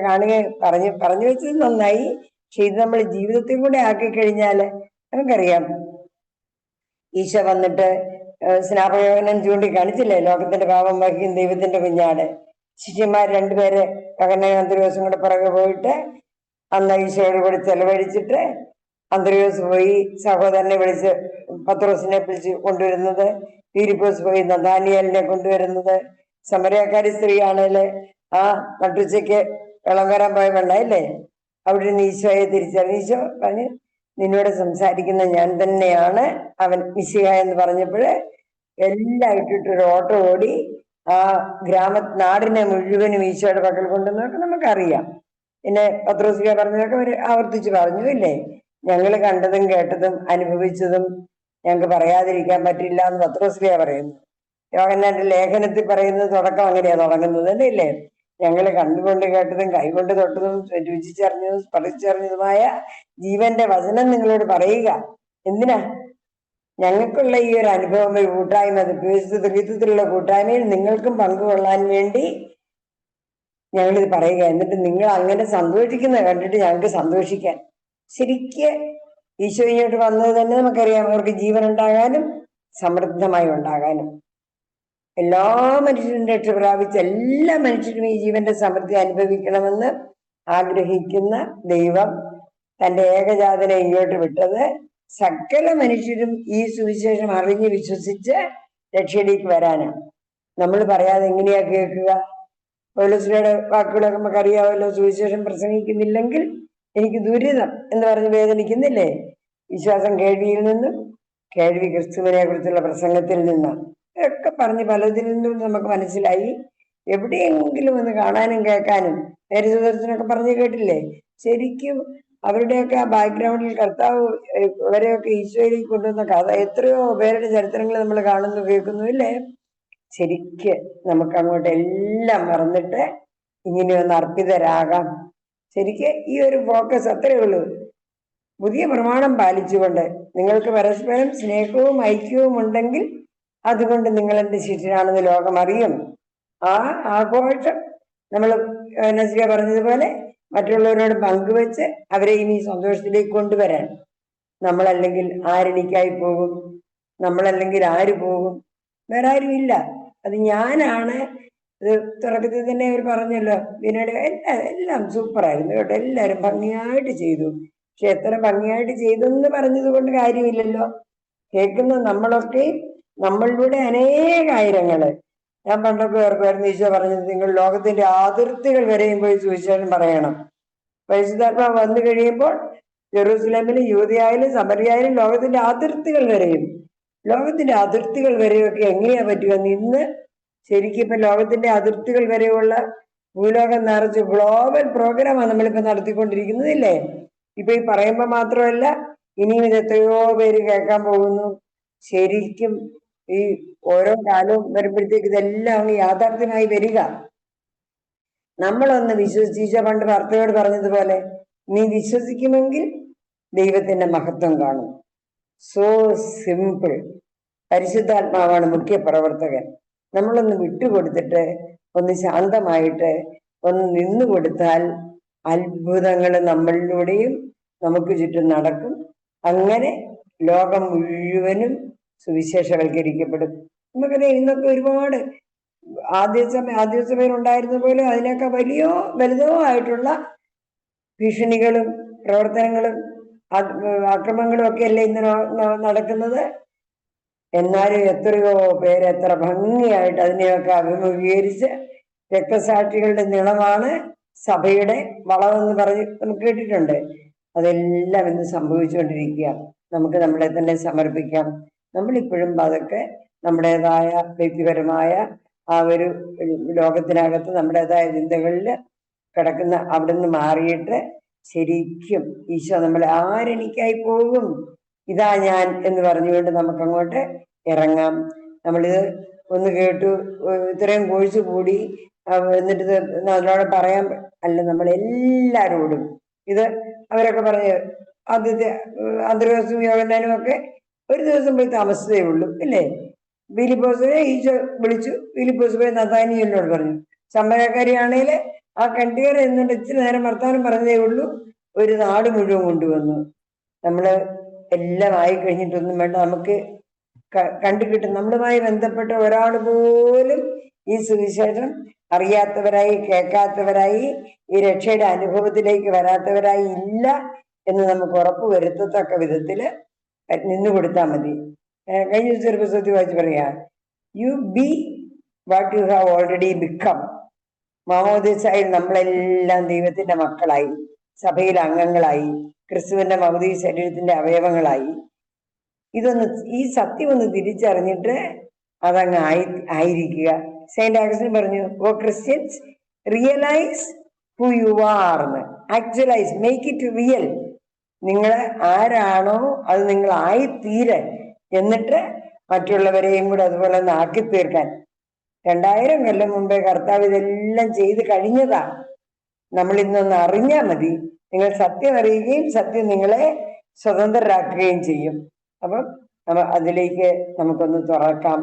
പറഞ്ഞു വെച്ചത് നന്നായി. പക്ഷെ ഇത് നമ്മൾ ജീവിതത്തിൽ കൂടെ ആക്കി കഴിഞ്ഞാൽ നമുക്കറിയാം. ഈശോ വന്നിട്ട് സ്നാപകയോഹന്നാൻ ചൂണ്ടിക്കാണിച്ചില്ലേ, ലോകത്തിന്റെ പാപം വഹിക്കും ദൈവത്തിന്റെ കുഞ്ഞാട്. ശിഷ്യന്മാർ 2 പേര് യോഹന്നാനും അന്ത്രയോസും കൂടെ പുറകെ പോയിട്ട് അന്ന് ഈശോയോട് കൂടി ചെലവഴിച്ചിട്ട് അന്ത്രയോസ് പോയി സഹോദരനെ വിളിച്ച് പത്രോസിനെ വിളിച്ച് കൊണ്ടുവരുന്നത്, ഫിലിപ്പോസ് പോയി നഥാനിയേലിനെ കൊണ്ടുവരുന്നത്, സമരക്കാരി സ്ത്രീയാണേല് ആ നട്ടുച്ചയ്ക്ക് വെള്ളം വരാൻ പോയ വെള്ളമില്ലേ, അവിടെ നിന്ന് ഈശോയെ തിരിച്ചറിഞ്ഞ് ഈശോ പറഞ്ഞ്, നിന്നോട് സംസാരിക്കുന്ന ഞാൻ തന്നെയാണ് അവൻ മിശിഹ എന്ന് പറഞ്ഞപ്പോൾ എല്ലാം ഇട്ടിട്ടൊരു ഓട്ടം ഓടി ആ നാടിനെ മുഴുവനും ഈശോയുടെ പക്കൽ കൊണ്ടുവന്നൊക്കെ നമുക്കറിയാം. പിന്നെ പത്രോസിക പറഞ്ഞതൊക്കെ അവർ ആവർത്തിച്ച് പറഞ്ഞു ഇല്ലേ, ഞങ്ങൾ കണ്ടതും കേട്ടതും അനുഭവിച്ചതും ഞങ്ങൾക്ക് പറയാതിരിക്കാൻ പറ്റില്ല എന്ന് പത്രോസിക പറയുന്നു. യോഹന്നാന്റെ ലേഖനത്തിൽ പറയുന്നത് തുടക്കം അങ്ങനെയാ തുടങ്ങുന്നത് അല്ലേ? ഞങ്ങൾ കണ്ടുകൊണ്ട് കേട്ടതും കൈകൊണ്ട് തൊട്ടതും രുചിച്ചറിഞ്ഞതും സ്പർശിച്ചറിഞ്ഞതുമായ ജീവന്റെ വചനം നിങ്ങളോട് പറയുക. എന്തിനാ? ഞങ്ങൾക്കുള്ള ഈ ഒരു അനുഭവം, ഒരു കൂട്ടായ്മ, തുല്യത്തിലുള്ള കൂട്ടായ്മയിൽ നിങ്ങൾക്കും പങ്കുകൊള്ളാൻ വേണ്ടി ഞങ്ങളിത് പറയുക. എന്നിട്ട് നിങ്ങൾ അങ്ങനെ സന്തോഷിക്കുന്നത് കണ്ടിട്ട് ഞങ്ങൾക്ക് സന്തോഷിക്കാൻ. ശരിക്ക് ഈശോ ഇങ്ങോട്ട് വന്നത് തന്നെ നമുക്കറിയാം, അവർക്ക് ജീവൻ ഉണ്ടാകാനും സമൃദ്ധമായി ഉണ്ടാകാനും. എല്ലാ മനുഷ്യരും രക്ഷ പ്രാപിച്ച് എല്ലാ മനുഷ്യരും ഈ ജീവന്റെ സമൃദ്ധി അനുഭവിക്കണമെന്ന് ആഗ്രഹിക്കുന്ന ദൈവം തന്റെ ഏകജാതനെ ഇങ്ങോട്ട് വിട്ടത് സകല മനുഷ്യരും ഈ സുവിശേഷം അറിഞ്ഞ് വിശ്വസിച്ച് രക്ഷയിലേക്ക് വരാനാണ്. നമ്മൾ പറയാതെ എങ്ങനെയാ കേൾക്കുക? പൗലോസിന്റെ വാക്കുകളൊക്കെ നമുക്കറിയാമല്ലോ, സുവിശേഷം പ്രസംഗിക്കുന്നില്ലെങ്കിൽ എനിക്ക് ദുരിതം എന്ന് പറഞ്ഞ് വേദനിക്കുന്നില്ലേ? വിശ്വാസം കേൾവിയിൽ നിന്നും, കേൾവി ക്രിസ്തുവിനെ കുറിച്ചുള്ള പ്രസംഗത്തിൽ നിന്നാണ്. ഇതൊക്കെ പറഞ്ഞ് പലതിൽ നിന്നും നമുക്ക് മനസ്സിലായി. എവിടെയെങ്കിലും ഒന്ന് കാണാനും കേൾക്കാനും മേരി സുദർശനൊക്കെ പറഞ്ഞു കേട്ടില്ലേ? ശരിക്കും അവരുടെയൊക്കെ ആ ബാക്ക്ഗ്രൗണ്ടിൽ കർത്താവ് ഇവരെയൊക്കെ ഈശോയിലേക്ക് കൊണ്ടുവന്ന കഥ എത്രയോ പേരുടെ ചരിത്രങ്ങൾ നമ്മൾ കാണുന്നു, കേൾക്കുന്നു ഇല്ലേ? ശരിക്ക് നമുക്ക് അങ്ങോട്ട് എല്ലാം മറന്നിട്ട് ഇങ്ങനെ ഒന്ന് അർപ്പിതരാകാം. ശരിക്ക് ഈ ഒരു ഫോക്കസ് അത്രയേ ഉള്ളൂ. പുതിയ പ്രമാണം പാലിച്ചുകൊണ്ട് നിങ്ങൾക്ക് പരസ്പരം സ്നേഹവും ഐക്യവും ഉണ്ടെങ്കിൽ അതുകൊണ്ട് നിങ്ങൾ എന്റെ ശിഷ്യരാണെന്ന് ലോകം അറിയും. ആ ആഘോഷം നമ്മൾ നസ്രിയ പറഞ്ഞതുപോലെ മറ്റുള്ളവരോട് പങ്കുവെച്ച് അവരെയും ഈ സന്തോഷത്തിലേക്ക് കൊണ്ടുവരാൻ. നമ്മളല്ലെങ്കിൽ ആരെനിക്കായി പോകും? നമ്മളല്ലെങ്കിൽ ആര് പോകും? വേറെ ആരും ഇല്ല. അത് ഞാനാണ്. ഇത് തുടക്കത്തിൽ തന്നെ അവർ പറഞ്ഞല്ലോ, പിന്നീട് എല്ലാം സൂപ്പറായിരുന്നു കേട്ടോ, എല്ലാവരും ഭംഗിയായിട്ട് ചെയ്തു. പക്ഷെ എത്ര ഭംഗിയായിട്ട് ചെയ്തെന്ന് പറഞ്ഞത് കൊണ്ട് കാര്യമില്ലല്ലോ. കേൾക്കുന്ന നമ്മളൊക്കെ നമ്മളിലൂടെ അനേകായിരങ്ങള്. ഞാൻ പണ്ടൊക്കെ ഓർക്കുമായിരുന്നു ഈശോ പറഞ്ഞത്, നിങ്ങൾ ലോകത്തിന്റെ അതിർത്തികൾ വരെയും പോയി സുവിശേഷം പറയണം. പരിശുദ്ധാത്മാവ് വന്നു കഴിയുമ്പോൾ ജെറൂസലേമിലും യൂദയായാലും സമറിയായാലും ലോകത്തിന്റെ അതിർത്തികൾ വരെയും, ലോകത്തിന്റെ അതിർത്തികൾ വരെയൊക്കെ എങ്ങനെയാ പറ്റുമെന്ന് ഇന്ന് ശരിക്കും ഇപ്പൊ ലോകത്തിന്റെ അതിർത്തികൾ വരെയുള്ള ഭൂലോകം നിറച്ച് ഗ്ലോബൽ പ്രോഗ്രാമാണ് നമ്മളിപ്പോ നടത്തിക്കൊണ്ടിരിക്കുന്നത്, ഇല്ലേ? ഇപ്പൊ ഈ പറയുമ്പോ മാത്രമല്ല, ഇനിയും ഇത് എത്രയോ പേര് കേൾക്കാൻ പോകുന്നു. ശരിക്കും ഈ ഓരോ കാലവും വരുമ്പോഴത്തേക്ക് ഇതെല്ലാം അങ്ങ് യാഥാർത്ഥ്യമായി വരിക. നമ്മളൊന്ന് വിശ്വസിച്ച പണ്ട് ഭർത്തയോട് പറഞ്ഞതുപോലെ, നീ വിശ്വസിക്കുമെങ്കിൽ ദൈവത്തിന്റെ മഹത്വം കാണും. So simple. പരിശുദ്ധാത്മാവാണ് മുഖ്യ പ്രവർത്തകൻ. നമ്മളൊന്ന് വിട്ടുകൊടുത്തിട്ട് ഒന്ന് ശാന്തമായിട്ട് ഒന്ന് നിന്നു കൊടുത്താൽ അത്ഭുതങ്ങൾ നമ്മളിലൂടെയും നമുക്ക് ചുറ്റും നടക്കും. അങ്ങനെ ലോകം മുഴുവനും സുവിശേഷവൽക്കരിക്കപ്പെടും. നമുക്കറിയാം ഇന്നൊക്കെ ഒരുപാട് ആദ്യ ഉണ്ടായിരുന്ന പോലെ അതിനൊക്കെ വലിയോ വലുതോ ആയിട്ടുള്ള ഭീഷണികളും പ്രവർത്തനങ്ങളും ആക്രമണങ്ങളും ഒക്കെ അല്ലേ ഇന്ന് നടക്കുന്നത്. എന്നാലും എത്രയോ പേര് എത്ര ഭംഗിയായിട്ട് അതിനെയൊക്കെ അഭിമുഖീകരിച്ച് രക്തസാക്ഷികളുടെ നിളമാണ് സഭയുടെ വളമെന്ന് പറഞ്ഞ് നമുക്ക് കേട്ടിട്ടുണ്ട്. അതെല്ലാം ഇന്ന് സംഭവിച്ചുകൊണ്ടിരിക്കുക. നമുക്ക് നമ്മളെ തന്നെ സമർപ്പിക്കാം. നമ്മളിപ്പോഴും അതൊക്കെ നമ്മുടേതായ വ്യക്തിപരമായ ആ ഒരു ലോകത്തിനകത്ത് നമ്മുടേതായ ചിന്തകളിൽ കിടക്കുന്ന അവിടെ നിന്ന് മാറിയിട്ട് ശരിക്കും ഈശോ നമ്മളെ ആരെനിക്കായി പോകും, ഇതാ ഞാൻ എന്ന് പറഞ്ഞുകൊണ്ട് നമുക്കങ്ങോട്ട് ഇറങ്ങാം. നമ്മളിത് ഒന്ന് കേട്ടു, ഇത്രയും കോഴ്സ് കൂടി, എന്നിട്ട് ഇത് നല്ലോണം പറയാൻ അല്ല, നമ്മളെല്ലാരോടും ഇത് അവരൊക്കെ പറഞ്ഞ് ആദ്യത്തെ അന്തർവാസും യോഗനാനും ഒക്കെ ഒരു ദിവസം പോയി താമസിച്ചതേ ഉള്ളൂ, അല്ലേ? ഫിലിപ്പോസിനെ ഈശോ വിളിച്ചു. ഫിലിപ്പോസ് പോയി നഥാനിയേലിനോട് പറഞ്ഞു. സമ്മേളനക്കാരിയാണേൽ ആ കണ്ടുകയറി എന്നുകൊണ്ട് ഇച്ചിരി നേരം വർത്താനം പറഞ്ഞതേ ഉള്ളൂ, ഒരു നാട് മുഴുവൻ കൊണ്ടുവന്നു. നമ്മള് എല്ലാം ആയി കഴിഞ്ഞിട്ടൊന്നും വേണ്ട, നമുക്ക് കണ്ടുകിട്ടും. നമ്മളുമായി ബന്ധപ്പെട്ട ഒരാൾ പോലും ഈ സുവിശേഷം അറിയാത്തവരായി, കേൾക്കാത്തവരായി, ഈ രക്ഷയുടെ അനുഭവത്തിലേക്ക് വരാത്തവരായി ഇല്ല എന്ന് നമുക്ക് ഉറപ്പ് വരുത്തത്തക്ക വിധത്തില് നിന്നു കൊടുത്താൽ മതി. കഴിഞ്ഞ ദിവസം ഒരു പുസ്തകത്തിൽ വായിച്ച് പറയാ, you be what you have already become. മാമോദീസായിൽ നമ്മളെല്ലാം ദൈവത്തിന്റെ മക്കളായി, സഭയിലെ അംഗങ്ങളായി, ക്രിസ്തുവിന്റെ മൗദീ ശരീരത്തിന്റെ അവയവങ്ങളായി. ഈ സത്യം ഒന്ന് തിരിച്ചറിഞ്ഞിട്ട് അതങ്ങ് ആയിരിക്കുക. സെയിന്റ് ആഗസ്റ്റിൻ പറഞ്ഞു, oh Christians, realise who you are എന്ന്. Actualise, make it real. നിങ്ങൾ ആരാണോ അത് നിങ്ങൾ ആയിത്തീരാൻ, എന്നിട്ട് മറ്റുള്ളവരെയും കൂടെ അതുപോലെ ഒന്ന് ആക്കി തീർക്കാൻ. 2000 കൊല്ലം മുമ്പേ കർത്താവ് ഇതെല്ലാം ചെയ്ത് കഴിഞ്ഞതാ. നമ്മൾ ഇന്നൊന്ന് അറിഞ്ഞാൽ മതി. നിങ്ങൾ സത്യം അറിയുകയും സത്യം നിങ്ങളെ സ്വതന്ത്രരാക്കുകയും ചെയ്യും. അപ്പം അതിലേക്ക് നമുക്കൊന്ന് തുറക്കാം.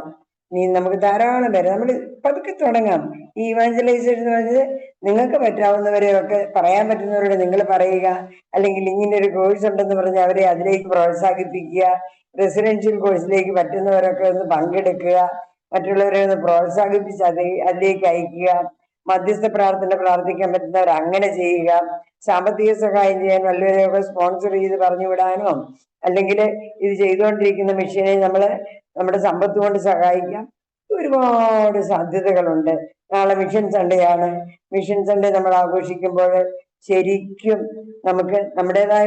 ഇനി നമുക്ക് ധാരാളം പേര് നമ്മൾ പതുക്കെ തുടങ്ങാം. ഈ ഇവാഞ്ചലൈസേഷൻ എന്ന് പറഞ്ഞത് നിങ്ങൾക്ക് പറ്റാവുന്നവരെയൊക്കെ, പറയാൻ പറ്റുന്നവരോട് നിങ്ങൾ പറയുക, അല്ലെങ്കിൽ ഇങ്ങനെ ഒരു കോഴ്സ് ഉണ്ടെന്ന് പറഞ്ഞ് അവരെ അതിലേക്ക് പ്രോത്സാഹിപ്പിക്കുക. റെസിഡൻഷ്യൽ കോഴ്സിലേക്ക് പറ്റുന്നവരൊക്കെ ഒന്ന് പങ്കെടുക്കുക, മറ്റുള്ളവരെ ഒന്ന് പ്രോത്സാഹിപ്പിച്ച് അതിലേക്ക് അയക്കുക. മധ്യസ്ഥ പ്രാർത്ഥന പ്രാർത്ഥിക്കാൻ പറ്റുന്നവർ അങ്ങനെ ചെയ്യുക. സാമ്പത്തിക സഹായം ചെയ്യാൻ വല്ലവരെയൊക്കെ സ്പോൺസർ ചെയ്ത് പറഞ്ഞു വിടാനോ, അല്ലെങ്കിൽ ഇത് ചെയ്തുകൊണ്ടിരിക്കുന്ന മിഷനെ നമ്മുടെ സമ്പത്ത് കൊണ്ട് സഹായിക്കാം. ഒരുപാട് സാധ്യതകളുണ്ട്. നാളെ മിഷൻ സൺഡേ ആണ്. മിഷൻ സൺഡേ നമ്മൾ ആഘോഷിക്കുമ്പോൾ ശരിക്കും നമുക്ക് നമ്മുടേതായ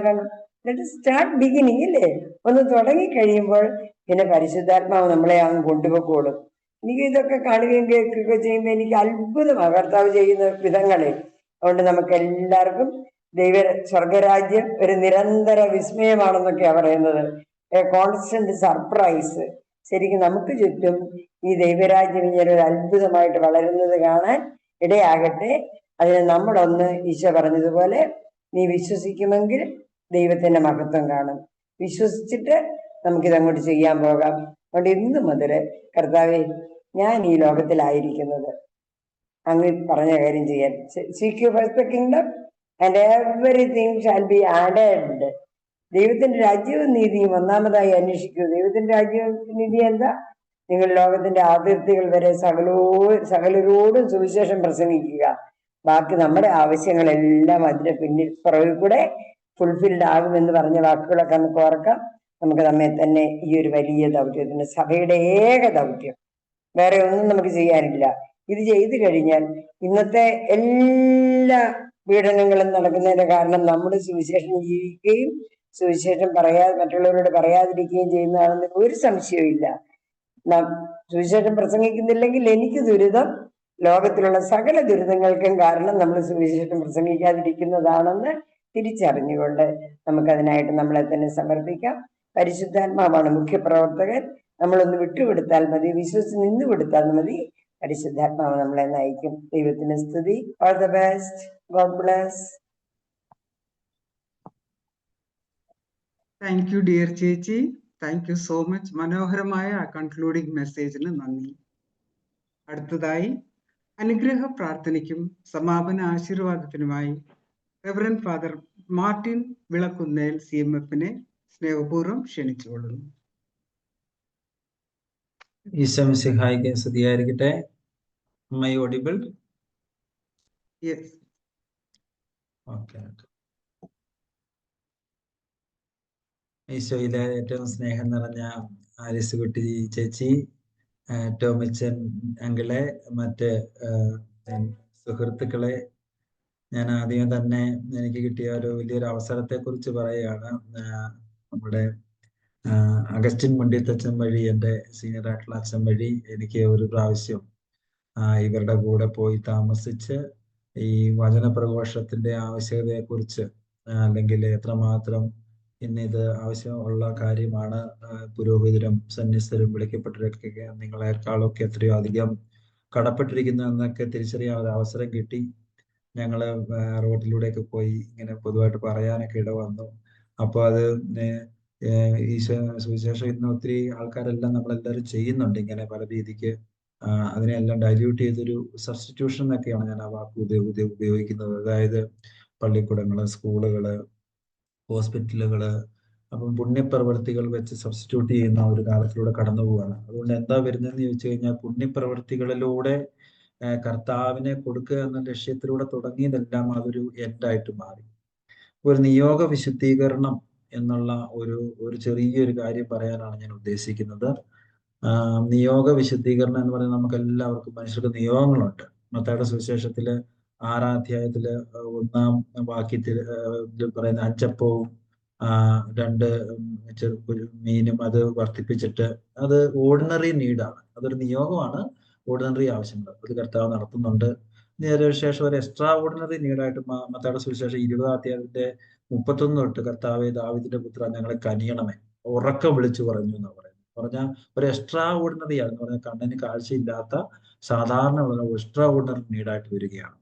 സ്റ്റാർട്ട് ബിഗിനിങ്, ഇല്ലേ? ഒന്ന് തുടങ്ങി കഴിയുമ്പോൾ പിന്നെ പരിശുദ്ധാത്മാവ് നമ്മളെ അങ്ങ് കൊണ്ടുപോയിക്കോളും. എനിക്ക് ഇതൊക്കെ കാണുകയും കേൾക്കുകയൊക്കെ ചെയ്യുമ്പോൾ എനിക്ക് അത്ഭുതമാണ് കർത്താവ് ചെയ്യുന്ന വിധങ്ങളെ. അതുകൊണ്ട് നമുക്ക് എല്ലാവർക്കും സ്വർഗരാജ്യം ഒരു നിരന്തര വിസ്മയമാണെന്നൊക്കെയാണ് പറയുന്നത്, എ കോൺസ്റ്റന്റ് സർപ്രൈസ്. ശരിക്കും നമുക്ക് ചുറ്റും ഈ ദൈവരാജ്യം ഇങ്ങനെ ഒരു അത്ഭുതമായിട്ട് വളരുന്നത് കാണാൻ ഇടയാകട്ടെ. അതിന് നമ്മളൊന്ന് ഈശോ പറഞ്ഞതുപോലെ, നീ വിശ്വസിക്കുമെങ്കിൽ ദൈവത്തിന്റെ മഹത്വം കാണും. വിശ്വസിച്ചിട്ട് നമുക്കിതങ്ങോട്ട് ചെയ്യാൻ പോകാം. അതുകൊണ്ട് ഇന്ന് മുതൽ കർത്താവേ, ഞാൻ ഈ ലോകത്തിലായിരിക്കുന്നത് അങ്ങ് പറഞ്ഞ കാര്യം ചെയ്യാൻ. Seek you first the kingdom and everything shall be added. ദൈവത്തിന്റെ രാജ്യവും നീതിയും ഒന്നാമതായി അന്വേഷിക്കൂ. ദൈവത്തിന്റെ രാജ്യവും നീതി എന്താ? നിങ്ങൾ ലോകത്തിന്റെ അതിർത്തികൾ വരെ സകലരോടും സുവിശേഷം പ്രസംഗിക്കുക. ബാക്കി നമ്മുടെ ആവശ്യങ്ങളെല്ലാം അതിന്റെ പുറകിൽ കൂടെ ഫുൾഫിൽഡ് ആകുമെന്ന് പറഞ്ഞ വാക്കുകളൊക്കെ നമുക്ക് ഓർക്കാം. നമുക്ക് നമ്മെ തന്നെ ഈ ഒരു വലിയ ദൗത്യത്തിന്, സഭയുടെ ഏക ദൗത്യം, വേറെ ഒന്നും നമുക്ക് ചെയ്യാനില്ല. ഇത് ചെയ്തു കഴിഞ്ഞാൽ ഇന്നത്തെ എല്ലാ പീഡനങ്ങളും നടക്കുന്നതിന്റെ കാരണം നമ്മുടെ സുവിശേഷം ജീവിക്കുകയും സുവിശേഷം മറ്റുള്ളവരോട് പറയാതിരിക്കുകയും ചെയ്യുന്നതാണെന്ന് ഒരു സംശയവും ഇല്ല. സുവിശേഷം പ്രസംഗിക്കുന്നില്ലെങ്കിൽ എനിക്ക് ദുരിതം, ലോകത്തിലുള്ള സകല ദുരിതങ്ങൾക്കും കാരണം നമ്മൾ സുവിശേഷം പ്രസംഗിക്കാതിരിക്കുന്നതാണെന്ന് തിരിച്ചറിഞ്ഞുകൊണ്ട് നമുക്കതിനായിട്ട് നമ്മളെ തന്നെ സമർപ്പിക്കാം. പരിശുദ്ധാത്മാവാണ് മുഖ്യപ്രവർത്തകൻ. നമ്മളൊന്ന് വിട്ടുകൊടുത്താൽ മതി, വിശ്വസിച്ച് നിന്നുകൊടുത്താൽ മതി. പരിശുദ്ധാത്മാവ് നമ്മളെ നയിക്കും. ദൈവത്തിന് സ്തുതി. All the best. God bless. Thank you dear ചേച്ചി. Thank you so much. മനോഹരമായ കൺക്ലൂഡിംഗ് മെസ്സേജിന് നന്ദി. അടുത്തതായി അനുഗ്രഹ പ്രാർത്ഥനയ്ക്കും സമാപന ആശീർവാദത്തിനുമായി റെവറൻഡ് ഫാദർ മാർട്ടിൻ വിളക്കുന്നേൽ CMFനെ സ്നേഹപൂർവ്വം ക്ഷണിച്ചുകൊള്ളുന്നു. ഈശോ മിശിഹായിക്ക് സ്തുതിയായിരിക്കട്ടെ. My audible? യെസ്. ഓക്കെ. ഈശോയിലെ ഏറ്റവും സ്നേഹം നിറഞ്ഞ ആലിസ് കുട്ടി ചേച്ചി, ടോമിച്ചൻ അങ്കിളെ, മറ്റ് സുഹൃത്തുക്കളെ, ഞാൻ ആദ്യം തന്നെ എനിക്ക് കിട്ടിയ ഒരു വലിയൊരു അവസരത്തെ കുറിച്ച് പറയുകയാണ്. നമ്മുടെ അഗസ്റ്റിൻ മുണ്ടിത്തച്ഛൻ വഴി, എൻ്റെ സീനിയർ ആയിട്ടുള്ള അച്ഛൻ വഴി എനിക്ക് ഒരു പ്രാവശ്യം ഇവരുടെ കൂടെ പോയി താമസിച്ച് ഈ വചനപ്രഘോഷത്തിന്റെ ആവശ്യകതയെക്കുറിച്ച്, അല്ലെങ്കിൽ എത്രമാത്രം ഇന്നിത് ആവശ്യമുള്ള കാര്യമാണ്, പുരോഹിതരും സന്യസ്തരും വിളിക്കപ്പെട്ടവരൊക്കെ നിങ്ങളെക്കാളൊക്കെ എത്രയോ അധികം കടപ്പെട്ടിരിക്കുന്നു എന്നൊക്കെ തിരിച്ചറിയാൻ ഒരു അവസരം കിട്ടി. ഞങ്ങള് റോഡിലൂടെയൊക്കെ പോയി ഇങ്ങനെ പൊതുവായിട്ട് പറയാനൊക്കെ ഇട വന്നു. അപ്പോൾ അത് സുവിശേഷം ഇന്ന് ഒത്തിരി ആൾക്കാരെല്ലാം നമ്മളെല്ലാവരും ചെയ്യുന്നുണ്ട് ഇങ്ങനെ പല രീതിക്ക്. അതിനെല്ലാം ഡൈല്യൂട്ട് ചെയ്തൊരു സബ്സ്റ്റിറ്റ്യൂഷൻ എന്നൊക്കെയാണ് ഞാൻ ആ വാക്ക് ഉപയോഗിക്കുന്നത്. അതായത് പള്ളിക്കൂടങ്ങള്, സ്കൂളുകള്, ഹോസ്പിറ്റലുകള്, അപ്പം പുണ്യപ്രവൃത്തികൾ വെച്ച് സബ്സ്റ്റിറ്റ്യൂട്ട് ചെയ്യുന്ന ഒരു കാലത്തിലൂടെ കടന്നു പോവുകയാണ്. അതുകൊണ്ട് എന്താ വരുന്നതെന്ന് ചോദിച്ചു കഴിഞ്ഞാൽ, പുണ്യപ്രവൃത്തികളിലൂടെ കർത്താവിനെ കൊടുക്കുക എന്ന ലക്ഷ്യത്തിലൂടെ തുടങ്ങിയതെല്ലാം അതൊരു എൻഡായിട്ട് മാറി. ഒരു നിയോഗ വിശുദ്ധീകരണം എന്നുള്ള ഒരു ചെറിയൊരു കാര്യം പറയാനാണ് ഞാൻ ഉദ്ദേശിക്കുന്നത്. നിയോഗ വിശുദ്ധീകരണം എന്ന് പറയുന്നത് നമുക്ക് എല്ലാവർക്കും മനുഷ്യർക്ക് നിയോഗങ്ങളുണ്ട്. മത്തായിയുടെ സുവിശേഷത്തില് 6-ാം അധ്യായത്തില് 1-ാം വാക്യത്തിൽ പറയുന്ന 5 അപ്പവും 2 മീനും അത് വർദ്ധിപ്പിച്ചിട്ട് അത് ഓർഡിനറി നീഡാണ്, അതൊരു നിയോഗമാണ്. ഓർഡിനറി ആവശ്യങ്ങൾ അത് കർത്താവ് നടത്തുന്നുണ്ട്. ശേഷം ഒരു എക്സ്ട്രാ ഓർഡിനറി നീഡായിട്ട് മത്തായിയുടെ സുവിശേഷം 20-ാം അധ്യായത്തിന്റെ 31 തൊട്ട് കർത്താവേ ദാവീദിന്റെ പുത്ര ഞങ്ങളെ കനിയണമേ ഉറക്കം വിളിച്ചു പറഞ്ഞു എന്ന് പറഞ്ഞാൽ ഒരു എക്സ്ട്രാ ഓർഡിനറി ആണെന്ന് പറഞ്ഞാൽ കണ്ണിന് കാഴ്ചയില്ലാത്ത സാധാരണ എക്സ്ട്രാ ഓർഡിനറി നീഡായിട്ട് വരികയാണ്.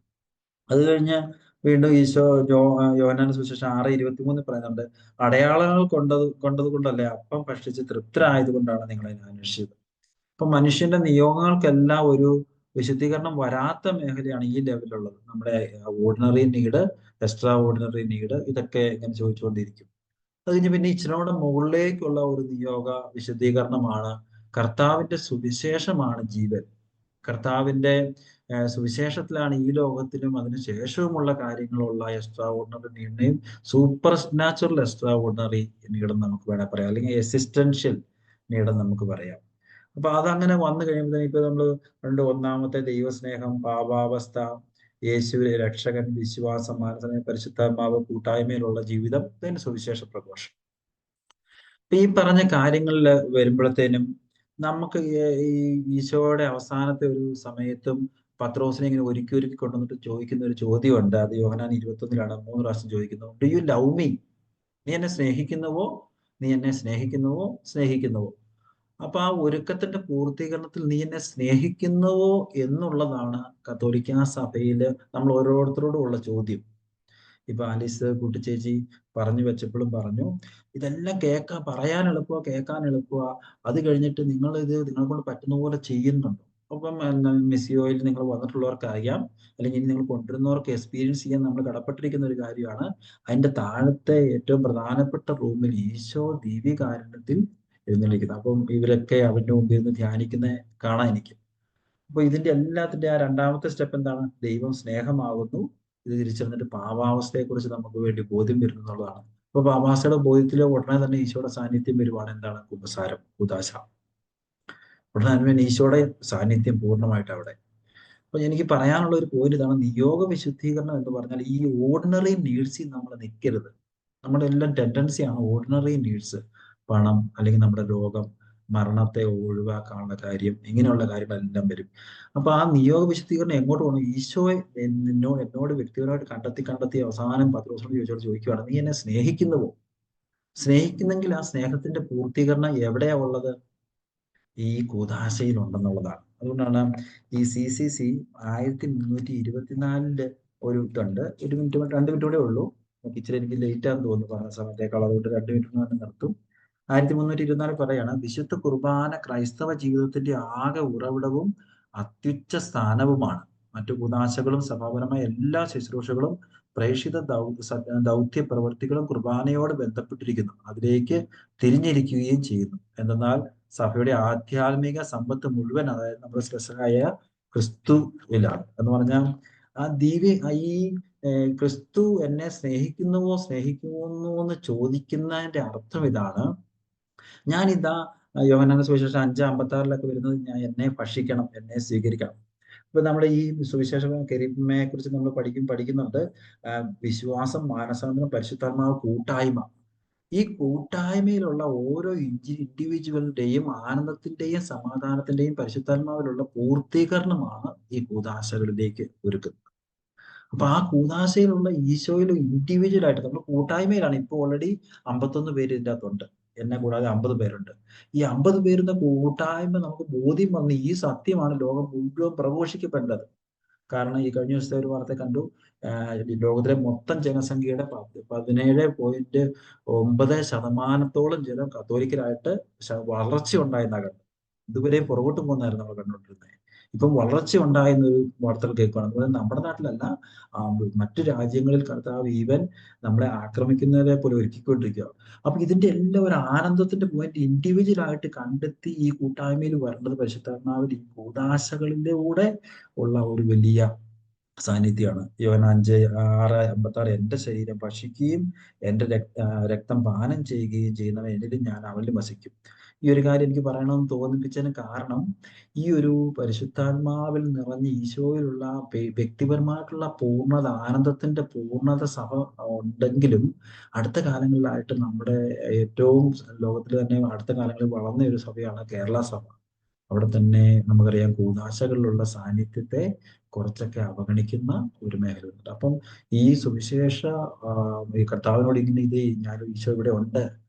അത് കഴിഞ്ഞ് വീണ്ടും ഈശോ യോഹന്നാന്റെ സുവിശേഷം 6:23 പറയുന്നുണ്ട്, അടയാളങ്ങൾ കൊണ്ടത് കൊണ്ടല്ലേ അപ്പം ഭക്ഷിച്ച് തൃപ്തരായത് കൊണ്ടാണ് നിങ്ങളെ അന്വേഷിച്ചത്. അപ്പൊ മനുഷ്യന്റെ നിയോഗങ്ങൾക്കെല്ലാം ഒരു വിശുദ്ധീകരണം വരാത്ത മേഖലയാണ് ഈ ലെവലിലുള്ളത്. നമ്മുടെ ordinary need, extra ordinary need, ഇതൊക്കെ ഇങ്ങനെ ചോദിച്ചുകൊണ്ടിരിക്കും. അത് കഴിഞ്ഞ് പിന്നെ ഇച്ചിനോടെ മുകളിലേക്കുള്ള ഒരു നിയോഗ വിശുദ്ധീകരണമാണ് കർത്താവിന്റെ സുവിശേഷമാണ് ജീവൻ. കർത്താവിന്റെ സുവിശേഷത്തിലാണ് ഈ ലോകത്തിലും അതിനുശേഷവുമുള്ള കാര്യങ്ങളുള്ള എക്സ്ട്രാ ഓർഡിനറി നീഡിനെയും സൂപ്പർ നാച്ചുറൽ എക്സ്ട്രാ ഓർഡിനറി നീഡും നമുക്ക് വേണേൽ പറയാം, അല്ലെങ്കിൽ എസിസ്റ്റൻഷ്യൽ നീഡും നമുക്ക് പറയാം. അപ്പൊ അതങ്ങനെ വന്നു കഴിയുമ്പോൾ ഇപ്പൊ നമ്മൾ ഒന്നാമത്തെ ദൈവസ്നേഹം, പാപാവസ്ഥ, യേശുവിലെ രക്ഷകൻ, വിശ്വാസം, മാനസ പരിശുദ്ധാത്മാവ്, കൂട്ടായ്മയിലുള്ള ജീവിതം, ഇതിന് സുവിശേഷ പ്രഘോഷം. അപ്പൊ ഈ പറഞ്ഞ കാര്യങ്ങളിൽ വരുമ്പോഴത്തേനും നമുക്ക് ഈ ഈശോയുടെ അവസാനത്തെ ഒരു സമയത്തും പത്രോസിനെ ഇങ്ങനെ ഒരുക്കി കൊണ്ടുവന്നിട്ട് ചോദിക്കുന്ന ഒരു ചോദ്യമുണ്ട്. അത് യോഹന്നാൻ 21-ലാണ് 3 പ്രാവശ്യം ചോദിക്കുന്നു. Do you love me? നീ എന്നെ സ്നേഹിക്കുന്നുവോ? നീ എന്നെ സ്നേഹിക്കുന്നുവോ? അപ്പൊ ആ ഒരുക്കത്തിന്റെ പൂർത്തീകരണത്തിൽ നീ എന്നെ സ്നേഹിക്കുന്നുവോ എന്നുള്ളതാണ് കത്തോലിക്കാ സഭയില് നമ്മൾ ഓരോരുത്തരോടും ഉള്ള ചോദ്യം. ഇപ്പൊ ആലീസ് കുട്ടിച്ചേച്ചി പറഞ്ഞു വെച്ചപ്പോഴും പറഞ്ഞു, ഇതെല്ലാം പറയാൻ എളുപ്പമാ, കേൾക്കാൻ എളുപ്പമാ, അത് കഴിഞ്ഞിട്ട് നിങ്ങൾ ഇത് നിങ്ങളെ കൊണ്ട് പറ്റുന്ന പോലെ ചെയ്യുന്നുണ്ട്. അപ്പം മിസ്സിയോയിൽ നിങ്ങൾ വന്നിട്ടുള്ളവർക്ക് അറിയാം, അല്ലെങ്കിൽ ഇനി നിങ്ങൾ കൊണ്ടുവരുന്നവർക്ക് എക്സ്പീരിയൻസ് ചെയ്യാൻ നമ്മൾ കടപ്പെട്ടിരിക്കുന്ന ഒരു കാര്യമാണ്. അതിന്റെ താഴത്തെ ഏറ്റവും പ്രധാനപ്പെട്ട റൂമിൽ ഈശോ ദിവ്യകാരുണ്യത്തിൽ എഴുന്നള്ളിക്കുന്നത്. അപ്പം ഇവരൊക്കെ അവന്റെ മുമ്പിൽ നിന്ന് ധ്യാനിക്കുന്ന കാണാൻ എനിക്ക്. അപ്പൊ ഇതിന്റെ എല്ലാത്തിന്റെ ആ രണ്ടാമത്തെ സ്റ്റെപ്പ് എന്താണ്? ദൈവം സ്നേഹമാകുന്നു. ഇത് തിരിച്ചറിഞ്ഞിട്ട് പാവാവസ്ഥയെ കുറിച്ച് നമുക്ക് വേണ്ടി ബോധ്യം വരുന്നു എന്നുള്ളതാണ്. അപ്പൊ പാവാവസ്ഥയുടെ ബോധ്യത്തിലോ ഉടനെ തന്നെ ഈശോയുടെ സാന്നിധ്യം വരുവാണ്. എന്താണ്? കുമ്പസാരം, കൂദാശ. ഉടനെ തന്നെ ഈശോയുടെ സാന്നിധ്യം പൂർണ്ണമായിട്ട് അവിടെ. അപ്പൊ എനിക്ക് പറയാനുള്ള ഒരു പോയിന്റ് ഇതാണ്, നിയോഗ വിശുദ്ധീകരണം എന്ന് പറഞ്ഞാൽ ഈ ഓർഡിനറി നീഡ്സിൽ നമ്മൾ നിൽക്കരുത്. നമ്മുടെ എല്ലാം ടെൻഡൻസിയാണ് ഓർഡിനറി നീഡ്സ്, പണം അല്ലെങ്കിൽ നമ്മുടെ രോഗം, മരണത്തെ ഒഴിവാക്കാനുള്ള കാര്യം, ഇങ്ങനെയുള്ള കാര്യങ്ങളെല്ലാം വരും. അപ്പൊ ആ നിയോഗ വിശുദ്ധീകരണം എങ്ങോട്ട് പോകണം? ഈശോയെ എന്നോട് വ്യക്തിപരമായിട്ട് കണ്ടെത്തി അവസാനം പത്രോസിനോട് ചോദിക്കുകയാണ്, നീ എന്നെ സ്നേഹിക്കുന്നുവോ? സ്നേഹിക്കുന്നെങ്കിൽ ആ സ്നേഹത്തിന്റെ പൂർത്തീകരണം എവിടെയാ ഉള്ളത്? ഈ കൂദാശയിൽ ഉണ്ടെന്നുള്ളതാണ്. അതുകൊണ്ടാണ് ഈ CCC 1324 ഒരു ഇതുണ്ട്. 2 മിനിറ്റ് കൂടെ ഉള്ളൂ. ഇച്ചിരി എനിക്ക് ലേറ്റ് ആണെന്ന് തോന്നുന്നു പറഞ്ഞ സമയത്തേക്കാൾ, അതുകൊണ്ട് 2 മിനിറ്റ് നിർത്തും. 1324 പറയാണ്, വിശുദ്ധ കുർബാന ക്രൈസ്തവ ജീവിതത്തിന്റെ ആകെ ഉറവിടവും അത്യുच्च സ്ഥാനവുമാണ്. മറ്റു കൂദാശകളും സഭാപരമായ എല്ലാ ശുശ്രൂഷകളും പ്രേക്ഷിത ദൗത്യ പ്രവൃത്തികളും കുർബാനയോട് ബന്ധപ്പെട്ടിരിക്കുന്നു, അതിലേക്ക് തിരിഞ്ഞിരിക്കുകയും ചെയ്യുന്നു. എന്തെന്നാൽ സഭയുടെ ആധ്യാത്മിക സമ്പത്ത് മുഴുവൻ, അതായത് നമ്മുടെ സ്പെഷ്യലായ ക്രിസ്തുവിലാണ്. എന്ന് പറഞ്ഞാൽ ഈ ക്രിസ്തു എന്നെ സ്നേഹിക്കുന്നുവോ എന്ന് ചോദിക്കുന്നതിന്റെ അർത്ഥം ഇതാണ്, ഞാനിതാ യോഹന്നാന്റെ സുവിശേഷം 5:56 വരുന്നത്, ഞാൻ എന്നെ ഭക്ഷിക്കണം, എന്നെ സ്വീകരിക്കണം. ഇപ്പൊ നമ്മുടെ ഈ സുവിശേഷ കരിമയെ കുറിച്ച് നമ്മൾ പഠിക്കുന്നുണ്ട്. വിശ്വാസം, മാനസാന്തരം, പരിശുദ്ധാത്മാവ്, കൂട്ടായ്മ. ഈ കൂട്ടായ്മയിലുള്ള ഓരോ ഇൻഡിവിജ്വലിന്റെയും ആനന്ദത്തിന്റെയും സമാധാനത്തിന്റെയും പരിശുദ്ധാത്മാവിലുള്ള പൂർത്തീകരണമാണ് ഈ കൂദാശകളിലേക്ക് ഒരുക്കുന്നത്. അപ്പൊ ആ കൂദാശയിലുള്ള ഈശോയിലും ഇൻഡിവിജ്വൽ ആയിട്ട് നമ്മൾ കൂട്ടായ്മയിലാണ്. ഇപ്പൊ ഓൾറെഡി 51 പേര് ഇതിൻ്റെ അകത്തുണ്ട്, എന്നെ കൂടാതെ 50 പേരുണ്ട്. ഈ 50 പേരുന്ന കൂട്ടായ്മ നമുക്ക് ബോധ്യം വന്ന് ഈ സത്യമാണ് ലോകം മുഴുവൻ പ്രഘോഷിക്കപ്പെടേണ്ടത്. കാരണം ഈ കഴിഞ്ഞ ദിവസത്തെ ഒരു വാർത്ത കണ്ടു, ലോകത്തിലെ മൊത്തം ജനസംഖ്യയുടെ 17.9% ജനം കത്തോലിക്കരായിട്ട് വളർച്ച ഉണ്ടായെന്നാണ് കണ്ടത്. ഇതുവരെ പുറകോട്ട് പോകുന്നതായിരുന്നു നമ്മൾ കണ്ടുകൊണ്ടിരുന്നത്. ഇപ്പം വളർച്ച ഉണ്ടായെന്നൊരു വാർത്തകൾ കേൾക്കുകയാണ്. അതുപോലെ നമ്മുടെ നാട്ടിലല്ല, മറ്റു രാജ്യങ്ങളിൽ കർത്താവ് ഈവൻ നമ്മളെ ആക്രമിക്കുന്നവരെ പോലെ ഒരുക്കിക്കൊണ്ടിരിക്കുക. അപ്പൊ ഇതിന്റെ എല്ലാം ഒരു ആനന്ദത്തിന്റെ പോയിന്റ് ഇൻഡിവിജ്വൽ ആയിട്ട് കണ്ടെത്തി ഈ കൂട്ടായ്മയിൽ വരേണ്ടത് പരിശുദ്ധാത്മാവിൽ ഈ കൂദാശകളിലൂടെ ഉള്ള ഒരു വലിയ സാന്നിധ്യമാണ്. യോഹന്നാൻ 5:56 എന്റെ ശരീരം ഭക്ഷിക്കുകയും എന്റെ രക്തം പാനം ചെയ്യുകയും ചെയ്യുന്നവൻ എന്നിലും ഞാൻ അവനിലും വസിക്കും. ഈ ഒരു കാര്യം എനിക്ക് പറയണമെന്ന് തോന്നിപ്പിച്ചതിന് കാരണം, ഈ ഒരു പരിശുദ്ധാത്മാവിൽ നിറഞ്ഞ ഈശോയിലുള്ള വ്യക്തിപരമായിട്ടുള്ള പൂർണ്ണത, ആനന്ദത്തിന്റെ പൂർണ്ണത സഭ ഉണ്ടെങ്കിലും അടുത്ത കാലങ്ങളിലായിട്ട് നമ്മുടെ ഏറ്റവും ലോകത്തിൽ തന്നെ അടുത്ത കാലങ്ങളിൽ വളർന്ന ഒരു സഭയാണ് കേരള സഭ. അവിടെ തന്നെ നമുക്കറിയാം കൂദാശകളിലുള്ള സാന്നിധ്യത്തെ കുറച്ചൊക്കെ അവഗണിക്കുന്ന ഒരു മേഖലയുണ്ട്. അപ്പം ഈ സുവിശേഷ ഈ കർത്താവിനോട് ഇങ്ങനെ ഞാൻ ഈശോ ഇവിടെ ഉണ്ട്,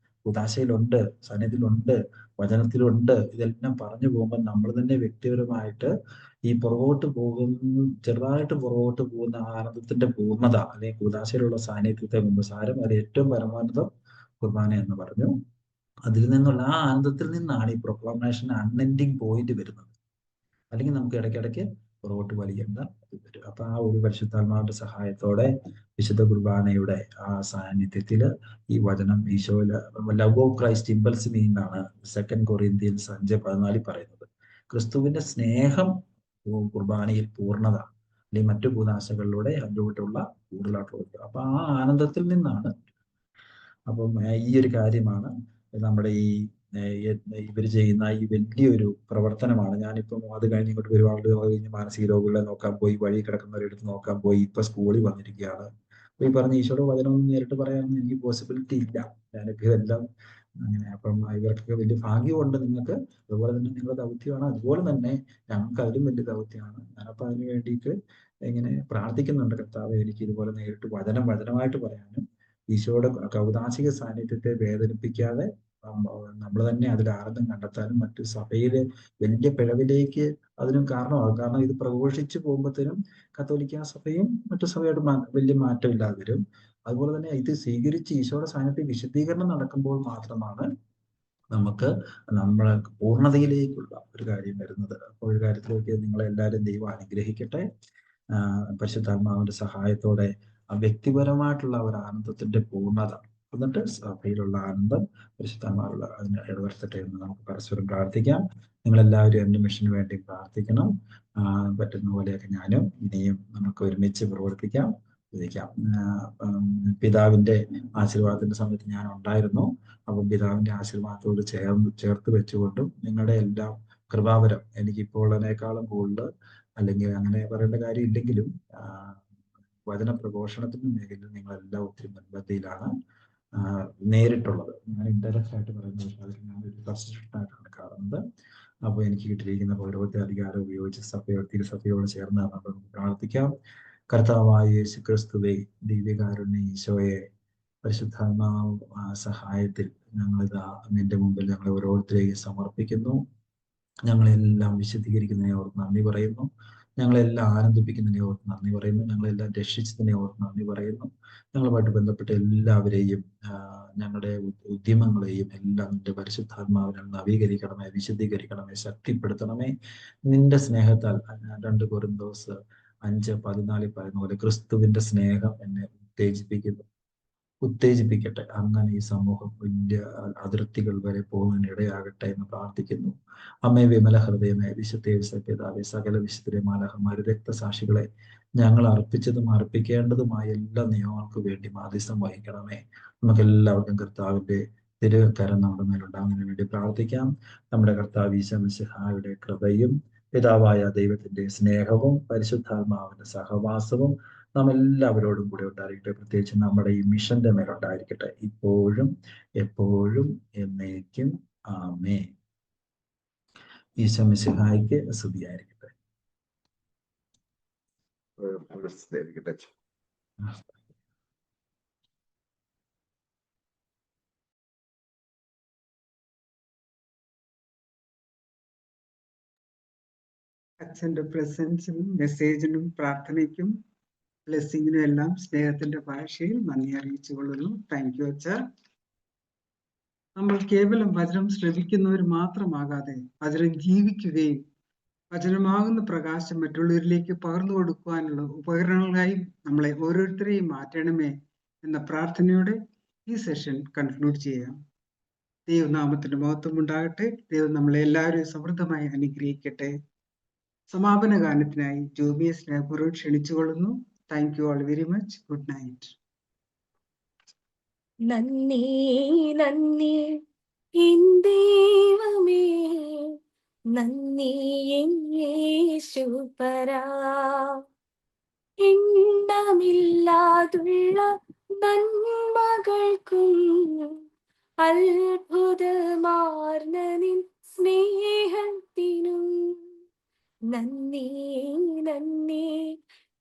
കൂദാശയിലുണ്ട്, സാന്നിധ്യത്തിലുണ്ട്, വചനത്തിലുണ്ട്, ഇതെല്ലാം പറഞ്ഞു പോകുമ്പോൾ നമ്മൾ തന്നെ വ്യക്തിപരമായിട്ട് ഈ ചെറുതായിട്ട് പുറകോട്ട് പോകുന്ന ആനന്ദത്തിന്റെ പൂർണ്ണത അല്ലെങ്കിൽ കൂദാശയിലുള്ള സാന്നിധ്യത്തെ കുമ്പസാരം, അത് ഏറ്റവും പരമാനന്ദം കുർബാന എന്ന് പറഞ്ഞു. അതിൽ നിന്നുള്ള ആ ആനന്ദത്തിൽ നിന്നാണ് ഈ പ്രൊക്ലമേഷൻ അൺഎൻഡിങ് പോയിന്റ് വരുന്നത്. അല്ലെങ്കിൽ നമുക്ക് ഇടയ്ക്കിടയ്ക്ക് പുറകോട്ട് വലിക്കേണ്ട വരും. അപ്പൊ ആ ഒരു പരിശുദ്ധാത്മാവിന്റെ സഹായത്തോടെ വിശുദ്ധ കുർബാനയുടെ ആ സാന്നിധ്യത്തില് ഈ വചനം ഈശോയില് love of Christ impels me എന്നാണ് 2 കൊറിന്ത്യൻസ് 5:14 പറയുന്നത്. ക്രിസ്തുവിന്റെ സ്നേഹം കുർബാനയിൽ പൂർണ്ണത, അല്ലെങ്കിൽ മറ്റു കൂദാശകളിലൂടെ അതിലൂടെയുള്ള കൂടുതലായിട്ടുള്ള. അപ്പൊ ആ ആനന്ദത്തിൽ നിന്നാണ്. അപ്പം ഈ ഒരു കാര്യമാണ് നമ്മുടെ ഈ ഇവർ ചെയ്യുന്ന ഈ വലിയൊരു പ്രവർത്തനമാണ്. ഞാനിപ്പം അത് കഴിഞ്ഞ് ഇങ്ങോട്ട് ഒരുപാട് കഴിഞ്ഞ് മാനസിക രോഗികളെ നോക്കാൻ പോയി, വഴി കിടക്കുന്നവരെടുത്ത് നോക്കാൻ പോയി, ഇപ്പൊ സ്കൂളിൽ വന്നിരിക്കുകയാണ്. അപ്പൊ ഈ പറഞ്ഞ ഈശോയുടെ വചനമൊന്നും നേരിട്ട് പറയാനൊന്നും എനിക്ക് പോസിബിലിറ്റി ഇല്ല. ഞാനിപ്പോ ഇതെല്ലാം അങ്ങനെ. അപ്പം ഇവർക്കൊക്കെ വലിയ ഭാഗ്യമുണ്ട് നിങ്ങൾക്ക്. അതുപോലെ തന്നെ നിങ്ങളുടെ ദൗത്യമാണ്, അതുപോലെ തന്നെ ഞങ്ങൾക്ക് അതിലും വലിയ ദൗത്യമാണ്. ഞാനപ്പോ അതിന് വേണ്ടിയിട്ട് ഇങ്ങനെ പ്രാർത്ഥിക്കുന്നുണ്ട്, കർത്താവ് എനിക്ക് ഇതുപോലെ നേരിട്ട് വചനമായിട്ട് പറയാനും ഈശോയുടെ കൗദാശിക സാന്നിധ്യത്തെ വേദനിപ്പിക്കാതെ നമ്മൾ തന്നെ അതിൽ ആനന്ദം കണ്ടെത്താനും മറ്റു സഭയിലെ വലിയ പിഴവിലേക്ക് അതിനും കാരണമാകും. കാരണം ഇത് പ്രഘോഷിച്ചു പോകുമ്പോഴത്തേനും കത്തോലിക്ക സഭയും മറ്റു സഭയായിട്ട് വലിയ മാറ്റമില്ലാതെ വരും. അതുപോലെ തന്നെ ഇത് സ്വീകരിച്ച് ഈശോയുടെ സാന്നിധ്യത്തിൽ വിശുദ്ധീകരണം നടക്കുമ്പോൾ മാത്രമാണ് നമുക്ക് നമ്മളെ പൂർണ്ണതയിലേക്കുള്ള ഒരു കാര്യം വരുന്നത്. അപ്പോൾ ഒരു കാര്യത്തിലേക്ക് നിങ്ങളെല്ലാവരും ദൈവം അനുഗ്രഹിക്കട്ടെ. പരിശുദ്ധാത്മാവിന്റെ സഹായത്തോടെ ആ വ്യക്തിപരമായിട്ടുള്ള ഒരു ആനന്ദത്തിന്റെ പൂർണ്ണത, എന്നിട്ട് സഭയിലുള്ള ആനന്ദം പരിശുദ്ധാത്മാവുള്ള അതിന് ഇടവരുത്തട്ടെ എന്ന് നമുക്ക് പരസ്പരം പ്രാർത്ഥിക്കാം. നിങ്ങളെല്ലാവരും എൻ്റെ മിഷന് വേണ്ടി പ്രാർത്ഥിക്കണം. പറ്റുന്ന പോലെയൊക്കെ ഞാനും ഇനിയും നമുക്ക് ഒരുമിച്ച് പ്രവർത്തിക്കാം. പിതാവിന്റെ ആശീർവാദത്തിന്റെ സമയത്ത് ഞാൻ ഉണ്ടായിരുന്നു. അപ്പം പിതാവിന്റെ ആശീർവാദത്തോട് ചേർത്ത് വെച്ചുകൊണ്ടും നിങ്ങളുടെ എല്ലാം കൃപാവരം എനിക്കിപ്പോൾ അതിനേക്കാളും കൂടുതൽ, അല്ലെങ്കിൽ അങ്ങനെ പറയേണ്ട കാര്യം ഇല്ലെങ്കിലും വചന പ്രഘോഷണത്തിന്റെ മേഖലയിൽ നിങ്ങളെല്ലാം ഒത്തിരി മുൻപന്തിയിലാണ് നേരിട്ടുള്ളത്. ഞാൻ ഇൻഡയറക്റ്റ് ആയിട്ട് പറയുന്നത് അതിൽ ഞാനൊരു സബ്സ്റ്റിറ്റ്യൂഷനായിട്ടാണ് കാണുന്നത്. അപ്പോൾ എനിക്ക് കിട്ടിയിരിക്കുന്ന പൗരോഹിത്യ അധികാരം ഉപയോഗിച്ച് തിരുസഭയോട് ചേർന്ന് നമുക്ക് പ്രാർത്ഥിക്കാം. കർത്താവായ യേശു ക്രിസ്തുവേ, ദിവ്യകാരുണ്യ ഈശോയെ, പരിശുദ്ധാത്മാവ് സഹായത്തിൽ ഞങ്ങളിതാ നിന്റെ മുമ്പിൽ ഞങ്ങളെ ഓരോരുത്തരെയും സമർപ്പിക്കുന്നു. ഞങ്ങളെല്ലാം വിശദീകരിക്കുന്നതിനെ ഓർത്ത് നന്ദി പറയുന്നു. ഞങ്ങളെല്ലാം ആനന്ദിപ്പിക്കുന്നതിനെ ഓർത്ത് നന്ദി പറയുന്നു. ഞങ്ങളെല്ലാം രക്ഷിച്ചതിനെ ഓർത്ത് നന്ദി പറയുന്നു. ഞങ്ങളുമായിട്ട് ബന്ധപ്പെട്ട എല്ലാവരെയും, ഞങ്ങളുടെ ഉദ്യമങ്ങളെയും എല്ലാം നിന്റെ പരിശുദ്ധാത്മാവിനാൽ നവീകരിക്കണമേ, വിശദീകരിക്കണമേ, ശക്തിപ്പെടുത്തണമേ. നിന്റെ സ്നേഹത്താൽ 2 കൊരിന്തോസ് 5:14 പറയുന്ന പോലെ ക്രിസ്തുവിന്റെ സ്നേഹം എന്നെ ഉത്തേജിപ്പിക്കട്ടെ. അങ്ങനെ ഈ സമൂഹം വലിയ അതിർത്തികൾ വരെ പോകുന്നതിന് ഇടയാകട്ടെ എന്ന് പ്രാർത്ഥിക്കുന്നു. അമ്മേ, വിമല ഹൃദയമേ, വിശുദ്ധ പിതാവേ, സകല വിശുദ്ധരെ, മാലാഖമാരെ, രക്തസാക്ഷികളെ, ഞങ്ങൾ അർപ്പിച്ചതും അർപ്പിക്കേണ്ടതുമായ എല്ലാ നിയമങ്ങൾക്ക് വേണ്ടി മാധ്യസ്ഥം വഹിക്കണമേ. നമുക്ക് എല്ലാവർക്കും കർത്താവിന്റെ തിരുകരം നമ്മുടെ മേലുണ്ടാകുന്നതിന് വേണ്ടി പ്രാർത്ഥിക്കാം. നമ്മുടെ കർത്താവ് ഈശോ മിശിഹായുടെ കൃപയും പിതാവായ ദൈവത്തിന്റെ സ്നേഹവും പരിശുദ്ധാത്മാവിന്റെ സഹവാസവും നാം എല്ലാവരോടും കൂടെ ഉണ്ടായിരിക്കട്ടെ. പ്രത്യേകിച്ച് നമ്മുടെ ഈ മിഷന്റെ മേലുണ്ടായിരിക്കട്ടെ, ഇപ്പോഴും എപ്പോഴും എന്നേക്കും. ആമേൻ. ഈശോ മിശിഹായ്ക്ക് സ്തുതിയായിരിക്കട്ടെ. അച്ഛന്റെ പ്രസൻസിനും മെസ്സേജിനും പ്രാർത്ഥനയ്ക്കും ബ്ലെസ്സിങ്ങിനും എല്ലാം സ്നേഹത്തിന്റെ ഭാഷയിൽ നന്ദി അറിയിച്ചു കൊള്ളുന്നു. താങ്ക് യു അച്ഛ. നമ്മൾ കേവലം വചനം ശ്രവിക്കുന്നവർ മാത്രമാകാതെ വചനം ജീവിക്കുകയും വചനമാകുന്ന പ്രകാശം മറ്റുള്ളവരിലേക്ക് പകർന്നു കൊടുക്കുവാനുള്ള ഉപകരണങ്ങളായി നമ്മളെ ഓരോരുത്തരെയും മാറ്റണമേ എന്ന പ്രാർത്ഥനയോടെ ഈ സെഷൻ കൺക്ലൂഡ് ചെയ്യാം. ദൈവനാമത്തിന്റെ മഹത്വം ഉണ്ടാകട്ടെ. ദൈവം നമ്മളെ എല്ലാവരെയും സമൃദ്ധമായി അനുഗ്രഹിക്കട്ടെ. സമാപന ഗാനത്തിനായി ജോബിയെ സ്നേഹപൂർവ്വം ക്ഷണിച്ചുകൊള്ളുന്നു. Thank you all very much. Good night. നന്ദി നന്ദി എൻ ദൈവമേ, നന്ദി എൻ യേശുപരാ, എണ്ണമില്ലാതുള്ള നന്മകൾക്കും അത്ഭുതമാർന്ന നിൻ സ്നേഹത്തിനും നന്ദി നന്ദി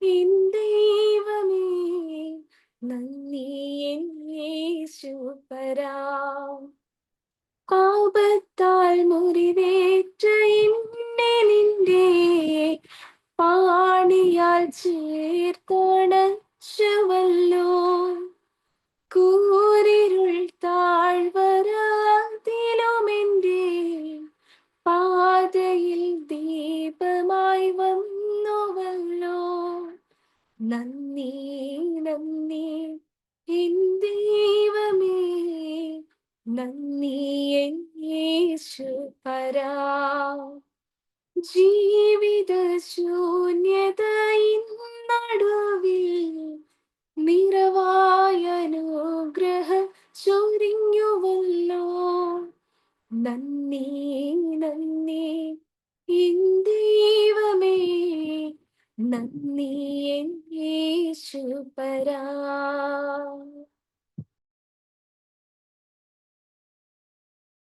എൻ ദൈവമേ, നന്ദി എൻ യേശുപരാ. പാപത്താൽ മുറിവേറ്റ എന്നെ നിന്റെ പാണിയാൽ ചേർത്തണച്ചുവല്ലോ. കൂരിരുൾ താഴ്വരയിലുമെന്റെ പാതയിൽ ദീപമായി വന്നുവല്ലോ. നന്ദി നന്ദി എൻ ദൈവമേ, നന്ദി എൻ യേശുപരാ. ജീവിത ശൂന്യതയിൻ നടുവിൽ നിറവായ അനുഗ്രഹം ചൊരിഞ്ഞുവല്ലോ. നന്ദി